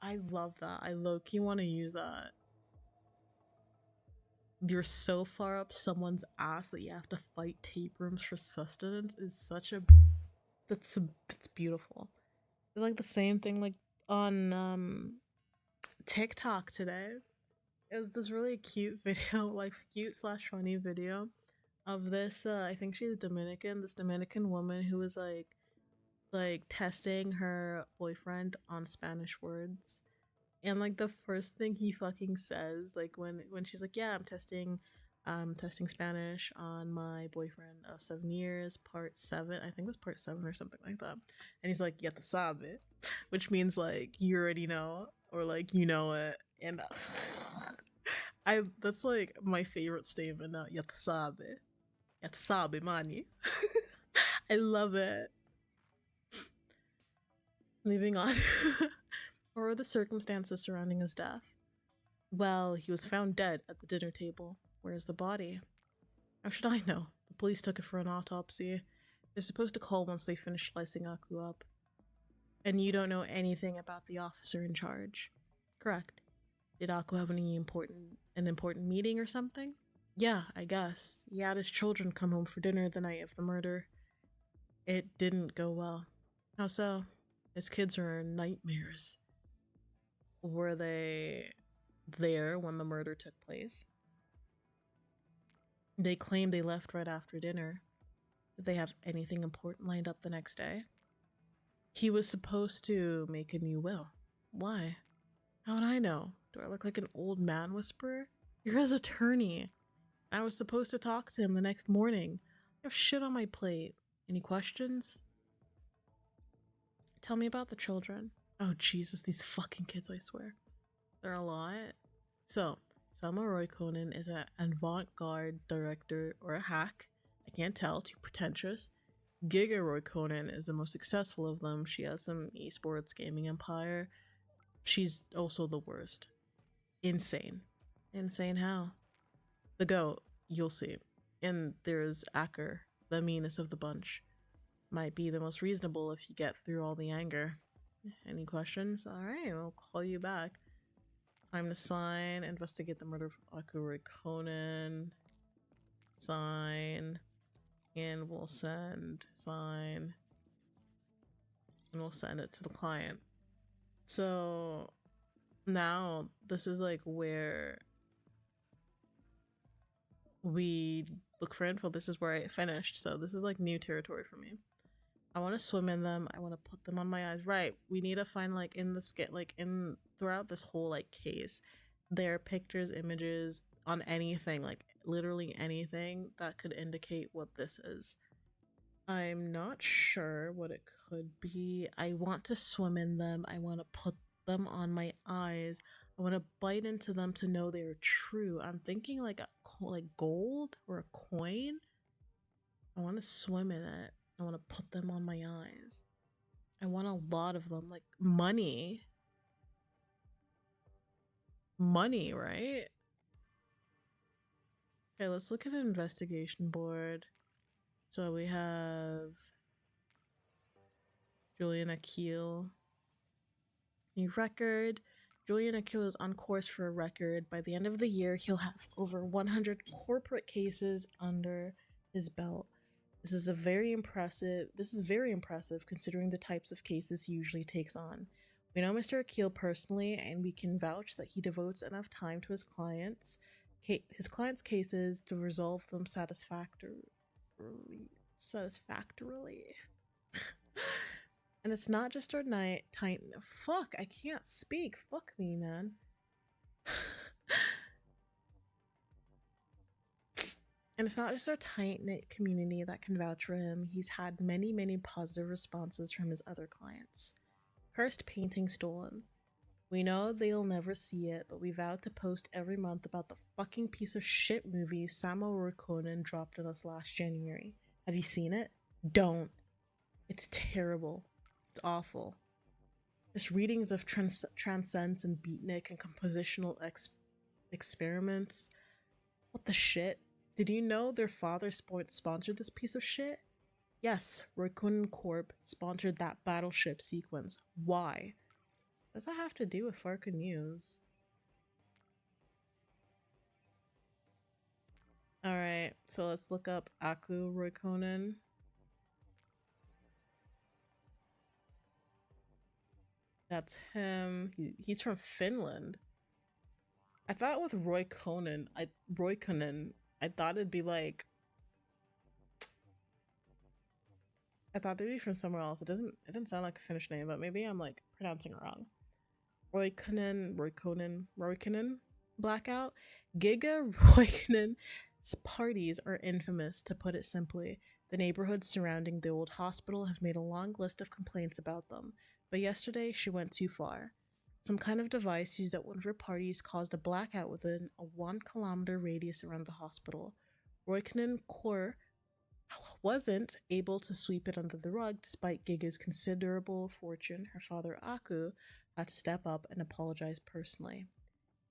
I love that. I low-key want to use that. You're so far up someone's ass that you have to fight tapeworms for sustenance is such a that's beautiful. It's like the same thing like on TikTok today. It was this really cute video, like cute slash funny video of this I think she's Dominican, this Dominican woman who was like testing her boyfriend on Spanish words. And like the first thing he fucking says, like when she's like, yeah, I'm testing Spanish on my boyfriend of 7 years, part 7. I think it was part 7 or something like that. And he's like, ya te sabe, which means like you already know or like you know it. And that's like my favorite statement now. Ya te sabe. Ya te sabe, mani. I love it. Moving on. What were the circumstances surrounding his death? Well, he was found dead at the dinner table. Where's the body? How should I know? The police took it for an autopsy. They're supposed to call once they finish slicing Aku up. And you don't know anything about the officer in charge. Correct. Did Aku have an important meeting or something? Yeah, I guess. He had his children come home for dinner the night of the murder. It didn't go well. How so? His kids are nightmares. Were they there when the murder took place? They claim they left right after dinner. Did they have anything important lined up the next day? He was supposed to make a new will. Why? How would I know? Do I look like an old man whisperer? You're his attorney. I was supposed to talk to him the next morning. I have shit on my plate. Any questions? Tell me about the children. Oh Jesus, these fucking kids, I swear. They're a lot. So, Selma Roy-Conan is an avant-garde director or a hack. I can't tell, too pretentious. Giga Roy-Conan is the most successful of them. She has some esports gaming empire. She's also the worst. Insane. Insane how? The GOAT, you'll see. And there's Acker, the meanest of the bunch. Might be the most reasonable if you get through all the anger. Any questions? Alright, I'll call you back. Time to sign. Investigate the murder of Aku Conan. Sign. And we'll send. Sign. And we'll send it to the client. So now this is like where we look for info. This is where I finished. So this is like new territory for me. I want to swim in them. I want to put them on my eyes. Right. We need to find like in the skit, like in throughout this whole like case, there are pictures, images on anything, like literally anything that could indicate what this is. I'm not sure what it could be. I want to swim in them. I want to put them on my eyes. I want to bite into them to know they are true. I'm thinking like gold or a coin. I want to swim in it. I want to put them on my eyes. I want a lot of them, like money. Money, right? Okay, let's look at an investigation board. So we have Julian Akil. New record. Julian Akil is on course for a record. By the end of the year, he'll have over 100 corporate cases under his belt. This is very impressive considering the types of cases he usually takes on. We know Mr. Akil personally, and we can vouch that he devotes enough time to his clients' cases to resolve them satisfactorily. And it's not just our fuck, I can't speak. Fuck me, man. And it's not just our tight-knit community that can vouch for him. He's had many, many positive responses from his other clients. Cursed painting stolen. We know they'll never see it, but we vowed to post every month about the fucking piece of shit movie Samo Rukonen dropped on us last January. Have you seen it? Don't. It's terrible. It's awful. Just readings of transcends and beatnik and compositional experiments. What the shit? Did you know their father sponsored this piece of shit? Yes, Roikunen Corp sponsored that battleship sequence. Why? What does that have to do with Farca News? Alright, so let's look up Aku Roikonen. That's him. He's from Finland. I thought with Roikonen, I thought it'd be like, I thought they'd be from somewhere else. It didn't sound like a Finnish name, but maybe I'm like pronouncing it wrong. Roikonen, blackout. Giga Roikonen's parties are infamous, to put it simply. The neighborhoods surrounding the old hospital have made a long list of complaints about them, but yesterday she went too far. Some kind of device used at one of her parties caused a blackout within a 1 kilometer radius around the hospital. Roikonen Corp wasn't able to sweep it under the rug despite Giga's considerable fortune. Her father Aku had to step up and apologize personally.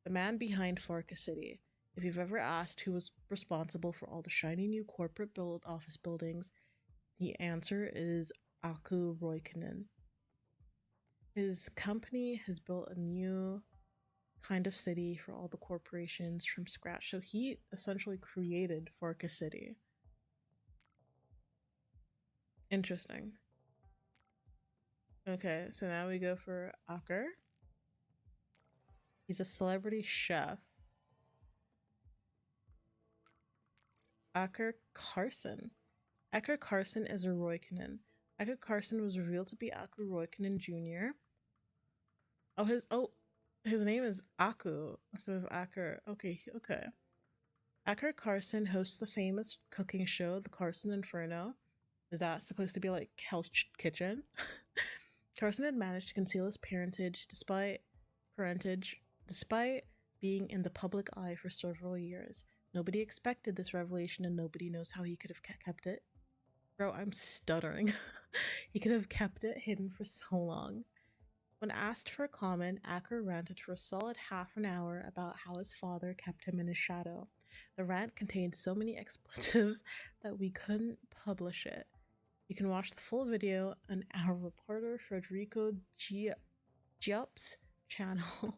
The man behind Farca City. If you've ever asked who was responsible for all the shiny new corporate office buildings, the answer is Aku Roikonen. His company has built a new kind of city for all the corporations from scratch. So he essentially created Farca City. Interesting. Okay, so now we go for Aker. He's a celebrity chef. Aker Carson. Aker Carson is a Roikonen. Aker Carson was revealed to be Aku Roikonen Jr. His name is Aku instead of Aker. Okay. Aker Carson hosts the famous cooking show, The Carson Inferno. Is that supposed to be like Hell's Kitchen? Carson had managed to conceal his parentage despite being in the public eye for several years. Nobody expected this revelation, and nobody knows how he could have kept it. Bro, I'm stuttering. He could have kept it hidden for so long. When asked for a comment, Aker ranted for a solid half an hour about how his father kept him in his shadow. The rant contained so many expletives that we couldn't publish it. You can watch the full video on our reporter Federico Giop's channel.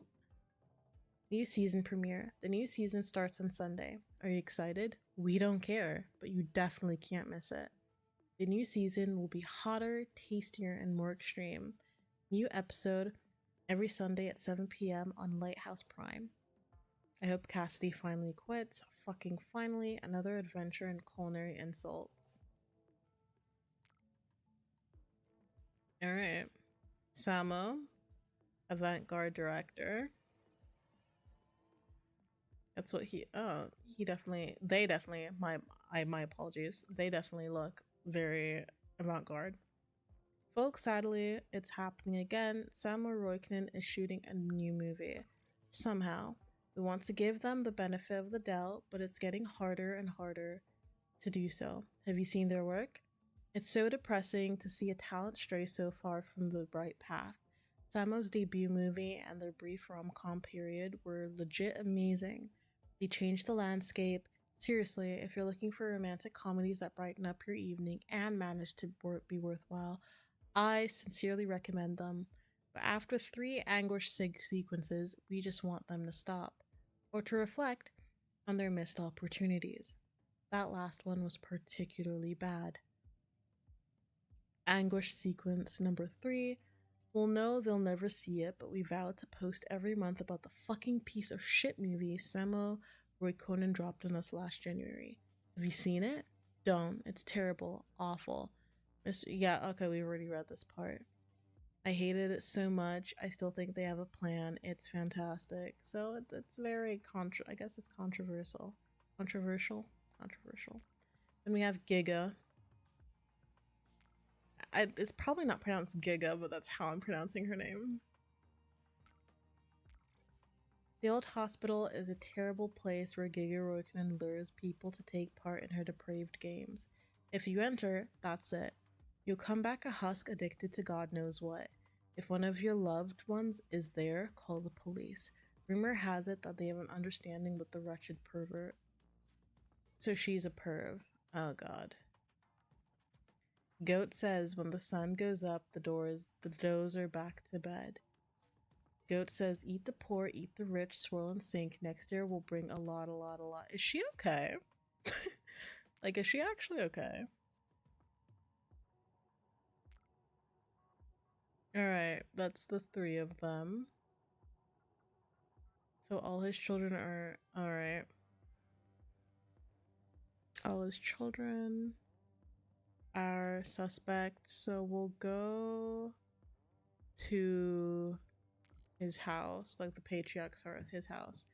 New season premiere. The new season starts on Sunday. Are you excited? We don't care, but you definitely can't miss it. The new season will be hotter, tastier, and more extreme. New episode every Sunday at 7 p.m. on Lighthouse Prime. I hope Cassidy finally quits. Fucking finally, another adventure in culinary insults. Alright. Samo, avant-garde director. That's what my apologies. They definitely look very avant-garde. Folks, sadly, it's happening again. Samo Roikonen is shooting a new movie. Somehow. We want to give them the benefit of the doubt, but it's getting harder and harder to do so. Have you seen their work? It's so depressing to see a talent stray so far from the bright path. Samo's debut movie and their brief rom-com period were legit amazing. They changed the landscape, Seriously, if you're looking for romantic comedies that brighten up your evening and manage to be worthwhile, I sincerely recommend them. But after 3 anguish sequences, we just want them to stop or to reflect on their missed opportunities. That last one was particularly bad. Anguish sequence number 3. We'll know they'll never see it, but we vowed to post every month about the fucking piece of shit movie Samo Roy Conan dropped on us last January. Have you seen it? Don't. It's terrible. Awful. Yeah, okay, we already read this part. I hated it so much. I still think they have a plan. It's fantastic. So it's very I guess it's controversial. Controversial. Then we have Giga. It's probably not pronounced Giga, but that's how I'm pronouncing her name. The old hospital is a terrible place where Giga Roykinen lures people to take part in her depraved games. If you enter, that's it. You'll come back a husk addicted to God knows what. If one of your loved ones is there, call the police. Rumor has it that they have an understanding with the wretched pervert. So she's a perv. Oh god. Goat says when the sun goes up, the does are back to bed. Goat says, eat the poor, eat the rich, swirl and sink. Next year will bring a lot. Is she okay? Like, is she actually okay? Alright, that's the 3 of them. So all his children are... Alright. All his children are suspects. So we'll go to his house. Like, the patriarchs are at his house.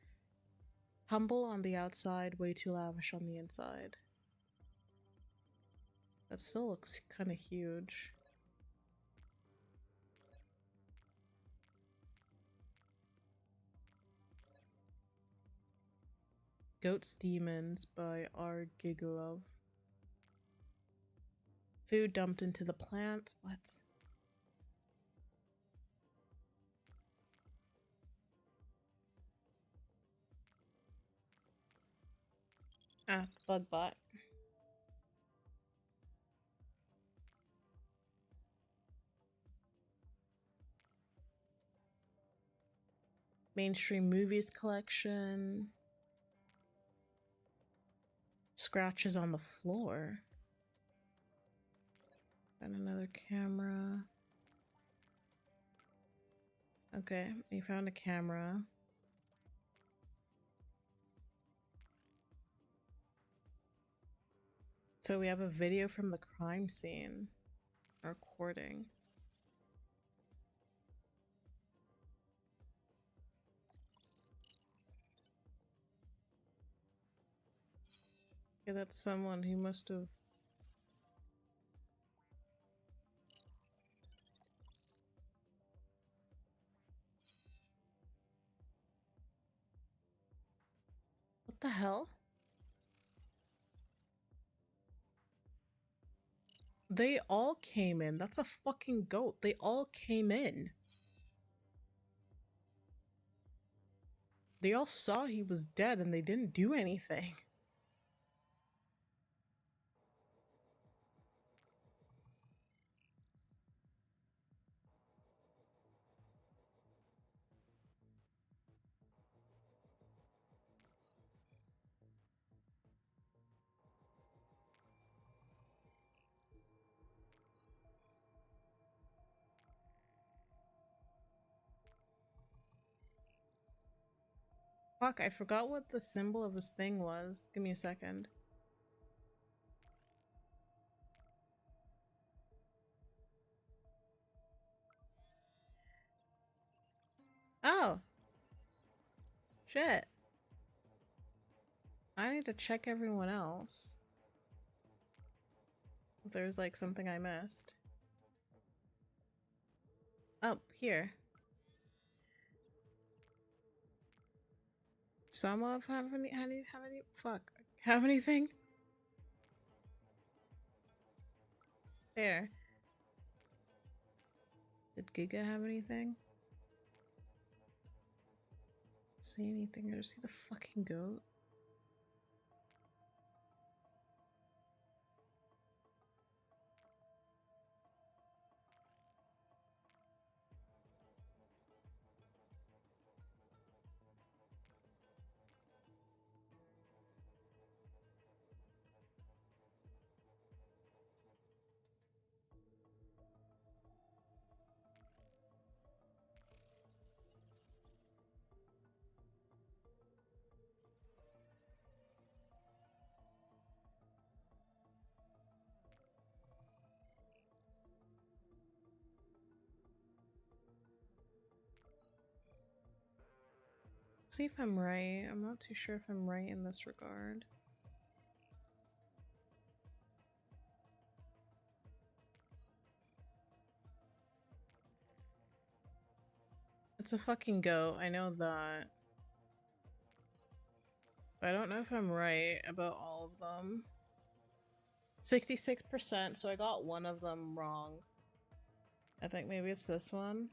Humble on the outside, way too lavish on the inside. That still looks kind of huge. Goat's Demons by R. Gigalov. Food dumped into the plant. What? Ah, bug bot. Mainstream movies collection. Scratches on the floor. And another camera. Okay, we found a camera. So we have a video from the crime scene. A recording. Yeah, that's someone who must have... What the hell? They all came in. That's a fucking goat. They all came in. They all saw he was dead and they didn't do anything. Fuck, I forgot what the symbol of his thing was. Give me a second. Oh! Shit. I need to check everyone else. If there's like something I missed. Oh, here. Some of have any fuck. Have anything? There. Did Giga have anything? See anything? I just see the fucking goat. See if I'm right. I'm not too sure if I'm right in this regard. It's a fucking goat, I know that. But I don't know if I'm right about all of them. 66%, so I got one of them wrong. I think maybe it's this one.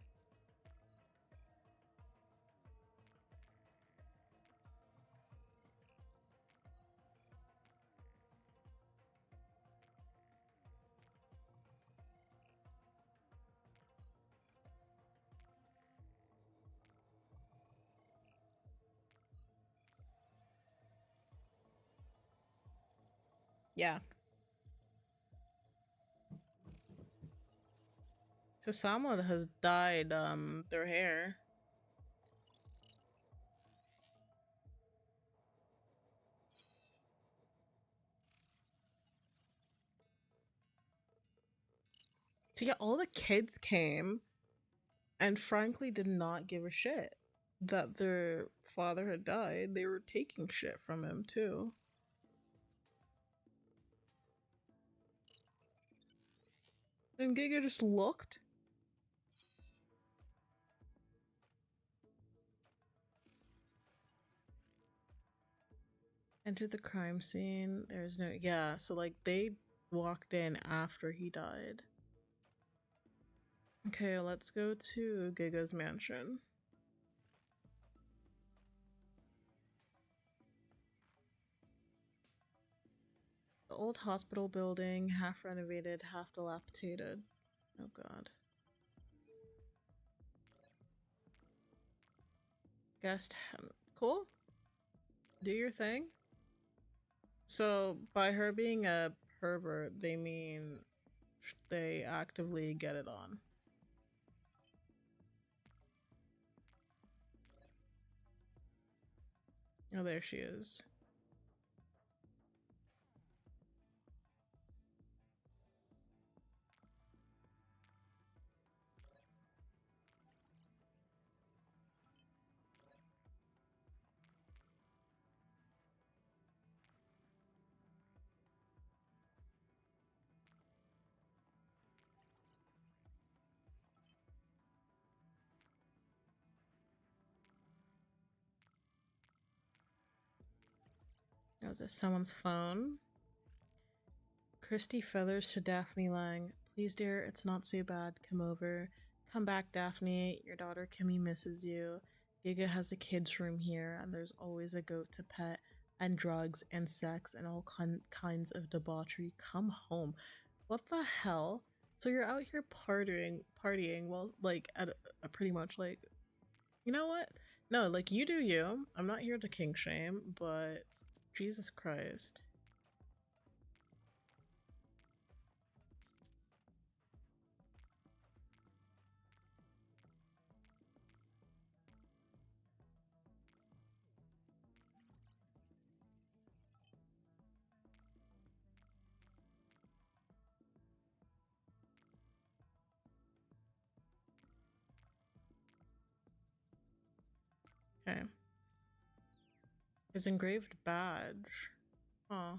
Yeah. So someone has dyed their hair. So yeah, all the kids came and frankly did not give a shit that their father had died. They were taking shit from him too. And Giga just looked. Enter the crime scene. There's no, yeah, so like they walked in after he died. Okay, let's go to Giga's mansion. The old hospital building, half renovated, half dilapidated. Oh god. Guest, cool. Do your thing. So by her being a pervert, they mean they actively get it on. Oh, there she is. Oh, is this someone's phone? Christy Feathers to Daphne Lang. Please, dear, it's not so bad. Come over. Come back, Daphne. Your daughter Kimmy misses you. Giga has a kid's room here, and there's always a goat to pet, and drugs, and sex, and all kinds of debauchery. Come home. What the hell? So you're out here partying well, like, at a pretty much, like, you know what? No, like, you do you. I'm not here to kink shame, but Jesus Christ. Okay. His engraved badge. Huh.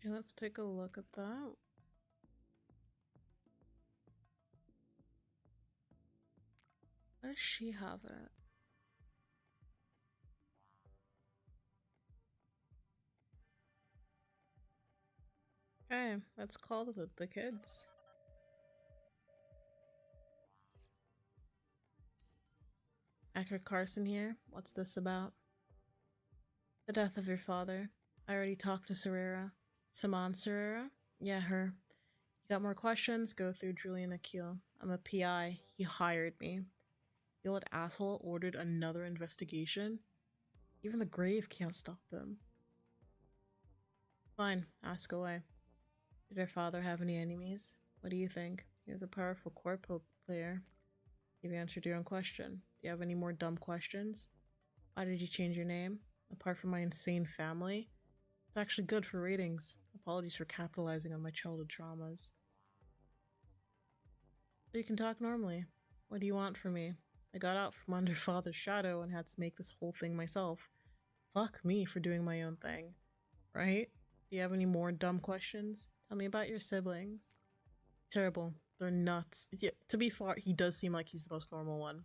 Okay, let's take a look at that. Why does she have it? Okay, let's call it the kids. Eckert Carson here. What's this about? The death of your father. I already talked to Serrera. Saman Serrera? Yeah, her. You got more questions? Go through Julian Akil. I'm a PI. He hired me. The old asshole ordered another investigation. Even the grave can't stop him. Fine, ask away. Did her father have any enemies? What do you think? He was a powerful corpo player. You've answered your own question. Do you have any more dumb questions? Why did you change your name? Apart from my insane family? It's actually good for ratings. Apologies for capitalizing on my childhood traumas. You can talk normally. What do you want from me? I got out from under Father's shadow and had to make this whole thing myself. Fuck me for doing my own thing. Right? Do you have any more dumb questions? Tell me about your siblings. Terrible. They're nuts. Yeah, to be fair, he does seem like he's the most normal one.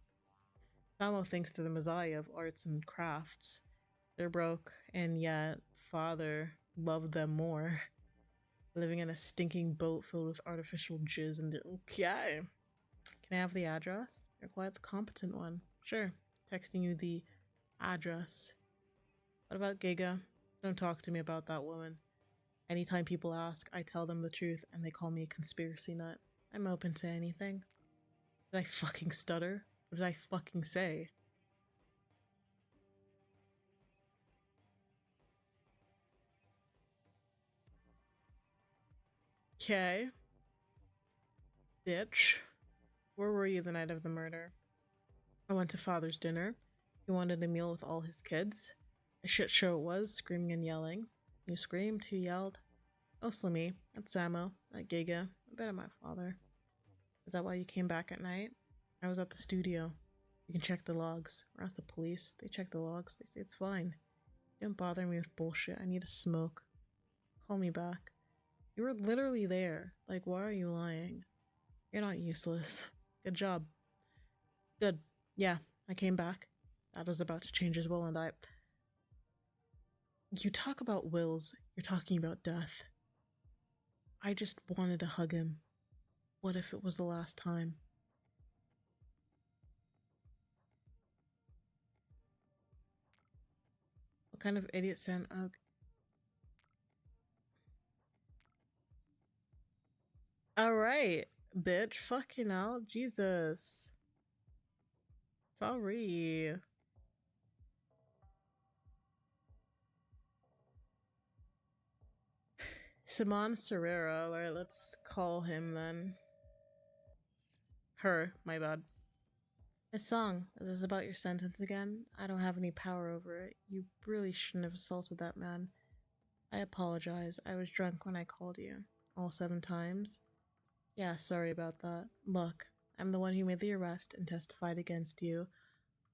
Samo thinks they're the messiah of arts and crafts. They're broke, and yet father loved them more. Living in a stinking boat filled with artificial jizz and okay. Can I have the address? You're quite the competent one. Sure. Texting you the address. What about Giga? Don't talk to me about that woman. Anytime people ask, I tell them the truth and they call me a conspiracy nut. I'm open to anything. Did I fucking stutter? What did I fucking say? Okay. Bitch. Where were you the night of the murder? I went to father's dinner. He wanted a meal with all his kids. A shit show it was, screaming and yelling. You screamed, who yelled? Mostly me. Not Samo, not Giga, a bit of my father. Is that why you came back at night? I was at the studio. You can check the logs. Or ask the police. They check the logs. They say it's fine. Don't bother me with bullshit. I need a smoke. Call me back. You were literally there. Like, why are you lying? You're not useless. Good job. Good. Yeah, I came back. Dad was about to change his will and I... You talk about wills. You're talking about death. I just wanted to hug him. What if it was the last time? What kind of idiot sound? Alright, bitch. Fucking hell. Jesus. Sorry. Simon Serrera. Alright, let's call him then. Her, my bad. Miss Song, is this about your sentence again? I don't have any power over it. You really shouldn't have assaulted that man. I apologize. I was drunk when I called you. All 7 times? Yeah, sorry about that. Look, I'm the one who made the arrest and testified against you.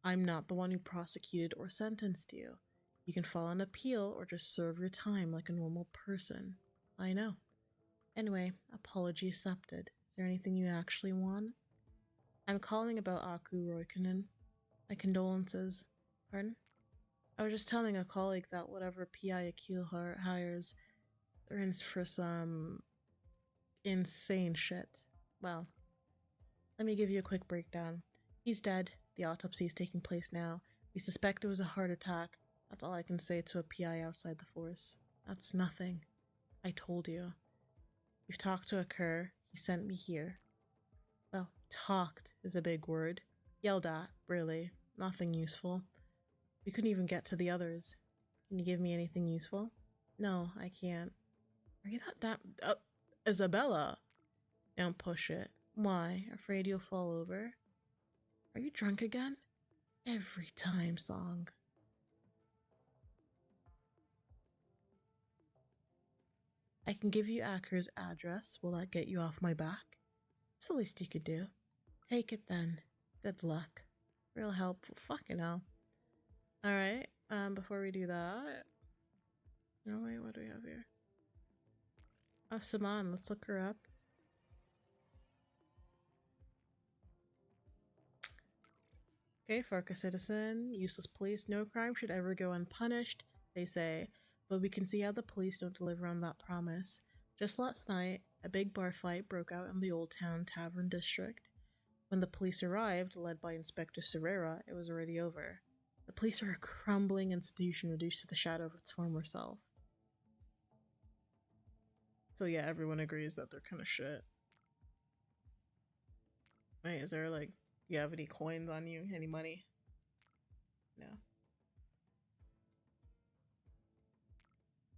I'm not the one who prosecuted or sentenced you. You can file an appeal or just serve your time like a normal person. I know. Anyway, apology accepted. Is there anything you actually want? I'm calling about Aku Roikkonen. My condolences. Pardon? I was just telling a colleague that whatever PI Akil hires, they're in for some insane shit. Well, let me give you a quick breakdown. He's dead. The autopsy is taking place now. We suspect it was a heart attack. That's all I can say to a PI outside the force. That's nothing. I told you. You've talked to a cur. He sent me here. Well, talked is a big word. Yelled at, really. Nothing useful. We couldn't even get to the others. Can you give me anything useful? No, I can't. Are you that damn... Isabella! Don't push it. Why? Afraid you'll fall over? Are you drunk again? Every time, Song. I can give you Acker's address. Will that get you off my back? It's the least you could do. Take it then. Good luck. Real helpful. Fucking hell. Alright, before we do that... Oh wait, what do we have here? Oh, Saman, let's look her up. Okay, Farca citizen, useless police, no crime should ever go unpunished, they say, but we can see how the police don't deliver on that promise. Just last night, a big bar fight broke out in the Old Town Tavern District. When the police arrived, led by Inspector Serrera, it was already over. The police are a crumbling institution reduced to the shadow of its former self. So yeah, everyone agrees that they're kind of shit. Wait, is there like, you have any coins on you? Any money? No.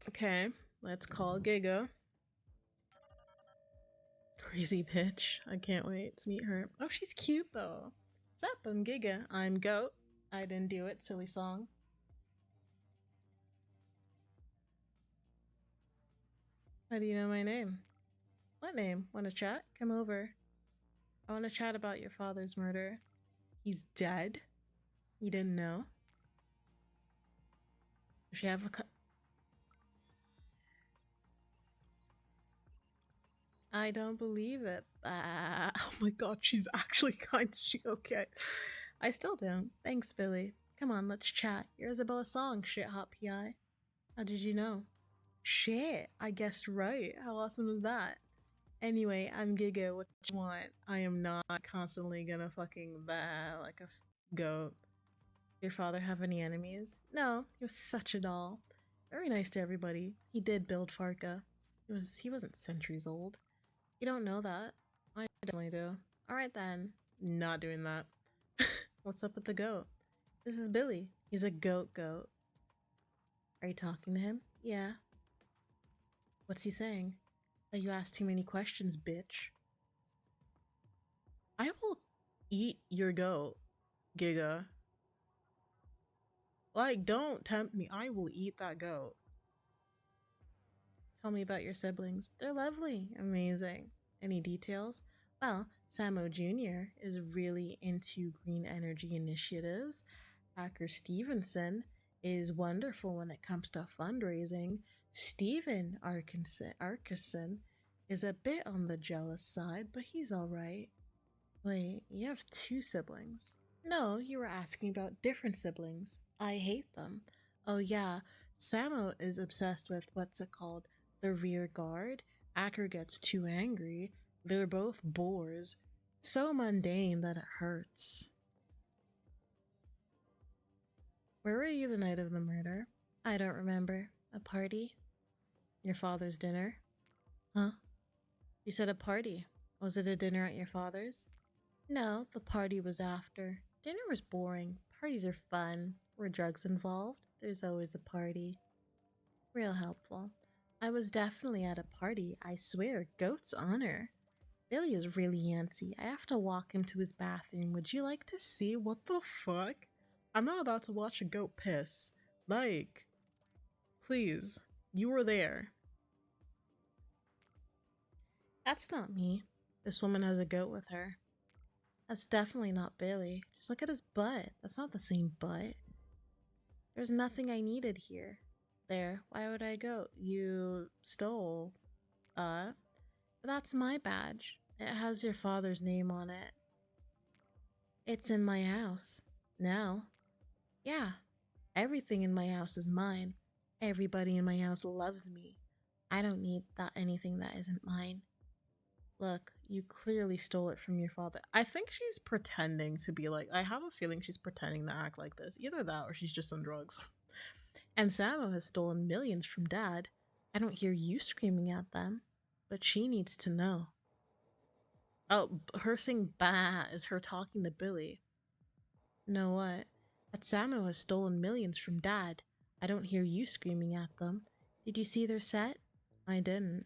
Okay, let's call Giga. Crazy bitch. I can't wait to meet her. Oh, she's cute though. What's up? I'm Giga. I'm Goat. I didn't do it. Silly song. How do you know my name? What name? Wanna chat? Come over. I want to chat about your father's murder. He's dead? You didn't know? Does she have a I don't believe it. Oh my god, she's actually kind of okay. I still don't. Thanks, Billy. Come on, let's chat. You're Isabella Song, shit hot PI. How did you know? Shit, I guessed right. How awesome is that? Anyway, I'm Giga. What you want? I am not constantly gonna fucking bah like a goat. Your father have any enemies? No, he was such a doll. Very nice to everybody. He did build Farca. He wasn't centuries old. You don't know that. I definitely do. Alright then. Not doing that. What's up with the goat? This is Billy. He's a goat. Are you talking to him? Yeah. What's he saying? That you asked too many questions, bitch. I will eat your goat, Giga. Like, don't tempt me. I will eat that goat. Tell me about your siblings. They're lovely. Amazing. Any details? Well, Samo Jr. is really into green energy initiatives. Hacker Stevenson is wonderful when it comes to fundraising. Steven Arkinson is a bit on the jealous side, but he's alright. Wait, you have two siblings? No, you were asking about different siblings. I hate them. Oh yeah, Samo is obsessed with what's it called? The rear guard. Acker gets too angry. They're both bores. So mundane that it hurts. Where were you the night of the murder? I don't remember. A party? Your father's dinner? Huh? You said a party. Was it a dinner at your father's? No, the party was after. Dinner was boring. Parties are fun. Were drugs involved? There's always a party. Real helpful. I was definitely at a party, I swear. Goat's honor. Billy is really antsy. I have to walk him to his bathroom. Would you like to see? What the fuck? I'm not about to watch a goat piss. Like, please. You were there. That's not me. This woman has a goat with her. That's definitely not Billy. Just look at his butt. That's not the same butt. There's nothing I needed here. There, why would I go? You stole. That's my badge. It has your father's name on it. It's in my house. Now. Yeah. Everything in my house is mine. Everybody in my house loves me. I don't need anything that isn't mine. Look, you clearly stole it from your father. I think she's pretending to be like, I have a feeling she's pretending to act like this. Either that or she's just on drugs. And Samo has stolen millions from Dad. I don't hear you screaming at them, but she needs to know. Oh, her saying bah is her talking to Billy. Know what? That Samo has stolen millions from Dad. I don't hear you screaming at them. Did you see their set? I didn't.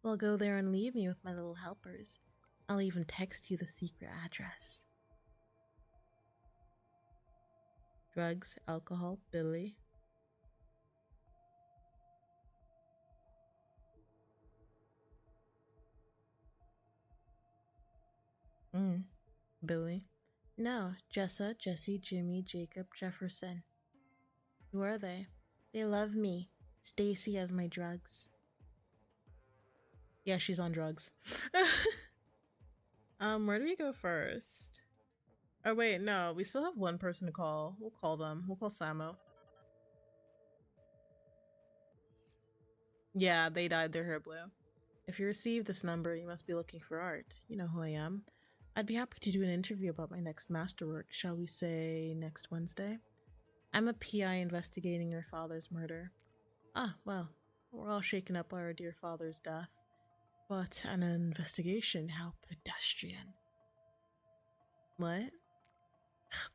Well, go there and leave me with my little helpers. I'll even text you the secret address. Drugs, alcohol, Billy. Billy. No, Jessa, Jesse, Jimmy, Jacob, Jefferson. Who are they? They love me. Stacy has my drugs. Yeah, she's on drugs. Where do we go first? Oh wait, no, we still have one person to call. We'll call them. We'll call Samo. Yeah, they dyed their hair blue. If you receive this number, you must be looking for art. You know who I am. I'd be happy to do an interview about my next masterwork, shall we say next Wednesday? I'm a PI investigating your father's murder. Ah, well, we're all shaken up by our dear father's death. But an investigation, how pedestrian. What?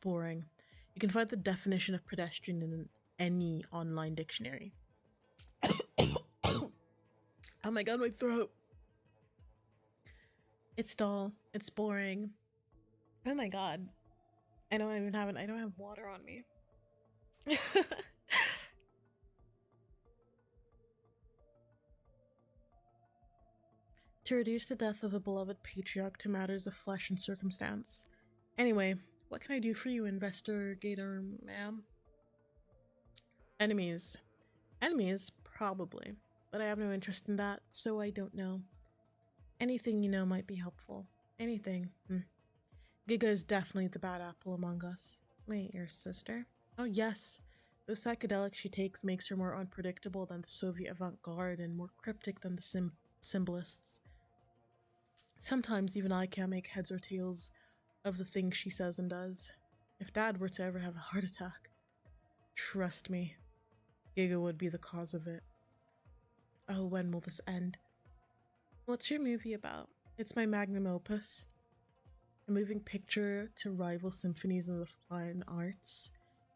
Boring. You can find the definition of pedestrian in any online dictionary. Oh my god, my throat. It's dull. It's boring. Oh my god. I don't have water on me. To reduce the death of a beloved patriarch to matters of flesh and circumstance. Anyway, what can I do for you, investigator, ma'am? Enemies. Enemies? Probably. But I have no interest in that, so I don't know. Anything you know might be helpful. Anything. Giga is definitely the bad apple among us. Wait, your sister? Oh yes. Those psychedelics she takes makes her more unpredictable than the Soviet avant-garde and more cryptic than the symbolists. Sometimes even I can't make heads or tails of the things she says and does. If Dad were to ever have a heart attack, trust me, Giga would be the cause of it. Oh, when will this end? What's your movie about? It's my magnum opus. A moving picture to rival symphonies in the fine arts.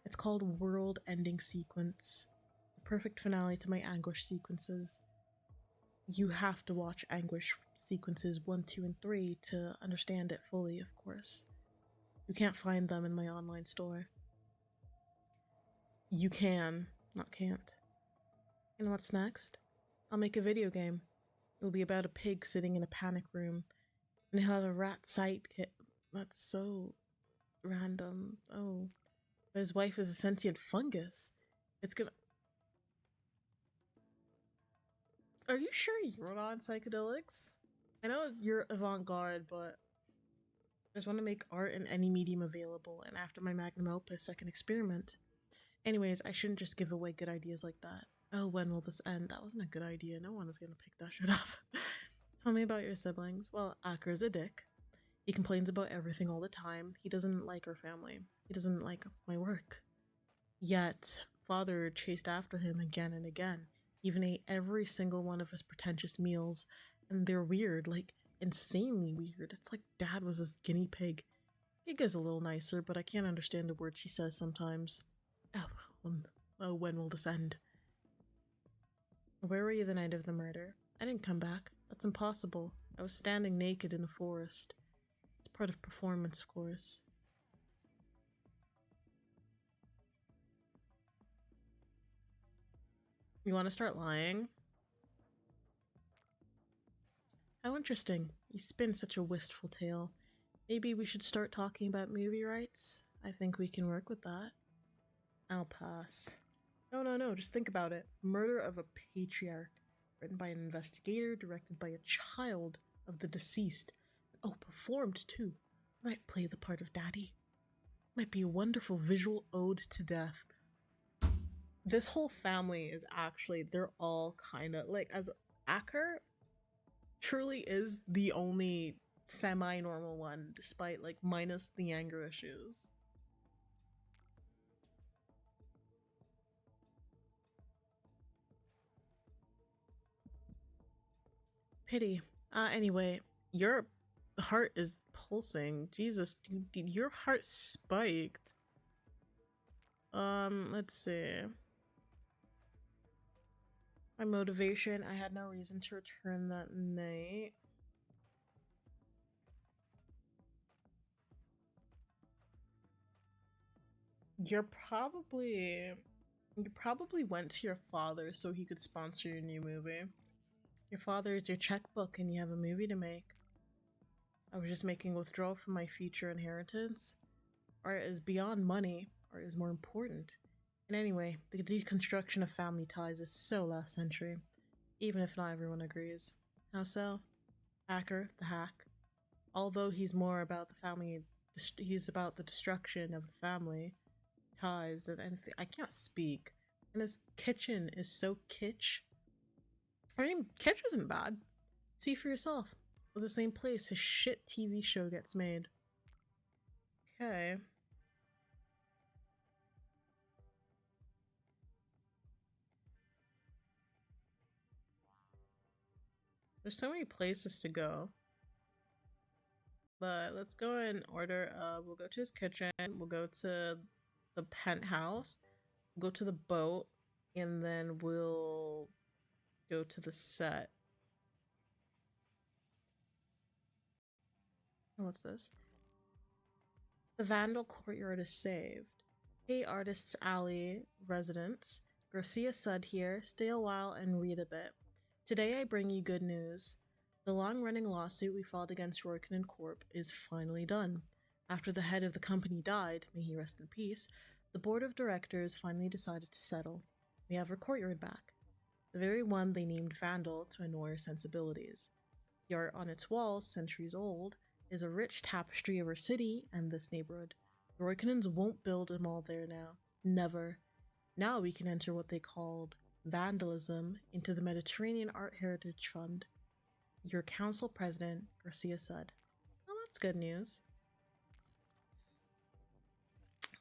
It's called World Ending Sequence. The perfect finale to my Anguish sequences. You have to watch Anguish sequences 1, 2, and 3 to understand it fully, of course. You can't find them in my online store. You can, not can't. And what's next? I'll make a video game. It'll be about a pig sitting in a panic room, and he'll have a rat sidekick. That's so random. Oh. But his wife is a sentient fungus. It's gonna... Are you sure you're not on psychedelics? I know you're avant-garde, but I just want to make art in any medium available, and after my magnum opus, I can experiment. Anyways, I shouldn't just give away good ideas like that. Oh, when will this end? That wasn't a good idea. No one is gonna pick that shit up. Tell me about your siblings. Well, Acker's a dick. He complains about everything all the time. He doesn't like our family. He doesn't like my work. Yet, father chased after him again and again. He even ate every single one of his pretentious meals. And they're weird, like insanely weird. It's like Dad was his guinea pig. Giga's a little nicer, but I can't understand a word she says sometimes. Oh, when will this end? Where were you the night of the murder? I didn't come back. That's impossible. I was standing naked in a forest. It's part of performance, of course. You want to start lying? How interesting. You spin such a wistful tale. Maybe we should start talking about movie rights? I think we can work with that. I'll pass. No, just think about it. Murder of a patriarch. Written by an investigator, directed by a child of the deceased. Oh, performed too. Might play the part of Daddy. Might be a wonderful visual ode to death. This whole family is actually, they're all kind of, like, as Acker truly is the only semi-normal one, despite, like, minus the anger issues. Pity. Anyway, your heart is pulsing. Jesus, dude, your heart spiked. Let's see. My motivation, I had no reason to return that night. You probably went to your father so he could sponsor your new movie. Your father is your checkbook and you have a movie to make. I was just making withdrawal from my future inheritance. Art is beyond money. Art is more important. And anyway, the deconstruction of family ties is so last century, even if not everyone agrees. How so? Hacker, the hack. Although he's more about the family, he's about the destruction of the family ties and anything. I can't speak. And his kitchen is so kitsch. I mean, kitsch isn't bad. See for yourself. It's the same place his shit TV show gets made. Okay. There's so many places to go. But let's go in order of, we'll go to his kitchen, we'll go to the penthouse, we'll go to the boat, and then we'll go to the set. What's this? The Vandal Courtyard is saved. Hey Artists Alley residents, Garcia Sud here, stay a while and read a bit. Today I bring you good news. The long-running lawsuit we filed against Roykinen Corp is finally done. After the head of the company died, may he rest in peace, the board of directors finally decided to settle. We have our courtyard back, the very one they named Vandal to annoy our sensibilities. The art on its walls, centuries old, is a rich tapestry of our city and this neighborhood. The Roykinens won't build a mall there now. Never. Now we can enter what they called vandalism into the Mediterranean Art Heritage Fund. Your council president, Garcia said. Well, that's good news.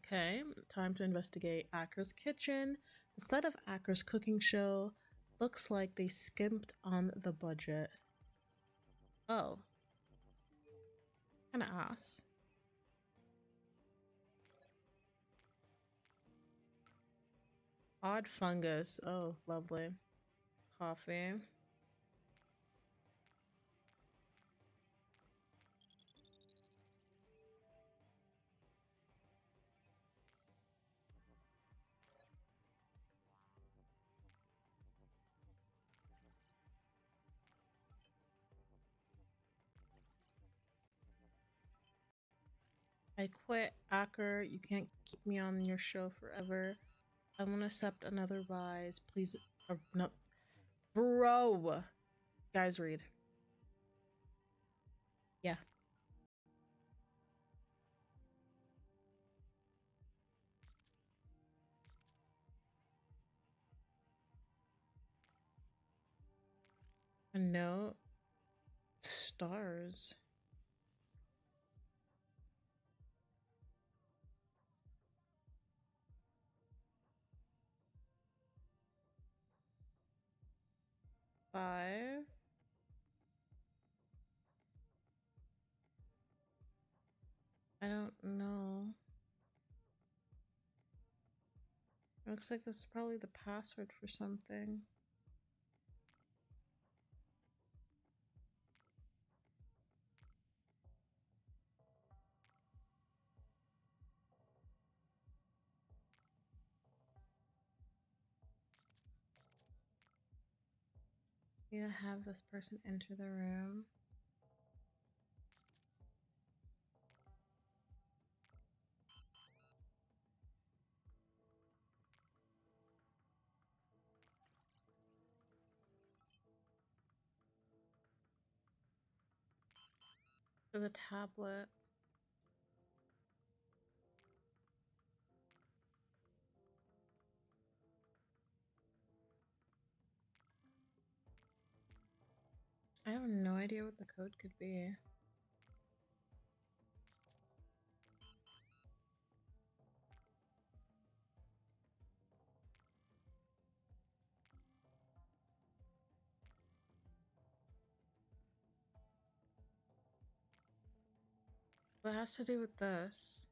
Okay, time to investigate Acker's kitchen. The set of Acker's cooking show looks like they skimped on the budget. Oh. Kinda ass. Odd fungus. Oh, lovely. Coffee. I quit, Acker. You can't keep me on your show forever. I want to accept another rise. Please. No. Bro. Guys, read. Yeah. A note. Stars. Five. I don't know. It looks like this is probably the password for something. Need to have this person enter the room. For the tablet. I have no idea what the code could be. What has to do with this?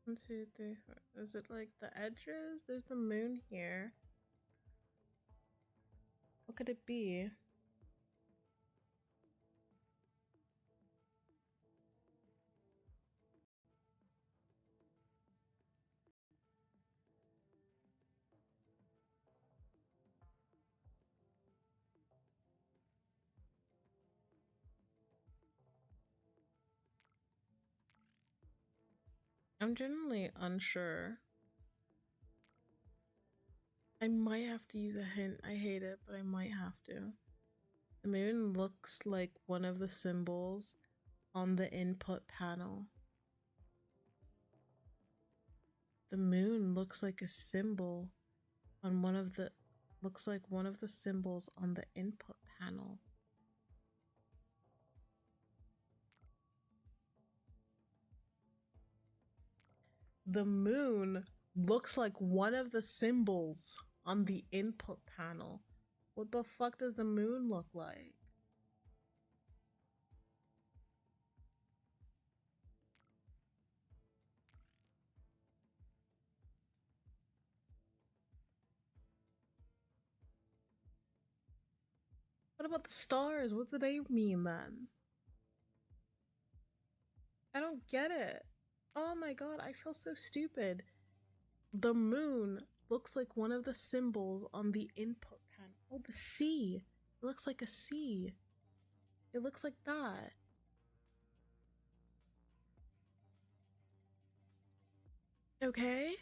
One, two, three, four. Is it like the edges? There's the moon here. What could it be? I'm generally unsure. I might have to use a hint. I hate it, but I might have to. The moon looks like one of the symbols on the input panel. The moon looks like a symbol on one of the symbols on the input panel. The moon looks like one of the symbols on the input panel. What the fuck does the moon look like? What about the stars? What do they mean then? I don't get it. Oh my god, I feel so stupid. The moon looks like one of the symbols on the input panel. Oh, the C. It looks like a C. It looks like that. Okay?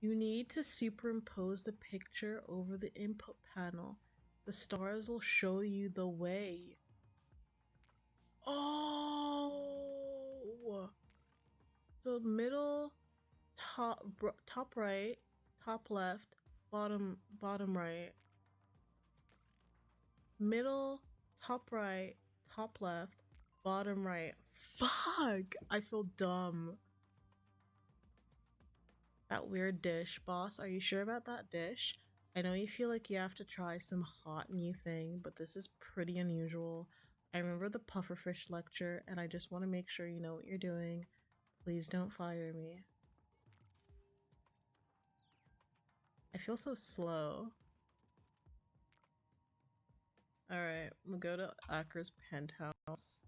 You need to superimpose the picture over the input panel. The stars will show you the way. Oh! So middle, top right, top left, bottom right, middle, top right, top left, bottom right. Fuck! I feel dumb. That weird dish. Boss, are you sure about that dish? I know you feel like you have to try some hot new thing, but this is pretty unusual. I remember the pufferfish lecture, and I just want to make sure you know what you're doing. Please don't fire me. I feel so slow. Alright, we'll go to Acker's penthouse.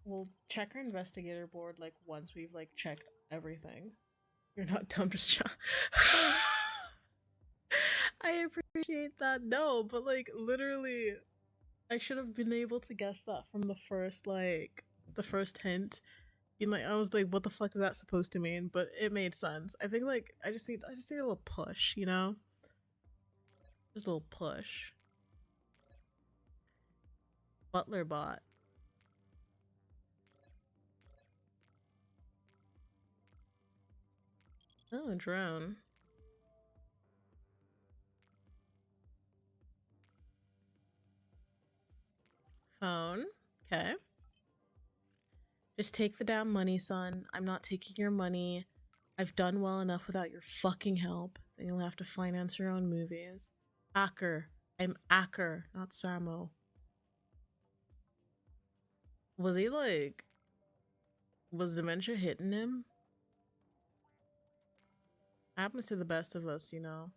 We'll check our investigator board like once we've like checked everything. You're not dumb, just I appreciate that. No, but like literally I should have been able to guess that from the first hint. Being like I was like, what the fuck is that supposed to mean? But it made sense. I think like I just need a little push, you know? Just a little push. Butler bot. Oh, a drone. Phone. Okay. Just take the damn money, son. I'm not taking your money. I've done well enough without your fucking help. Then you'll have to finance your own movies. Acker. I'm Acker, not Samo. Was he like. Was dementia hitting him? Happens to the best of us, you know.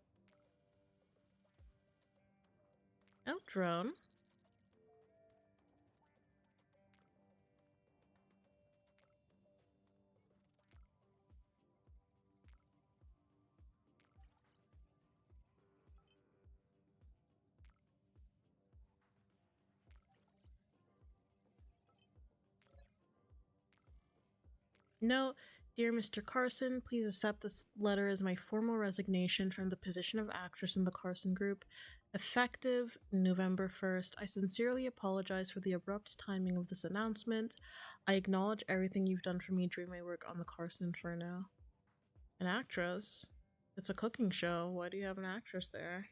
Oh, drone. No, dear Mr. Carson, please accept this letter as my formal resignation from the position of actress in the Carson Group. Effective November 1st, I sincerely apologize for the abrupt timing of this announcement. I acknowledge everything you've done for me during my work on the Carson Inferno. An actress? It's a cooking show. Why do you have an actress there?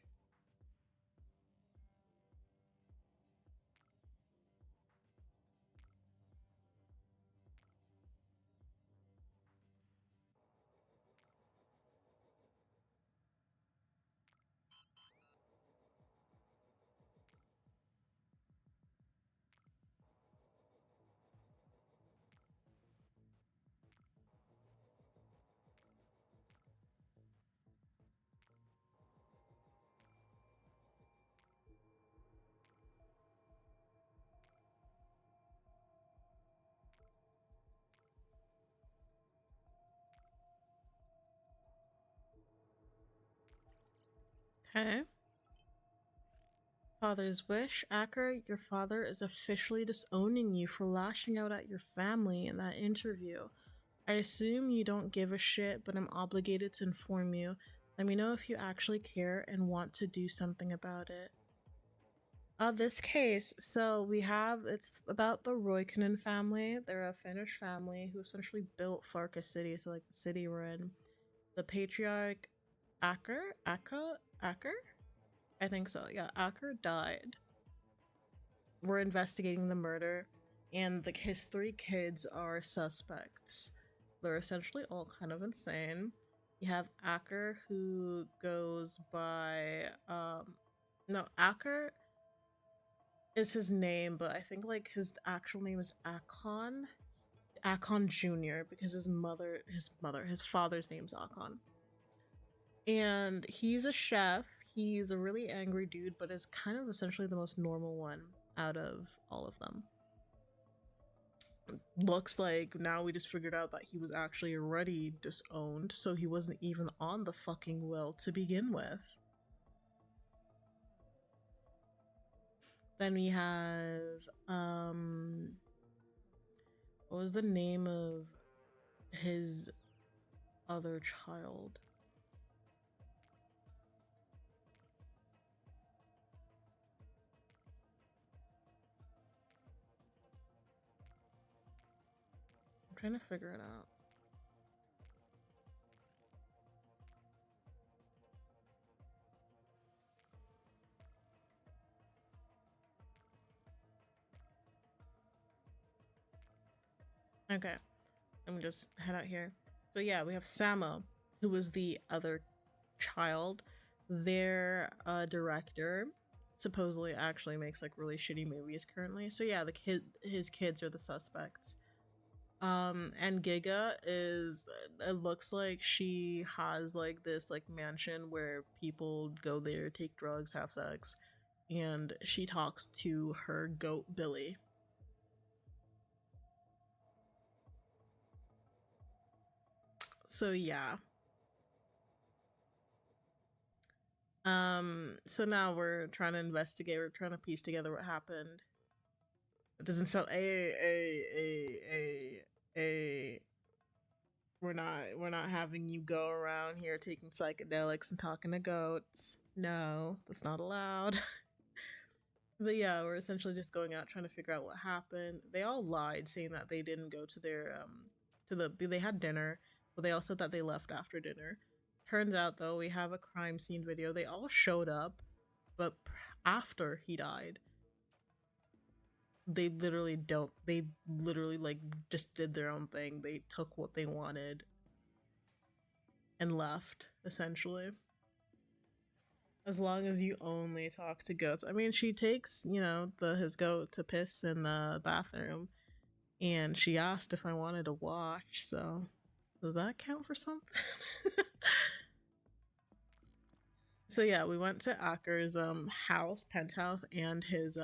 Okay. Father's wish. Acker, your father is officially disowning you for lashing out at your family in that interview. I assume you don't give a shit, but I'm obligated to inform you. Let me know if you actually care and want to do something about it. This case, so it's about the Roykkonen family. They're a Finnish family who essentially built Farca City, so like the city we're in. The patriarch Acker? I think so. Yeah, Acker died. We're investigating the murder, and his three kids are suspects. They're essentially all kind of insane. You have Acker, who goes by no, Acker is his name, but I think like his actual name is Akon Jr. because his father's name's Akon. And he's a chef. He's a really angry dude, but is kind of essentially the most normal one out of all of them. Looks like now we just figured out that he was actually already disowned, so he wasn't even on the fucking will to begin with. Then we have what was the name of his other child? I'm trying to figure it out. Okay, let me just head out here. So yeah, we have Samo, who was the other child. Their director supposedly actually makes like really shitty movies currently. So yeah, his kids are the suspects. And Giga is, it looks like she has like this like mansion where people go there, take drugs, have sex, and she talks to her goat Billy. So yeah. So now we're trying to investigate, we're trying to piece together what happened. It doesn't sound a we're not having you go around here taking psychedelics and talking to goats. No, that's not allowed. But yeah, we're essentially just going out trying to figure out what happened. They all lied, saying that they didn't go to their they had dinner, but they all said that they left after dinner. Turns out though, we have a crime scene video. They all showed up, but after he died. They literally like just did their own thing. They took what they wanted and left, essentially. As long as you only talk to goats. I mean, she takes, his goat to piss in the bathroom, and she asked if I wanted to watch, so does that count for something? So yeah, we went to Acker's house, penthouse, and his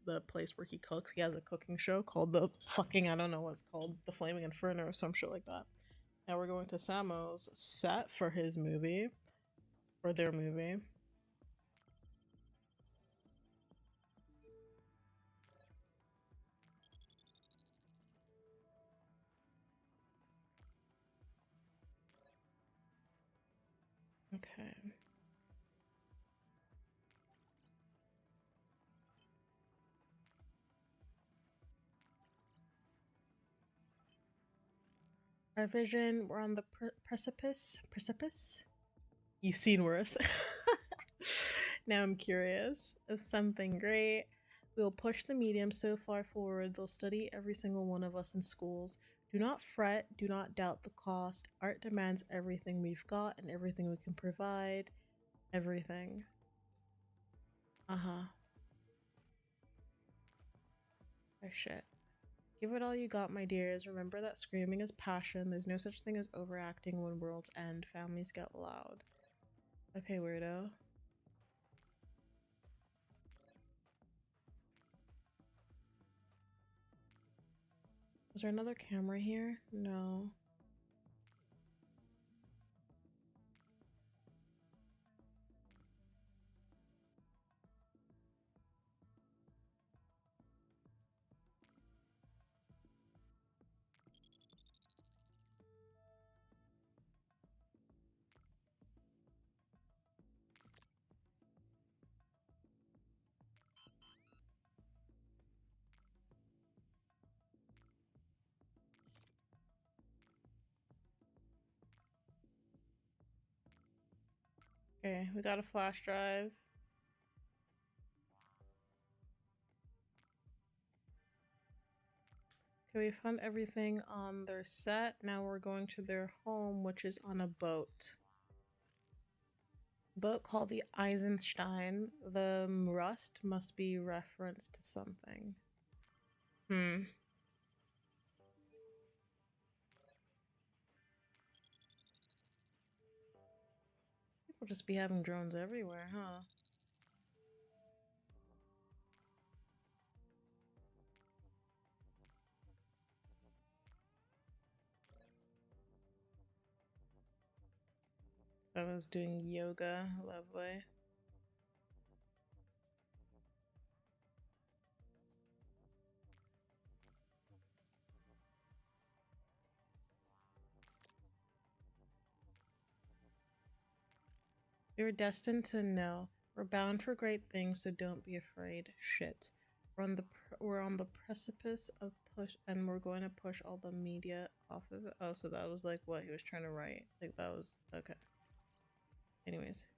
the place where he cooks. He has a cooking show called the fucking, I don't know what it's called, the Flaming Inferno or some shit like that. Now we're going to Samo's set for his movie, or their movie. Okay. Our vision, we're on the precipice. Precipice? You've seen worse. Now I'm curious of something great. We'll push the medium so far forward, they'll study every single one of us in schools. Do not fret, do not doubt the cost. Art demands everything we've got and everything we can provide. Everything. Uh huh. Oh shit. Give it all you got, my dears. Remember that screaming is passion. There's no such thing as overacting when worlds end. Families get loud. Okay, weirdo. Was there another camera here? No. Okay, we got a flash drive. Okay, we found everything on their set. Now we're going to their home, which is on a boat. Boat called the Eisenstein. The rust must be referenced to something. We'll just be having drones everywhere, huh? So I was doing yoga. Lovely. You're destined to know. We're bound for great things, so don't be afraid. Shit. We're on the precipice of push, and we're going to push all the media off of it. Oh, so that was like what he was trying to write. Like that was okay. Anyways.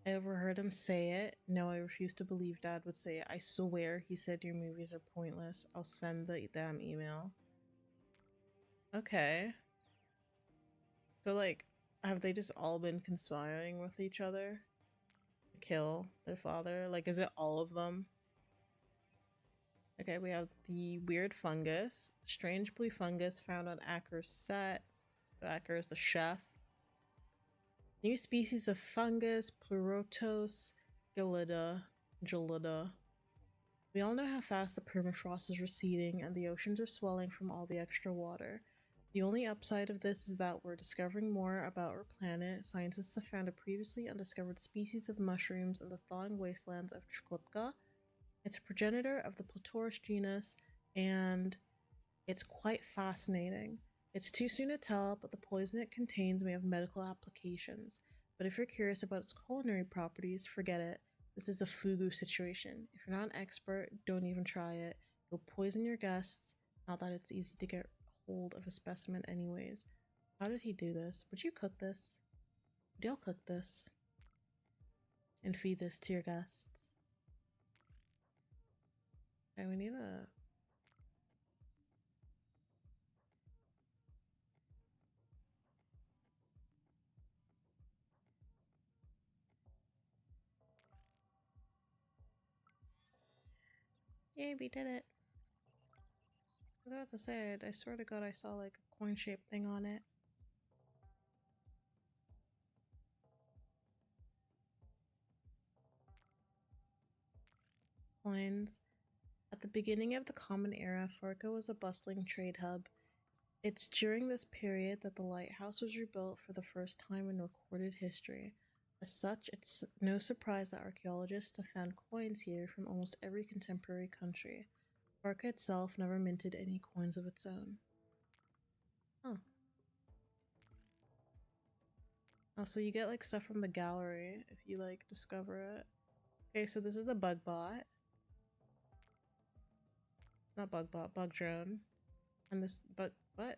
I overheard him say it. No, I refuse to believe Dad would say it. I swear he said your movies are pointless. I'll send the damn email. Okay. So, like, have they just all been conspiring with each other to kill their father? Like, is it all of them? Okay, we have the weird fungus. Strange blue fungus found on Acker's set. Acker is the chef. New species of fungus, Pleurotos gelida. We all know how fast the permafrost is receding and the oceans are swelling from all the extra water. The only upside of this is that we're discovering more about our planet. Scientists have found a previously undiscovered species of mushrooms in the thawing wastelands of Chukotka. It's a progenitor of the Platorus genus, and it's quite fascinating. It's too soon to tell, but the poison it contains may have medical applications. But if you're curious about its culinary properties, forget it. This is a fugu situation. If you're not an expert, don't even try it. You'll poison your guests. Not that it's easy to get hold of a specimen anyways. How did he do this? Would you cook this? Would y'all cook this? And feed this to your guests? Okay, we need a... Yay, we did it. I was about to say it. I swear to God, I saw like a coin-shaped thing on it. Coins. At the beginning of the Common Era, Farca was a bustling trade hub. It's during this period that the lighthouse was rebuilt for the first time in recorded history. As such, it's no surprise that archaeologists have found coins here from almost every contemporary country. Farca itself never minted any coins of its own. Oh. Oh, so you get like stuff from the gallery if you like discover it. Okay, so this is the bug bot. Not bug bot, bug drone. And this bug what?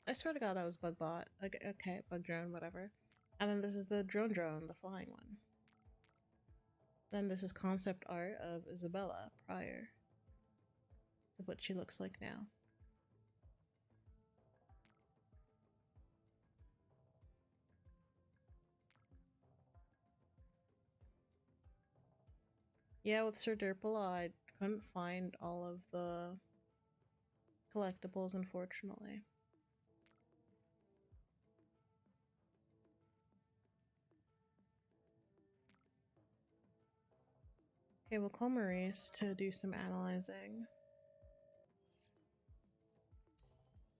I swear to God that was bug bot. Okay, bug drone, whatever. And then this is the drone, the flying one. Then this is concept art of Isabella prior to what she looks like now. Yeah, with Sir Derpala, I couldn't find all of the collectibles, unfortunately. Okay, we'll call Maurice to do some analyzing.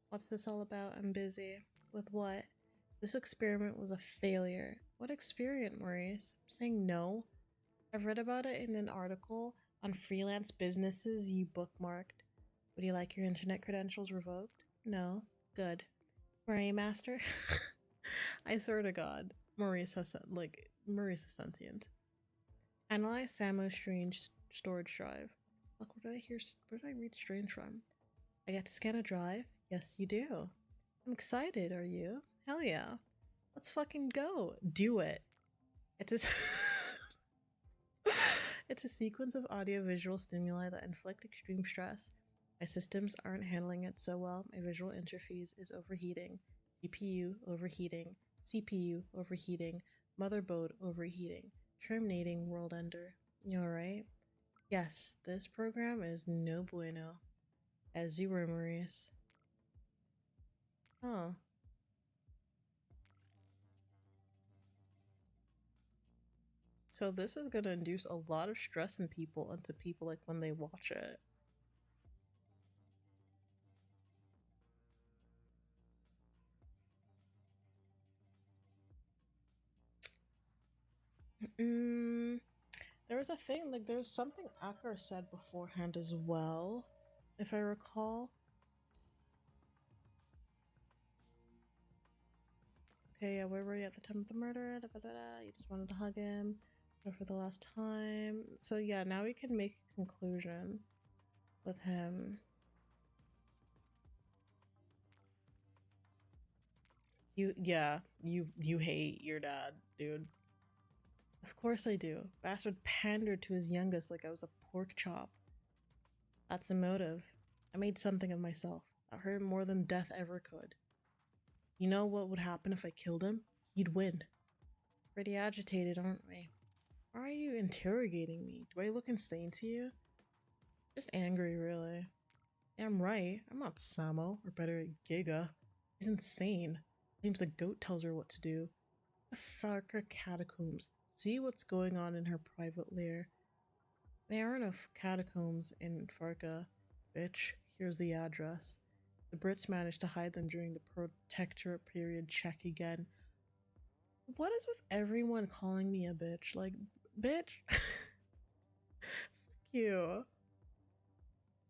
What's this all about? I'm busy. With what? This experiment was a failure. What experiment, Maurice? I'm saying no. I've read about it in an article on freelance businesses you bookmarked. Would you like your internet credentials revoked? No. Good. Marie Master? I swear to God, Maurice is sentient. Analyze Samo's strange storage drive. Look, where did I read strange from? I get to scan a drive? Yes, you do. I'm excited, are you? Hell yeah. Let's fucking go. Do it. It's a... It's a sequence of audio-visual stimuli that inflict extreme stress. My systems aren't handling it so well. My visual interface is overheating. GPU overheating. CPU overheating, motherboard overheating, terminating world ender. You alright? Yes, this program is no bueno. As you were, Maurice. Huh. So this is gonna induce a lot of stress in people into people like when they watch it. There was a thing, like there's something Akar said beforehand as well, if I recall. Okay, yeah, where were you at the time of the murder? Da, da, da, da. You just wanted to hug him for the last time. So yeah, now we can make a conclusion with him. You hate your dad, dude. Of course I do. Bastard pandered to his youngest like I was a pork chop. That's the motive. I made something of myself. That hurt more than death ever could. You know what would happen if I killed him? He'd win. Pretty agitated, aren't we? Why are you interrogating me? Do I look insane to you? Just angry, really. Yeah, I'm right. I'm not Samo, or better, Giga. He's insane. Claims the goat tells her what to do. The Farca catacombs. See what's going on in her private lair. There are no catacombs in Farca, bitch. Here's the address. The Brits managed to hide them during the Protectorate period. Check again. What is with everyone calling me a bitch? Like, bitch? Fuck you.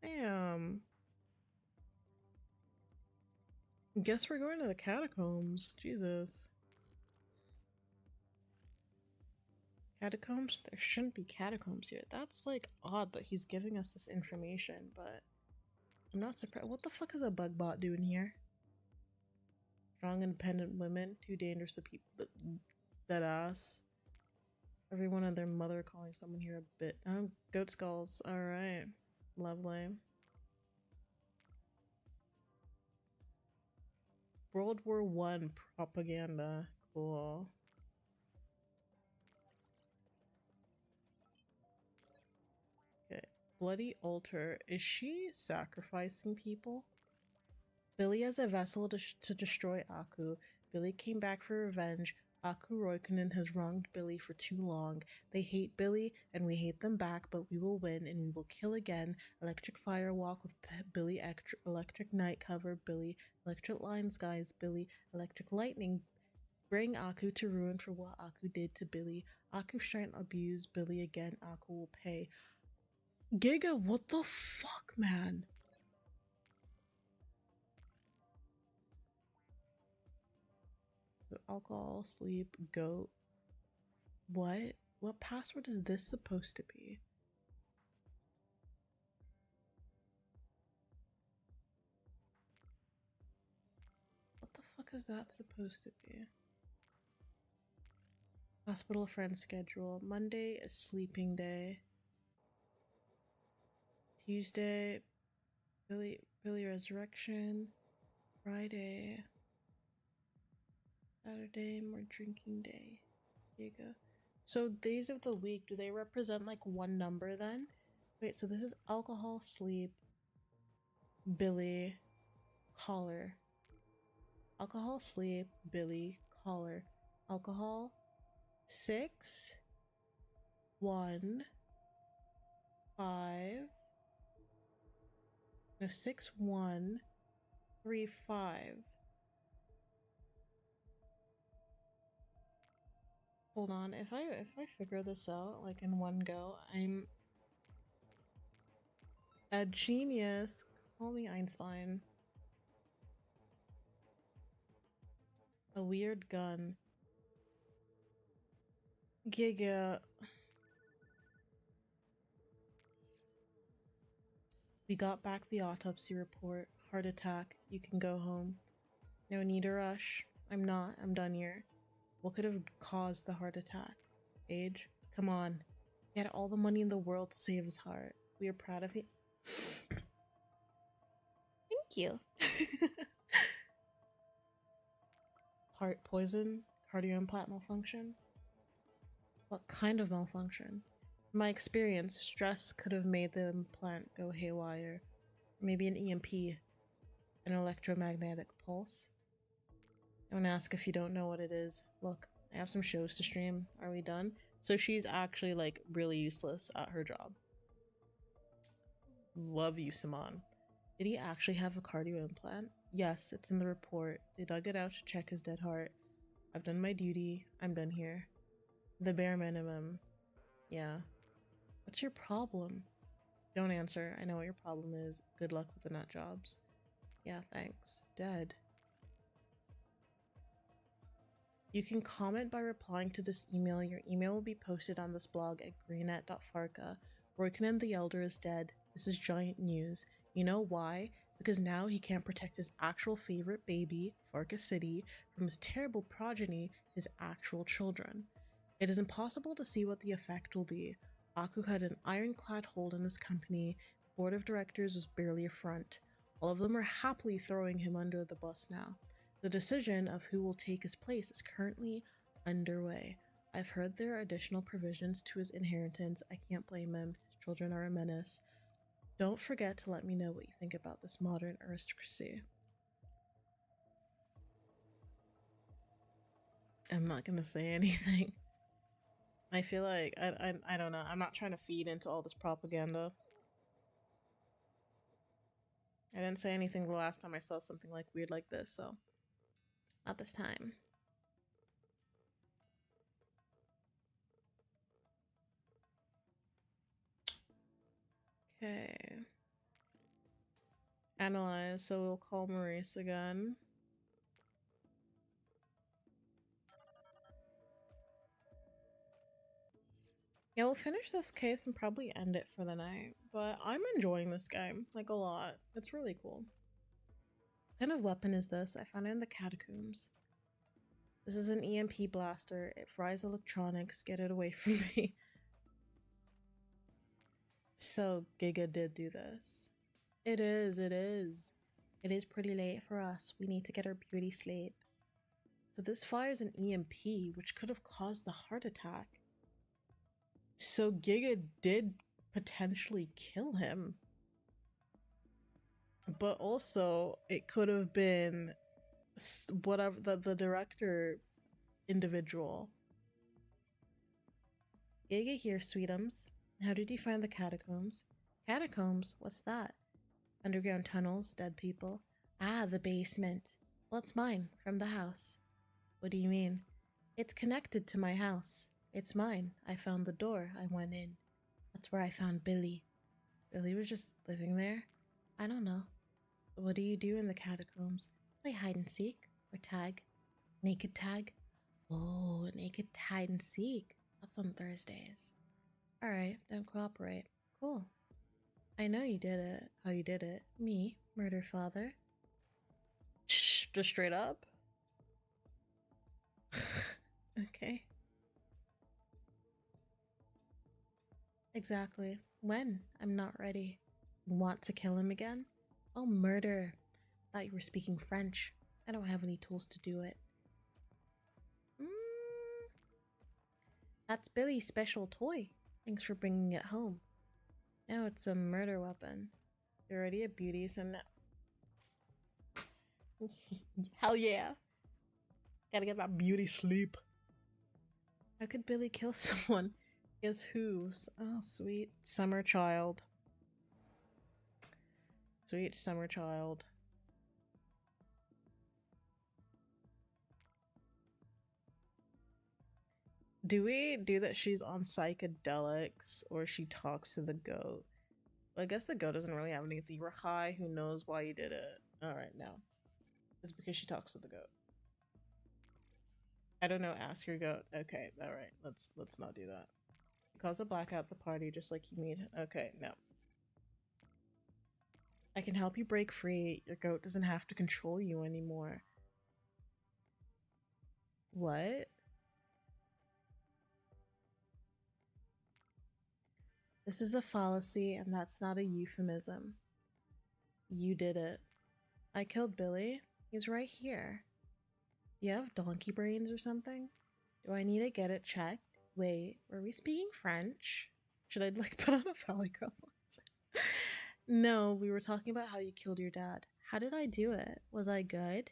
Damn. Guess we're going to the catacombs. Jesus. Catacombs? There shouldn't be catacombs here. That's like odd that he's giving us this information, but I'm not surprised. What the fuck is a bug bot doing here? Strong, independent women, too dangerous to people. That ass. Everyone and their mother calling someone here a bit. Oh, goat skulls. Alright. Lovely. World War One propaganda. Cool. Okay. Bloody altar. Is she sacrificing people? Billy as a vessel to destroy Aku. Billy came back for revenge. Aku Roikkonen has wronged Billy for too long. They hate Billy, and we hate them back, but we will win, and we will kill again. Electric firewalk with Billy, electric night cover, Billy, electric line skies, Billy, electric lightning. Bring Aku to ruin for what Aku did to Billy. Aku shan't abuse Billy again. Aku will pay. Giga, what the fuck, man? Alcohol, sleep, goat. What? What password is this supposed to be? What the fuck is that supposed to be? Hospital friend schedule. Monday is sleeping day. Tuesday, Billy resurrection. Friday. Saturday, more drinking day. Giga. So days of the week, do they represent like one number then? Wait, so this is alcohol, sleep, Billy, collar. Alcohol, sleep, Billy, collar. Alcohol, 6, 1, 5. No, 6, 1, 3, 5. Hold on, if I figure this out like in one go, I'm a genius. Call me Einstein. A weird gun. Giga. We got back the autopsy report. Heart attack. You can go home. No need to rush. I'm not. I'm done here. What could have caused the heart attack? Age? Come on. He had all the money in the world to save his heart. We are proud of you. Thank you. Heart poison? Cardio implant malfunction? What kind of malfunction? In my experience, stress could have made the implant go haywire. Maybe an EMP, an electromagnetic pulse. Don't ask if you don't know what it is. Look, I have some shows to stream. Are we done? So she's actually like really useless at her job. Love you, Simon. Did he actually have a cardio implant? Yes, it's in the report. They dug it out to check his dead heart. I've done my duty. I'm done here. The bare minimum. Yeah. What's your problem? Don't answer. I know what your problem is. Good luck with the nut jobs. Yeah, thanks. Dead. You can comment by replying to this email. Your email will be posted on this blog at greenet.farca. Roykinen the Elder is dead. This is giant news. You know why? Because now he can't protect his actual favorite baby, Farca City, from his terrible progeny, his actual children. It is impossible to see what the effect will be. Aku had an ironclad hold on his company. The board of directors was barely a front. All of them are happily throwing him under the bus now. The decision of who will take his place is currently underway. I've heard there are additional provisions to his inheritance. I can't blame him. His children are a menace. Don't forget to let me know what you think about this modern aristocracy. I'm not gonna say anything. I feel like I don't know. I'm not trying to feed into all this propaganda. I didn't say anything the last time I saw something like weird like this, so not this time. Okay. Analyze, so we'll call Maurice again. Yeah, we'll finish this case and probably end it for the night, but I'm enjoying this game, like, a lot. It's really cool. What kind of weapon is this? I found it in the catacombs. This is an EMP blaster. It fries electronics. Get it away from me. So, Giga did do this. It is, it is. It is pretty late for us. We need to get our beauty sleep. So this fires an EMP, which could have caused the heart attack. So Giga did potentially kill him. But also, it could have been whatever the director individual. Giga here, sweetums. How did you find the catacombs? Catacombs? What's that? Underground tunnels, dead people. Ah, the basement. Well, it's mine, from the house. What do you mean? It's connected to my house. It's mine. I found the door. I went in. That's where I found Billy. Billy was just living there? I don't know. What do you do in the catacombs? Play hide and seek or tag. Naked tag? Oh, naked hide and seek. That's on Thursdays. Alright, don't cooperate. Cool. I know you did it. How you did it. Me, murder father. Shh, just straight up? Okay. Exactly. When? I'm not ready. Want to kill him again? Oh, murder. Thought you were speaking French. I don't have any tools to do it. That's Billy's special toy. Thanks for bringing it home. Now it's a murder weapon. You're already a beauty, so now... Hell yeah. Gotta get that beauty sleep. How could Billy kill someone? He has hooves. Oh, sweet. Summer child. Sweet summer child. Do we do that she's on psychedelics or she talks to the goat? Well, I guess the goat doesn't really have anything. You're high, who knows why you did it. Alright, no. It's because she talks to the goat. I don't know, ask your goat. Okay, alright, let's not do that. Cause a blackout at the party just like you mean. Okay, no. I can help you break free. Your goat doesn't have to control you anymore. What? This is a fallacy, and that's not a euphemism. You did it. I killed Billy. He's right here. Do you have donkey brains or something? Do I need to get it checked? Wait, were we speaking French? Should I like put on a Valley Girl voice? No, we were talking about how you killed your dad. How did I do it? Was I good?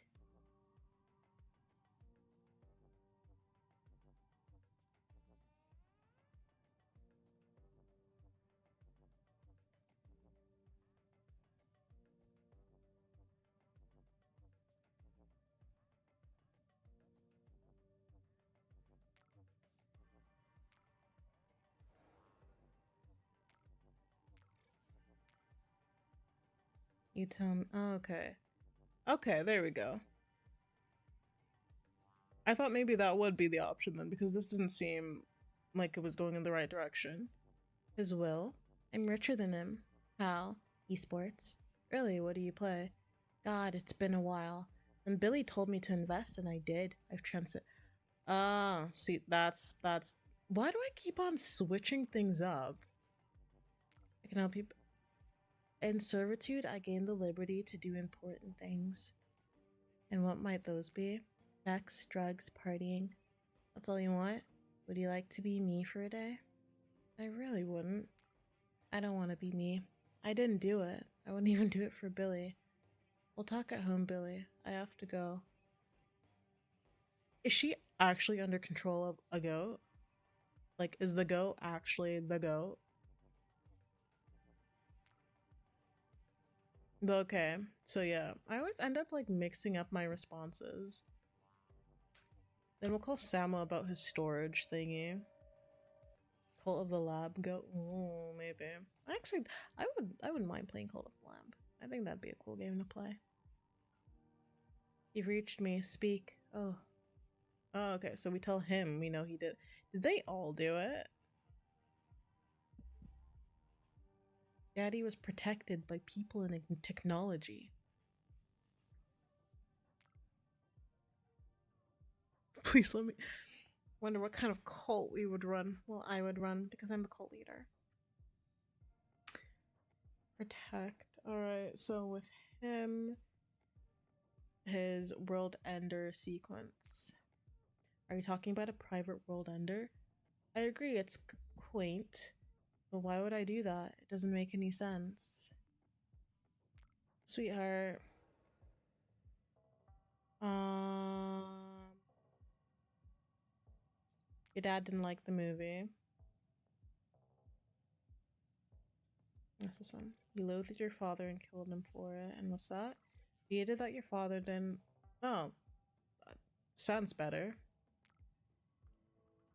You tell me. Oh, okay. Okay, there we go. I thought maybe that would be the option then, because this doesn't seem like it was going in the right direction. His will. I'm richer than him. How? Esports. Really, what do you play? God, it's been a while. And Billy told me to invest, and I did. I've transit. Ah, see, that's. Why do I keep on switching things up? I can help you. In servitude, I gained the liberty to do important things. And what might those be? Sex, drugs, partying. That's all you want? Would you like to be me for a day? I really wouldn't. I don't want to be me. I didn't do it. I wouldn't even do it for Billy. We'll talk at home, Billy. I have to go. Is she actually under control of a goat? Like, is the goat actually the goat? Okay, so yeah, I always end up like mixing up my responses. Then we'll call Samo about his storage thingy. Cult of the Lab goat. Ooh, maybe. Actually, I wouldn't mind playing Cult of the Lab. I think that'd be a cool game to play. You've reached me. Speak. Oh. Oh, okay. So we tell him we know he did. Did they all do it? Daddy was protected by people in technology. Please let me. Wonder what kind of cult we would run. Well, I would run because I'm the cult leader. Protect. Alright, so with him, his world ender sequence. Are you talking about a private world ender? I agree, it's quaint, but why would I do that? It doesn't make any sense. Sweetheart. Your dad didn't like the movie. That's this one. You loathed your father and killed him for it. And what's that? You hated that your father didn't. Oh, sounds better.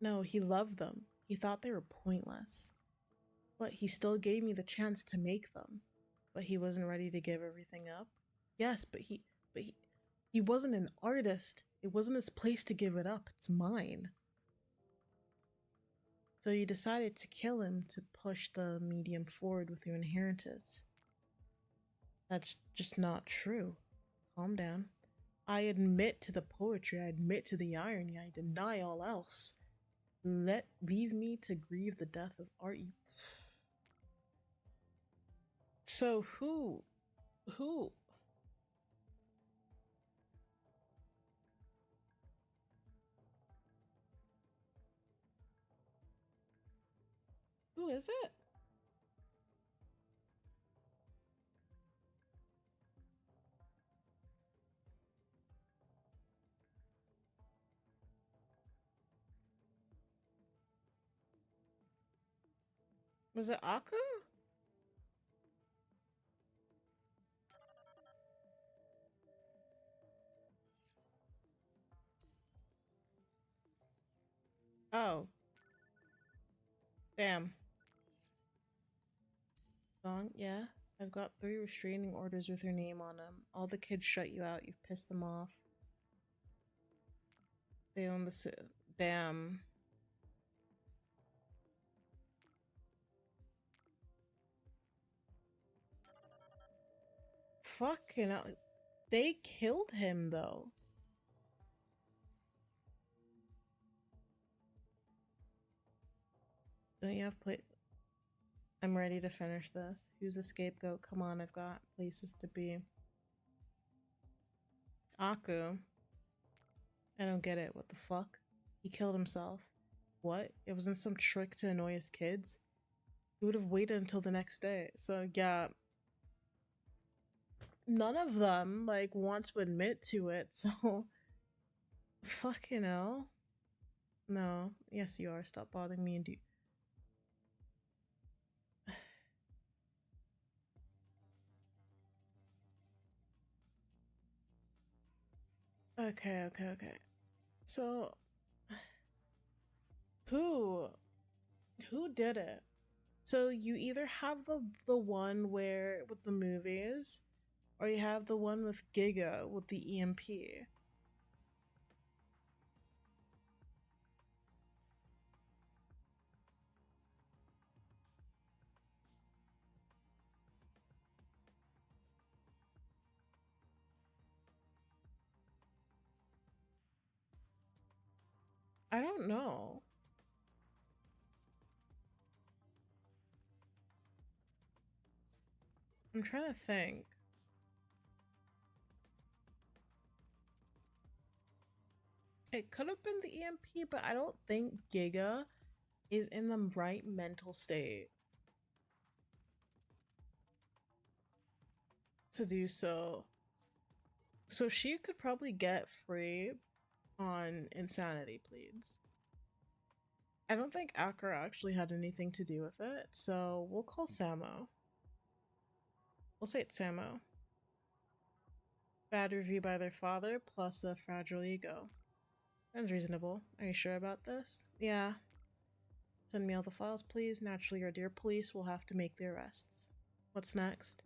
No, he loved them. He thought they were pointless. But he still gave me the chance to make them. But he wasn't ready to give everything up. Yes, but he wasn't an artist. It wasn't his place to give it up. It's mine. So you decided to kill him to push the medium forward with your inheritance. That's just not true. Calm down. I admit to the poetry, I admit to the irony, I deny all else. Leave me to grieve the death of art. So who? Who is it? Was it Aku? Oh, damn. Song, yeah. I've got 3 restraining orders with your name on them. All the kids shut you out. You've pissed them off. They own the damn. Fucking hell. They killed him though. Don't you have play? I'm ready to finish this. Who's the scapegoat? Come on, I've got places to be. Aku. I don't get it. What the fuck? He killed himself. What? It wasn't some trick to annoy his kids? He would have waited until the next day. So, yeah, none of them, like, want to admit to it, so. Fucking hell. No. Yes, you are. Stop bothering me and do. Okay. So, who? Who did it? So you either have the one where with the movies, or you have the one with Giga with the EMP. I don't know. I'm trying to think. It could have been the EMP, but I don't think Giga is in the right mental state to do so. So she could probably get free on insanity pleads. I don't think Akra actually had anything to do with it, so we'll call Samo. We'll say it's Samo. Bad review by their father, plus a fragile ego. Sounds reasonable. Are you sure about this? Yeah. Send me all the files, please. Naturally, your dear police will have to make the arrests. What's next?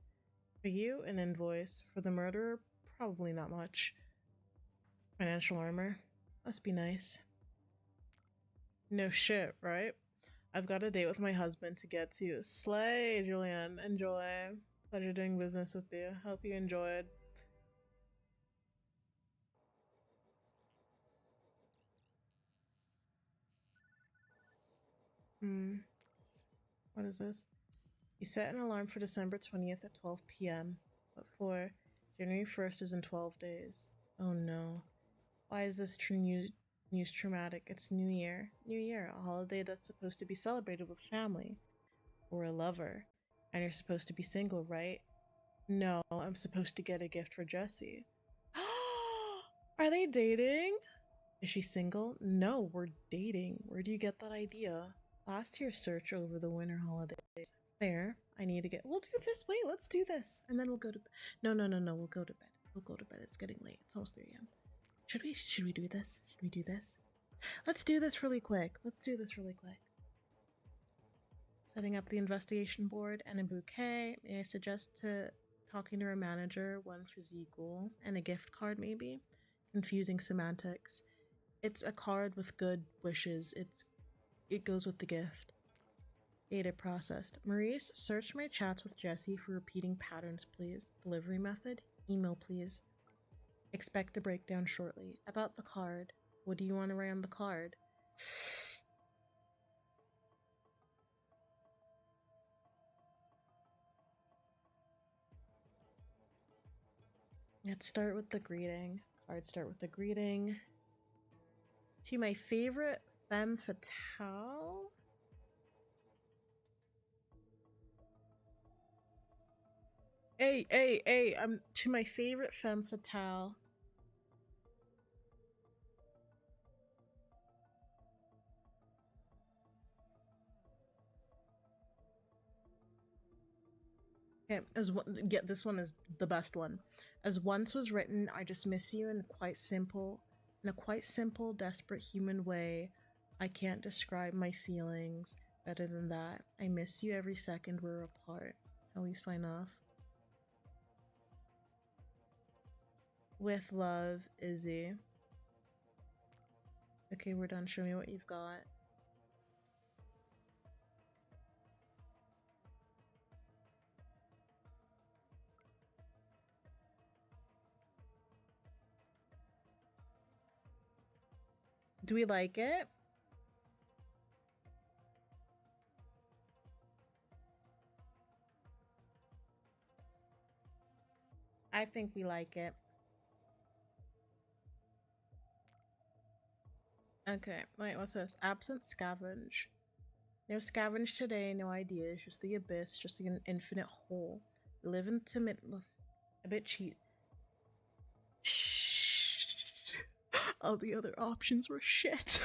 For you, an invoice. For the murderer, probably not much. Financial armor. Must be nice. No shit, right? I've got a date with my husband to get to. Slay, Julian. Enjoy. Pleasure doing business with you. Hope you enjoyed. What is this? You set an alarm for December 20th at 12 p.m. What for? January 1st is in 12 days. Oh no. Why is this news traumatic? It's New Year. New Year, a holiday that's supposed to be celebrated with family. Or a lover. And you're supposed to be single, right? No, I'm supposed to get a gift for Jessie. Are they dating? Is she single? No, we're dating. Where do you get that idea? Last year's search over the winter holidays. Fair. I need to get. We'll do this. Wait, let's do this, and then we'll go to. No. We'll go to bed. We'll go to bed. It's getting late. It's almost 3 a.m. Should we? Should we do this? Should we do this? Let's do this really quick. Setting up the investigation board and a bouquet. May I suggest to talking to our manager, one physical, and a gift card maybe? Confusing semantics. It's a card with good wishes. It goes with the gift. Data processed. Maurice, search my chats with Jessie for repeating patterns, please. Delivery method? Email, please. Expect a breakdown shortly. About the card. What do you want to write on the card? Let's start with the greeting. Cards start with the greeting. She my favorite femme fatale? Hey, I'm to my favorite femme fatale. Okay, yeah, this one is the best one. As once was written, I just miss you in a quite simple, desperate human way. I can't describe my feelings better than that. I miss you every second we're apart. How we sign off? With love, Izzy. Okay, we're done. Show me what you've got. Do we like it? I think we like it. Okay, wait, what's this? Absent scavenge. No scavenge today, no ideas, just the abyss, just the infinite hole. We live in timid. A bit cheat. Shh. All the other options were shit.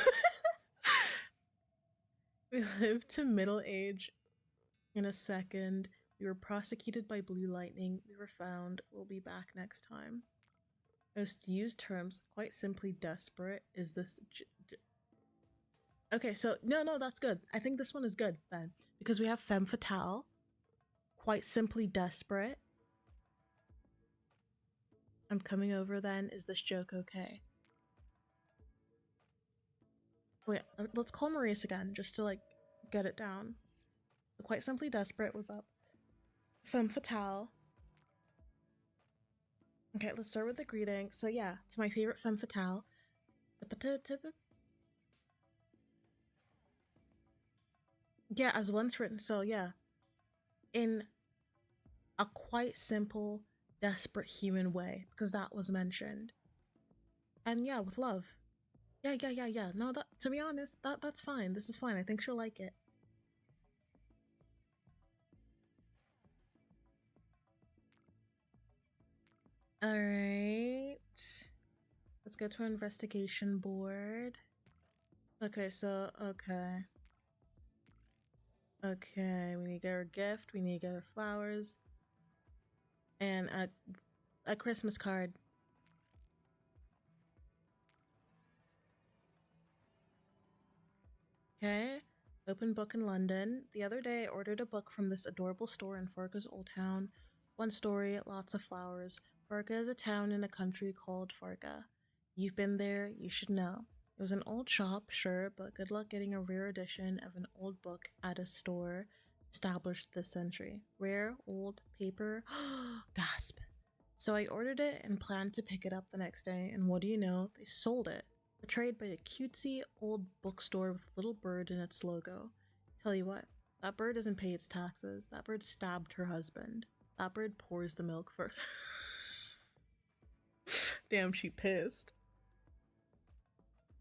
We lived to middle age in a second. We were prosecuted by blue lightning. We were found. We'll be back next time. Most used terms, quite simply desperate. Is this. Okay, so no, that's good. I think this one is good then. Because we have femme fatale, quite simply desperate. I'm coming over then. Is this joke okay? Wait, let's call Maurice again just to like get it down. Quite simply desperate was up. Femme fatale. Okay, let's start with the greeting. So yeah, it's my favorite femme fatale. Yeah, as once written. So yeah, in a quite simple, desperate human way, because that was mentioned. And yeah, with love. Yeah. No, that to be honest, that's fine. This is fine. I think she'll like it. Alright. Let's go to our investigation board. Okay, so okay. Okay, we need to get her a gift, we need to get her flowers. And a Christmas card. Okay. Open book in London. The other day I ordered a book from this adorable store in Farca's Old Town. One story, lots of flowers. Farca is a town in a country called Farca. You've been there, you should know. It was an old shop, sure, but good luck getting a rare edition of an old book at a store established this century. Rare, old, paper. Gasp. So I ordered it and planned to pick it up the next day, and what do you know? They sold it. Betrayed by a cutesy old bookstore with a little bird in its logo. Tell you what, that bird doesn't pay its taxes. That bird stabbed her husband. That bird pours the milk first. Damn, she pissed.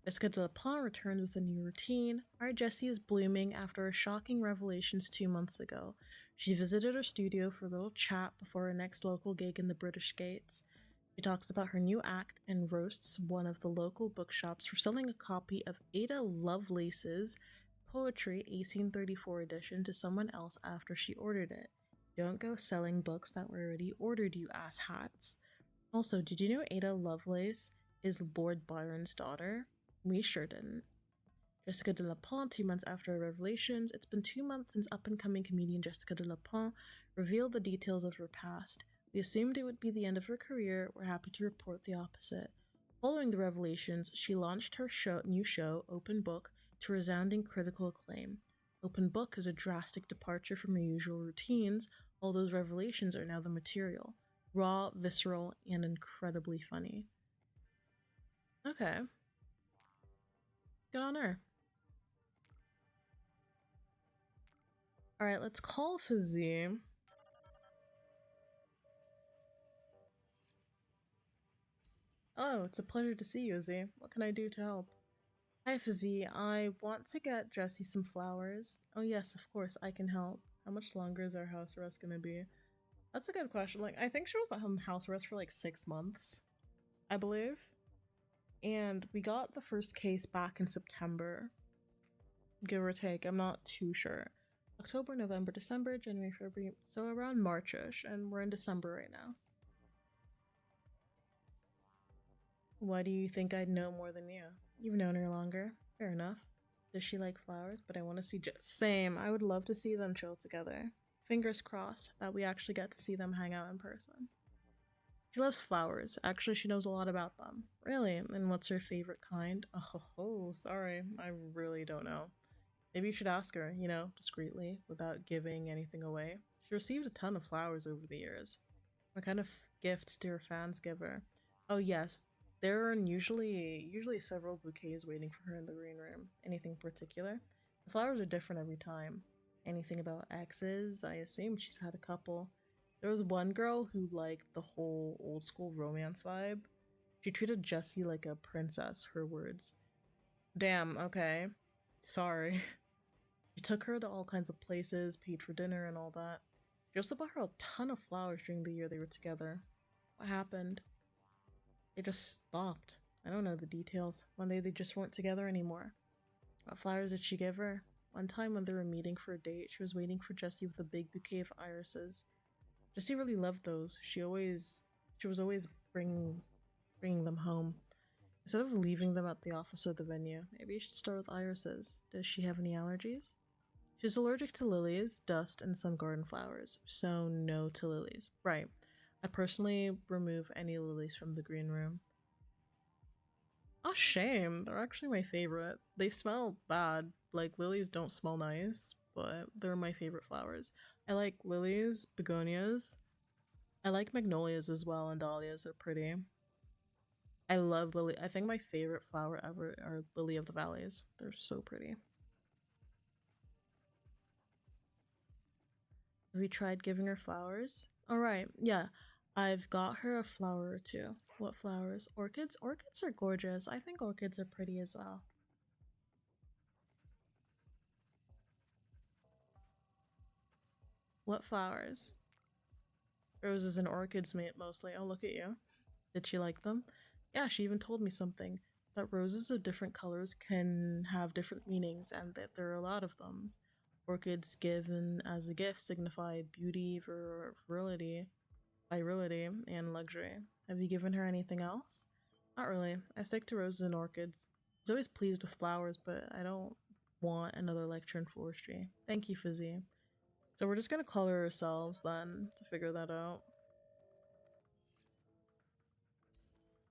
Jessica de la Pont returns with a new routine. Our Jessie is blooming after her shocking revelations 2 months ago. She visited her studio for a little chat before her next local gig in the British Gates. She talks about her new act and roasts one of the local bookshops for selling a copy of Ada Lovelace's Poetry 1834 edition to someone else after she ordered it. Don't go selling books that were already ordered, you asshats. Also, did you know Ada Lovelace is Lord Byron's daughter? We sure didn't. Jessica de la Pont, 2 months after her revelations. It's been 2 months since up-and-coming comedian Jessica de la Pont revealed the details of her past. We assumed it would be the end of her career. We're happy to report the opposite. Following the revelations, she launched her new show, Open Book, to resounding critical acclaim. Open Book is a drastic departure from her usual routines. All those revelations are now the material. Raw, visceral, and incredibly funny. Okay. Good on her. Alright, let's call Fizzy. Oh, it's a pleasure to see you, Izzy. What can I do to help? Hi, Fizzy. I want to get Jessie some flowers. Oh, yes, of course, I can help. How much longer is our house arrest gonna be? That's a good question. Like, I think she was on house arrest for like 6 months, I believe. And we got the first case back in September, give or take. I'm not too sure. October, November, December, January, February. So around March-ish, and we're in December right now. Why do you think I'd know more than you? You've known her longer. Fair enough. Does she like flowers? But I want to see Same. I would love to see them chill together. Fingers crossed that we actually get to see them hang out in person. She loves flowers. Actually, she knows a lot about them. Really? And what's her favorite kind? Oh, sorry. I really don't know. Maybe you should ask her, discreetly, without giving anything away. She received a ton of flowers over the years. What kind of gifts do her fans give her? Oh yes, there are usually several bouquets waiting for her in the green room. Anything particular? The flowers are different every time. Anything about exes? I assume she's had a couple. There was one girl who liked the whole old school romance vibe. She treated Jessie like a princess, her words. Damn, okay. Sorry. She took her to all kinds of places, paid for dinner and all that. She also bought her a ton of flowers during the year they were together. What happened? They just stopped. I don't know the details. One day they just weren't together anymore. What flowers did she give her? One time when they were meeting for a date, she was waiting for Jessie with a big bouquet of irises. Jessie really loved those. She was always bringing them home. Instead of leaving them at the office or the venue, maybe you should start with irises. Does she have any allergies? She's allergic to lilies, dust, and some garden flowers, so no to lilies. Right. I personally remove any lilies from the green room. Oh, shame. They're actually my favorite. They smell bad. Like, lilies don't smell nice, but they're my favorite flowers. I like lilies, begonias. I like magnolias as well, and dahlias. They're pretty. I love lily. I think my favorite flower ever are lily of the valleys. They're so pretty. Have you tried giving her flowers? All right, yeah. I've got her a flower or two. What flowers? Orchids? Orchids are gorgeous. I think orchids are pretty as well. What flowers? Roses and orchids, mate, mostly. Oh, look at you. Did she like them? Yeah, she even told me something. That roses of different colors can have different meanings and that there are a lot of them. Orchids given as a gift signify beauty, virility, and luxury. Have you given her anything else? Not really. I stick to roses and orchids. I was always pleased with flowers, but I don't want another lecture in forestry. Thank you, Fizzy. So we're just gonna call her ourselves then to figure that out.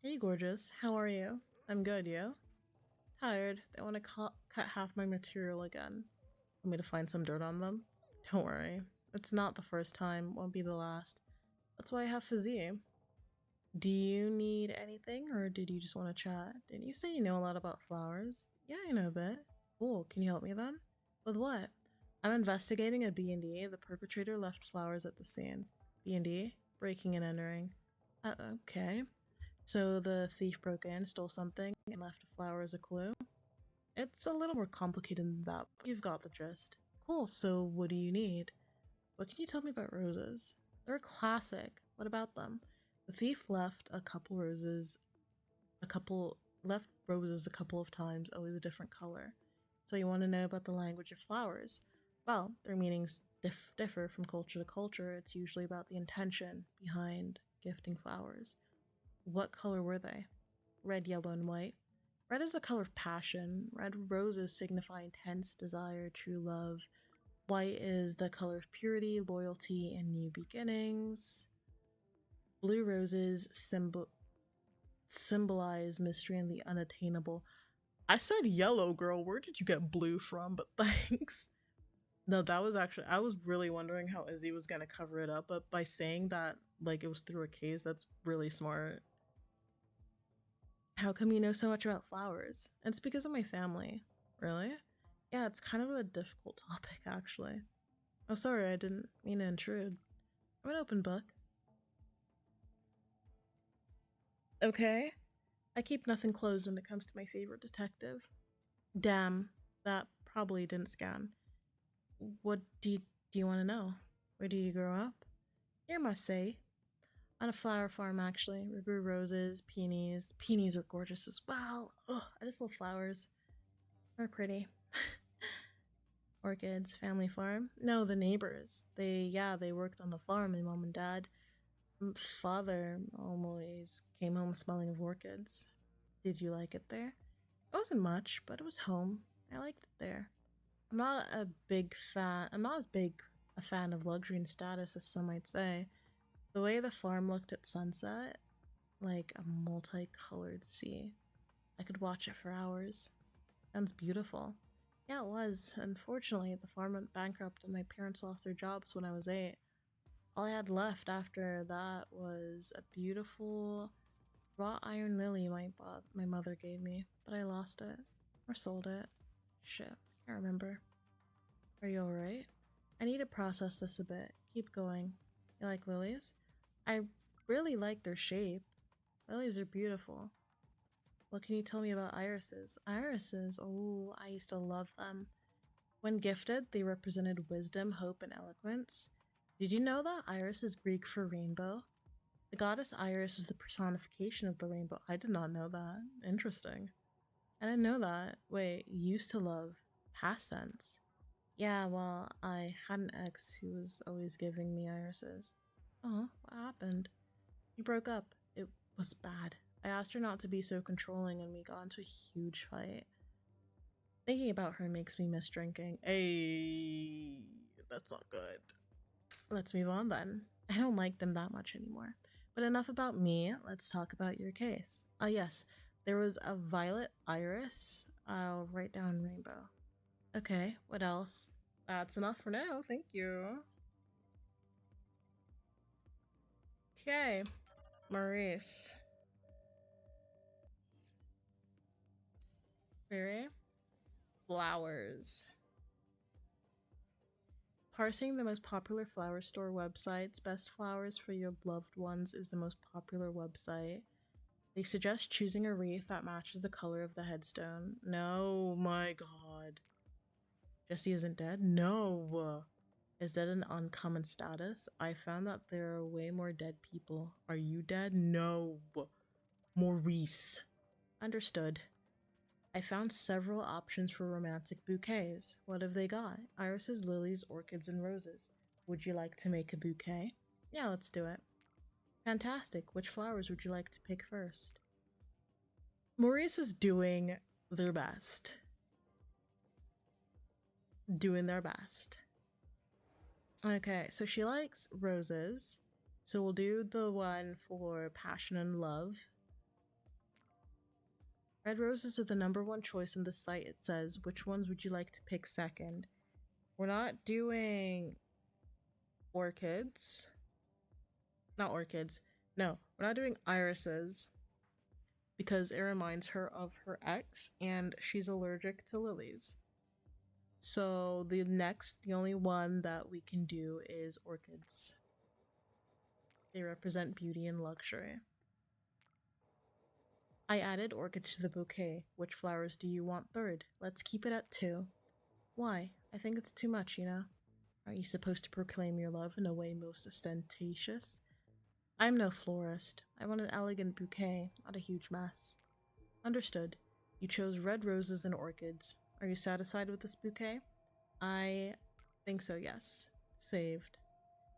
Hey, gorgeous. How are you? I'm good, you? Tired. They want to cut half my material again. Want me to find some dirt on them? Don't worry. It's not the first time, won't be the last. That's why I have Fizzy. Do you need anything, or did you just want to chat? Didn't you say you know a lot about flowers? Yeah, I know a bit. Cool, can you help me then? With what? I'm investigating a B&D. The perpetrator left flowers at the scene. B&D? Breaking and entering. Okay. So the thief broke in, stole something, and left a flower as a clue? It's a little more complicated than that, but you've got the gist. Cool, so what do you need? What can you tell me about roses? They're a classic. What about them? The thief left left roses a couple of times, always a different color. So you want to know about the language of flowers? Well, their meanings differ from culture to culture. It's usually about the intention behind gifting flowers. What color were they? Red, yellow, and white. Red is the color of passion. Red roses signify intense desire, true love. White is the color of purity, loyalty, and new beginnings. Blue roses symbolize mystery and the unattainable. I said yellow, girl. Where did you get blue from? But thanks. No, that was actually, I was really wondering how Izzy was gonna cover it up, but by saying that, like, it was through a case, that's really smart. How come you know so much about flowers? It's because of my family. Really? Yeah, it's kind of a difficult topic, actually. Oh, sorry, I didn't mean to intrude. I'm an open book. Okay. I keep nothing closed when it comes to my favorite detective. Damn, that probably didn't scan. What do you want to know? Where did you grow up? Near Marseille. On a flower farm, actually. We grew roses, peonies. Peonies are gorgeous as well. Ugh, I just love flowers. They're pretty. Orchids, family farm. No, the neighbors. They worked on the farm, my mom and dad. Father always came home smelling of orchids. Did you like it there? It wasn't much, but it was home. I liked it there. I'm not as big a fan of luxury and status as some might say. The way the farm looked at sunset, like a multicolored sea. I could watch it for hours. Sounds beautiful. Yeah, it was. Unfortunately, the farm went bankrupt and my parents lost their jobs when I was 8. All I had left after that was a beautiful wrought iron lily my mother gave me, but I lost it. Or sold it. Shit, I can't remember. Are you alright? I need to process this a bit. Keep going. You like lilies? I really like their shape. Lilies are beautiful. What can you tell me about irises? Irises, oh, I used to love them. When gifted, they represented wisdom, hope, and eloquence. Did you know that Iris is Greek for rainbow? The goddess Iris is the personification of the rainbow. I did not know that. Interesting. I didn't know that. Wait, used to love. Past tense. Yeah, well, I had an ex who was always giving me irises. Oh, what happened? We broke up. It was bad. I asked her not to be so controlling and we got into a huge fight. Thinking about her makes me miss drinking. Hey, that's not good. Let's move on then. I don't like them that much anymore. But enough about me. Let's talk about your case. Yes, there was a violet iris. I'll write down rainbow. Okay, what else? That's enough for now. Thank you. Okay, Maurice. Very flowers. Parsing the most popular flower store websites, Best Flowers for Your Loved Ones is the most popular website. They suggest choosing a wreath that matches the color of the headstone. No, my god. Jesse isn't dead? No. Is dead an uncommon status? I found that there are way more dead people. Are you dead? No. Maurice. Understood. I found several options for romantic bouquets. What have they got? Irises, lilies, orchids, and roses. Would you like to make a bouquet? Yeah, let's do it. Fantastic. Which flowers would you like to pick first? Maurice is doing their best. Doing their best. Okay, so she likes roses. So we'll do the one for passion and love. Red roses are the #1 choice on the site, it says. Which ones would you like to pick second? We're not doing orchids. Not orchids. No, we're not doing irises because it reminds her of her ex and she's allergic to lilies. So the only one that we can do is orchids. They represent beauty and luxury. I added orchids to the bouquet. Which flowers do you want third? Let's keep it at 2. Why? I think it's too much, you know? Are you supposed to proclaim your love in a way most ostentatious? I'm no florist. I want an elegant bouquet, not a huge mess. Understood. You chose red roses and orchids. Are you satisfied with this bouquet? I think so, yes. Saved.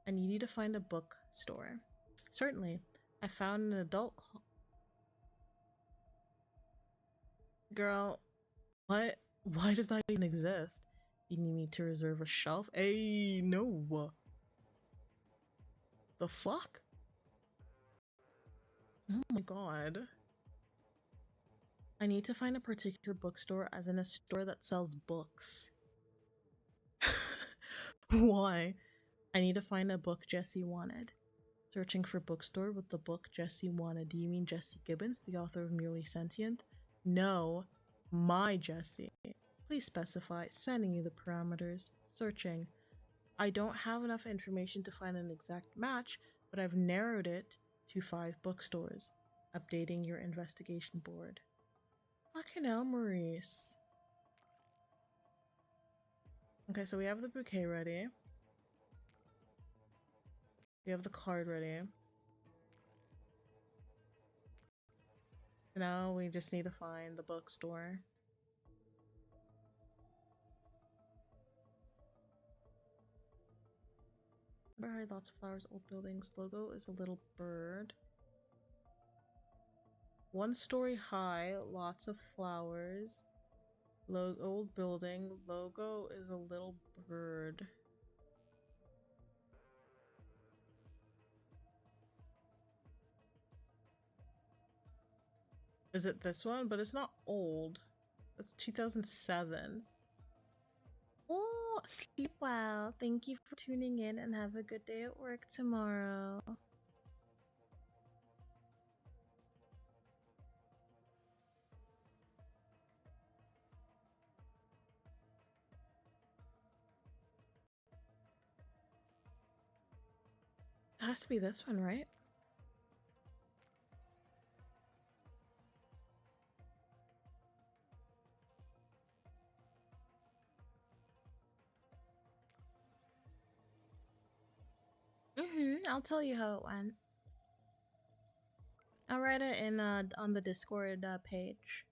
And you need to find a bookstore. Certainly. I found an adult Girl, what? Why does that even exist? You need me to reserve a shelf? Hey, no. The fuck? Oh my god. I need to find a particular bookstore, as in a store that sells books. Why? I need to find a book Jesse wanted. Searching for bookstore with the book Jesse wanted. Do you mean Jesse Gibbons, the author of Merely Sentient? No, my Jesse. Please specify. Sending you the parameters. Searching. I don't have enough information to find an exact match, but I've narrowed it to 5 bookstores. Updating your investigation board. Fucking hell, Maurice. Okay, so we have the bouquet ready. We have the card ready. Now we just need to find the bookstore. Neighborhood, lots of flowers, old buildings. Logo is a little bird. 1 story high, lots of flowers. Old building. Logo is a little bird. Is it this one? But it's not old. That's 2007. Oh, sleep well. Thank you for tuning in and have a good day at work tomorrow. It has to be this one, right? I'll tell you how it went. I'll write it in on the Discord page.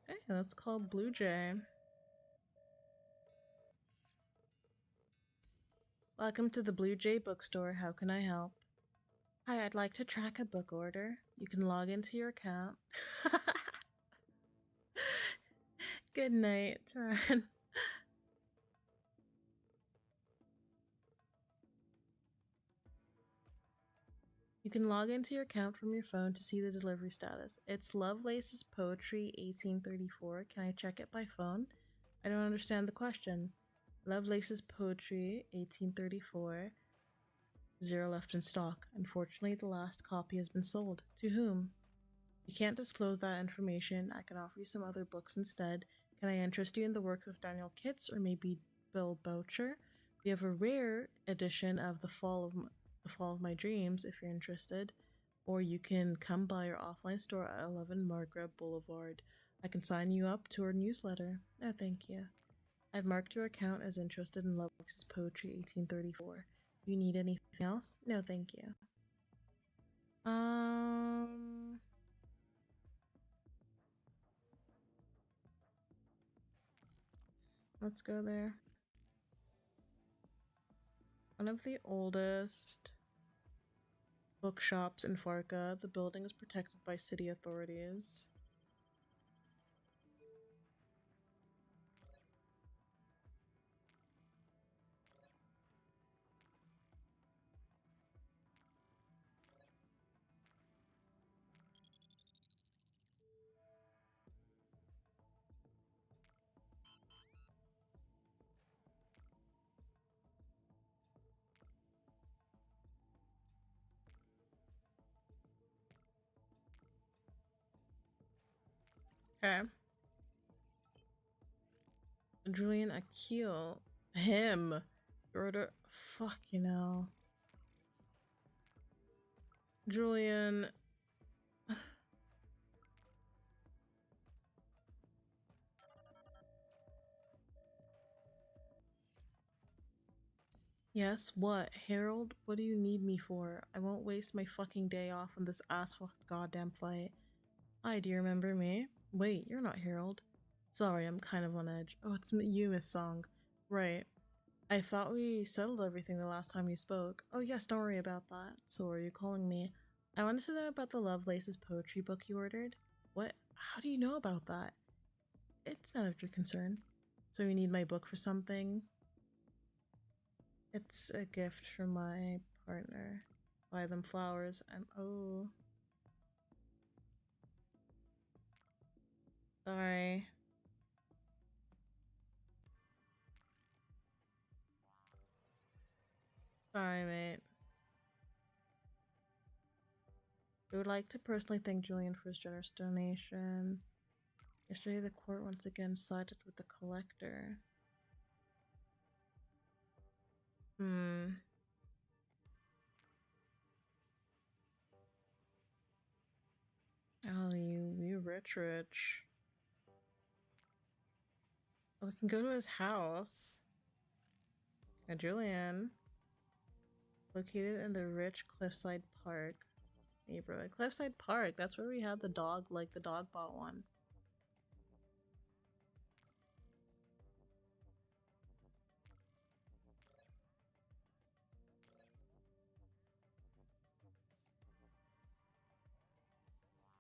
Okay, that's called Blue Jay. Welcome to the Blue Jay bookstore. How can I help? Hi, I'd like to track a book order. You can log into your account. Good night, Turan. You can log into your account from your phone to see the delivery status. It's Lovelace's Poetry 1834. Can I check it by phone? I don't understand the question. Lovelace's Poetry 1834. 0 left in stock. Unfortunately, the last copy has been sold. To whom? You can't disclose that information. I can offer you some other books instead. Can I interest you in the works of Daniel Kitts or maybe Bill Boucher? We have a rare edition of The Fall of My Dreams if you're interested. Or you can come by our offline store at 11 Margaret Boulevard. I can sign you up to our newsletter. Oh, thank you. I've marked your account as interested in Lovelace's Poetry 1834. Do you need anything else? No, thank you. Let's go there. One of the oldest bookshops in Farca. The building is protected by city authorities. Okay. Julian Akil. Him. Order. Fuck, you know. Julian. Yes, what? Harold? What do you need me for? I won't waste my fucking day off on this ass-fucked goddamn fight. Hi, do you remember me? Wait, you're not Harold. Sorry, I'm kind of on edge. Oh, it's you, Miss Song. Right. I thought we settled everything the last time you spoke. Oh yes, don't worry about that. So are you calling me? I wanted to know about the Lovelace's poetry book you ordered. What? How do you know about that? It's none of your concern. So you need my book for something? It's a gift from my partner. Buy them flowers and oh. Sorry. Sorry, mate. We would like to personally thank Julian for his generous donation. Yesterday, the court once again sided with the collector. Oh, you rich. We can go to his house. Julian. Located in the rich Cliffside Park neighborhood. Cliffside Park, that's where we had the dog, like the dog bought one.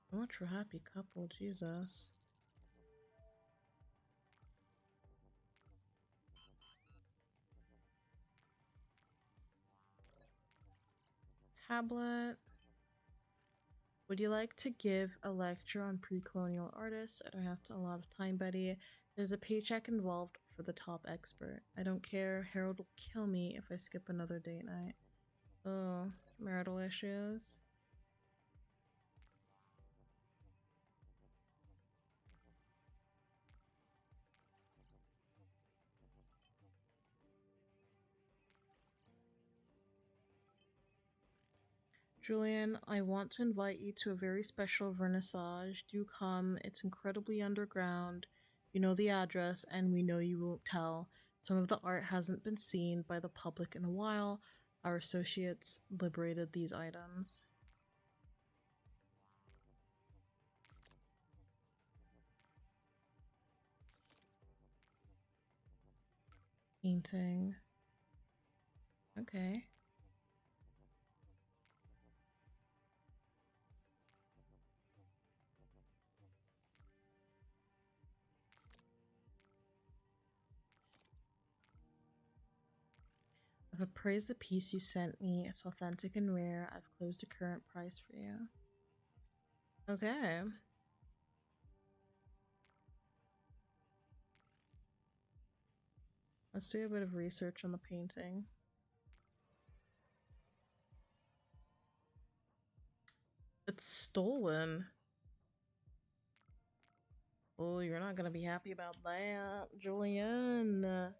So much for happy couple, Jesus. Tablet. Would you like to give a lecture on pre-colonial artists? I don't have a lot of time, buddy. There's a paycheck involved for the top expert. I don't care. Harold will kill me if I skip another date night. Oh, marital issues. Julian, I want to invite you to a very special vernissage. Do come. It's incredibly underground. You know the address, and we know you won't tell. Some of the art hasn't been seen by the public in a while. Our associates liberated these items. Painting. Okay. I've appraised the piece you sent me. It's authentic and rare. I've closed a current price for you. Okay. Let's do a bit of research on the painting. It's stolen. Oh, you're not gonna be happy about that, Julian.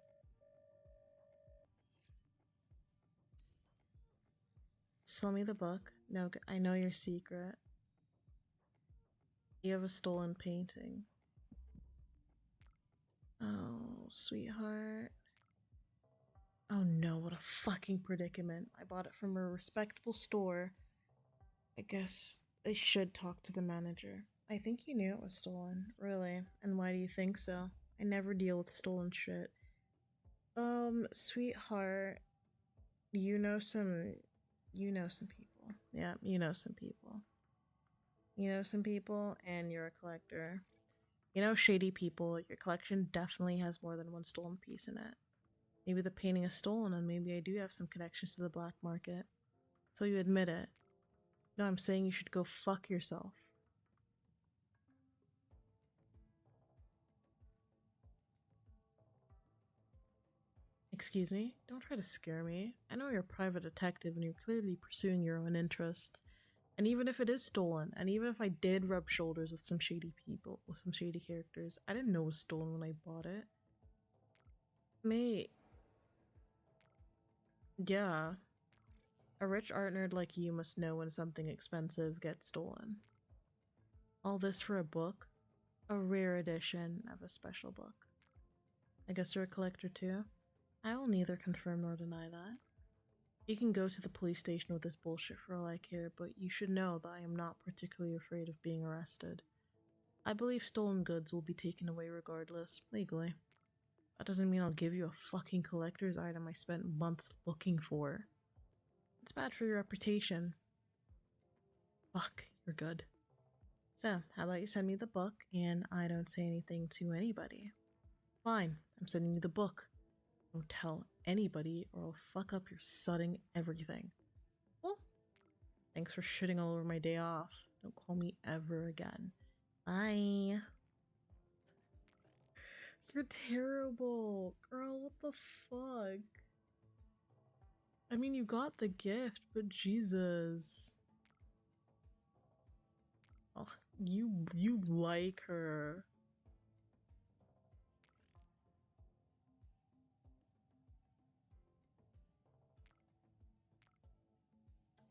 Sell me the book. No, I know your secret. You have a stolen painting. Oh, sweetheart. Oh no, what a fucking predicament. I bought it from a respectable store. I guess I should talk to the manager. I think you knew it was stolen, really. And why do you think so? I never deal with stolen shit. Sweetheart, you know some people. Yeah, you know some people. You know some people, and you're a collector. You know shady people, your collection definitely has more than one stolen piece in it. Maybe the painting is stolen, and maybe I do have some connections to the black market. So you admit it. No, I'm saying you should go fuck yourself. Excuse me? Don't try to scare me. I know you're a private detective and you're clearly pursuing your own interests. And even if it is stolen, and even if I did rub shoulders with some shady people, with some shady characters, I didn't know it was stolen when I bought it. Mate. Yeah. A rich art nerd like you must know when something expensive gets stolen. All this for a book? A rare edition of a special book. I guess you're a collector too? I will neither confirm nor deny that. You can go to the police station with this bullshit for all I care, but you should know that I am not particularly afraid of being arrested. I believe stolen goods will be taken away regardless, legally. That doesn't mean I'll give you a fucking collector's item I spent months looking for. It's bad for your reputation. Fuck, you're good. So, how about you send me the book and I don't say anything to anybody? Fine, I'm sending you the book. Don't tell anybody or I'll fuck up your sudding everything. Well, thanks for shitting all over my day off. Don't call me ever again. Bye. You're terrible. Girl, what the fuck? I mean, you got the gift, but Jesus. Oh, you like her.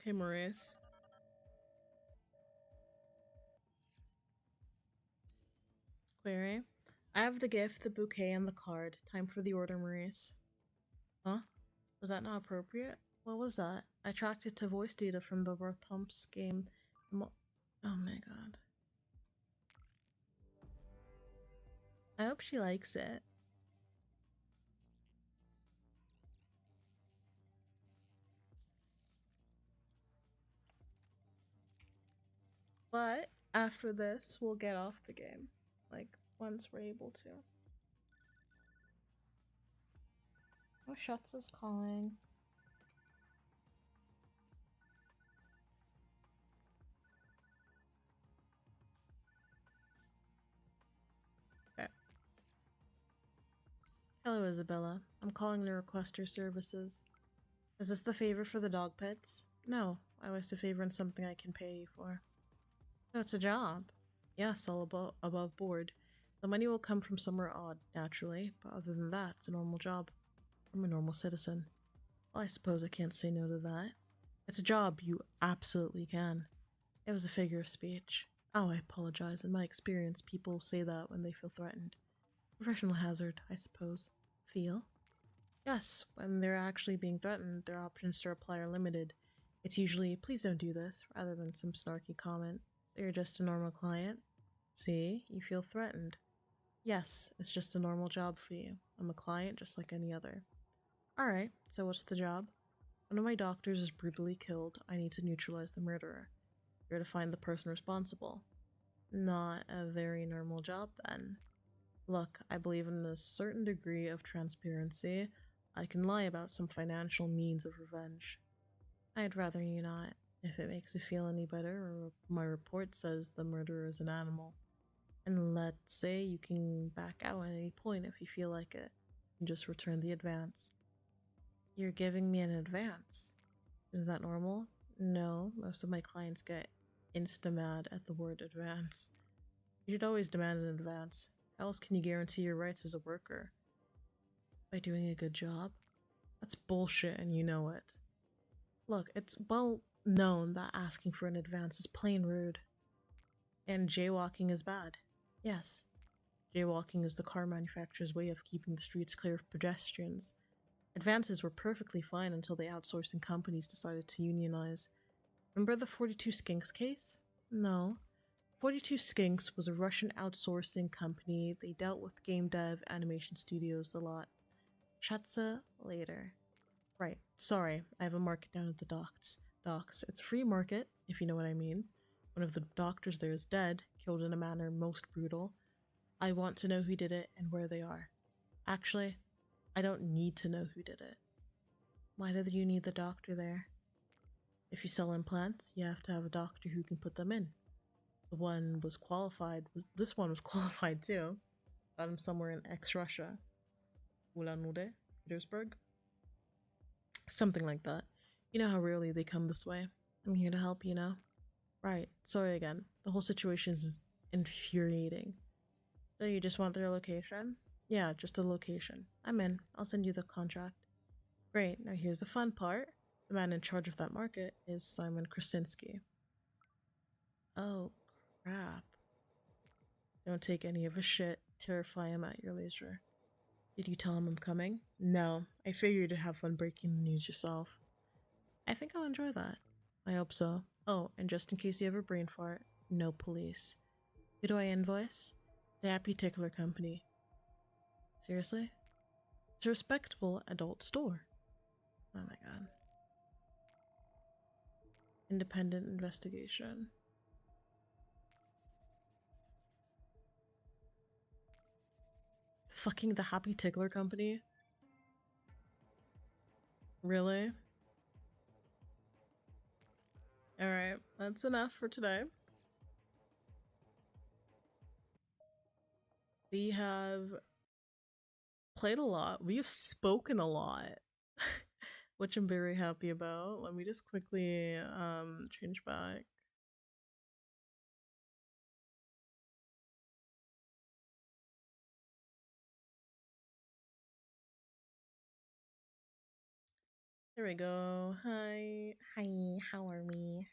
Okay, Maurice. Query. I have the gift, the bouquet, and the card. Time for the order, Maurice. Huh? Was that not appropriate? What was that? I tracked it to voice data from the Rothumps game. Oh my god. I hope she likes it. But after this, we'll get off the game. Like, once we're able to. Oh, Shuts is calling. Okay. Hello, Isabella. I'm calling to request your services. Is this the favor for the dog pets? No, I wish to favor in something I can pay you for. So it's a job. Yes, all above board. The money will come from somewhere odd, naturally, but other than that, it's a normal job. I'm a normal citizen. Well, I suppose I can't say no to that. It's a job, you absolutely can. It was a figure of speech. Oh, I apologize. In my experience, people say that when they feel threatened. Professional hazard, I suppose. Feel? Yes, when they're actually being threatened, their options to reply are limited. It's usually, please don't do this, rather than some snarky comment. So you're just a normal client? See, you feel threatened. Yes, it's just a normal job for you. I'm a client just like any other. Alright, so what's the job? One of my doctors is brutally killed. I need to neutralize the murderer. You're to find the person responsible. Not a very normal job, then. Look, I believe in a certain degree of transparency. I can lie about some financial means of revenge. I'd rather you not. If it makes you feel any better, or my report says the murderer is an animal. And let's say you can back out at any point if you feel like it, and just return the advance. You're giving me an advance. Isn't that normal? No, most of my clients get insta-mad at the word advance. You should always demand an advance. How else can you guarantee your rights as a worker? By doing a good job? That's bullshit and you know it. Look, it's well known that asking for an advance is plain rude. And jaywalking is bad. Yes, jaywalking is the car manufacturer's way of keeping the streets clear of pedestrians. Advances were perfectly fine until the outsourcing companies decided to unionize. Remember the 42 Skinks case? No. 42 Skinks was a Russian outsourcing company. They dealt with game dev, animation studios, a lot. Chatsa later. Right, sorry, I have a market down at the docks. It's a free market, if you know what I mean. One of the doctors there is dead, killed in a manner most brutal. I want to know who did it and where they are. Actually, I don't need to know who did it. Why do you need the doctor there? If you sell implants, you have to have a doctor who can put them in. This one was qualified too. Got him somewhere in ex-Russia. Ulan-Ude? Petersburg? Something like that. You know how rarely they come this way. I'm here to help, you know? Right, sorry again. The whole situation is infuriating. So you just want their location? Yeah, just a location. I'm in. I'll send you the contract. Great, now here's the fun part. The man in charge of that market is Simon Krasinski. Oh, crap. Don't take any of his shit. Terrify him at your leisure. Did you tell him I'm coming? No, I figured you'd have fun breaking the news yourself. I think I'll enjoy that. I hope so. Oh, and just in case you have a brain fart, no police. Who do I invoice? That particular company. Seriously? It's a respectable adult store. Oh my god. Independent investigation. Fucking the Happy Tickler Company? Really? Alright, that's enough for today. We have played a lot. We have spoken a lot. Which I'm very happy about. Let me just quickly change back. There we go. Hi. Hi, how are we?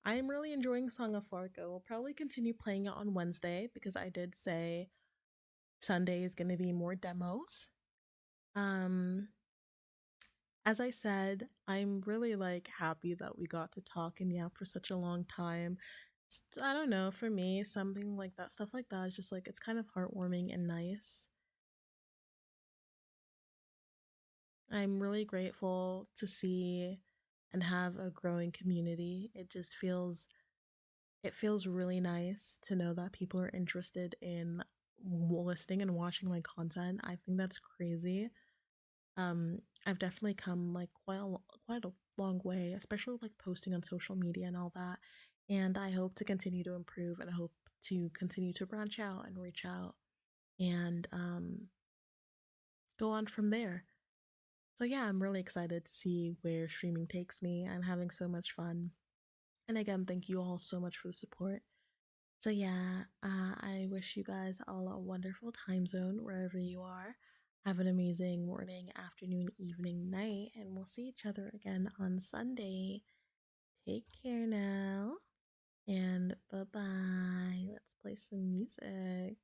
I'm really enjoying Song of Farca. We'll probably continue playing it on Wednesday because I did say Sunday is going to be more demos. Um as I said, I'm really like happy that we got to talk and yap for such a long time. I don't know, for me, something like that, stuff like that is just like it's kind of heartwarming and nice. I'm really grateful to see and have a growing community. It feels really nice to know that people are interested in listening and watching my content. I think that's crazy. I've definitely come like quite a long way, especially with like posting on social media and all that. And I hope to continue to improve and I hope to continue to branch out and reach out and go on from there. So yeah, I'm really excited to see where streaming takes me. I'm having so much fun. And again, thank you all so much for the support. So yeah, I wish you guys all a wonderful time zone wherever you are. Have an amazing morning, afternoon, evening, night, and we'll see each other again on Sunday. Take care now, and bye bye. Let's play some music.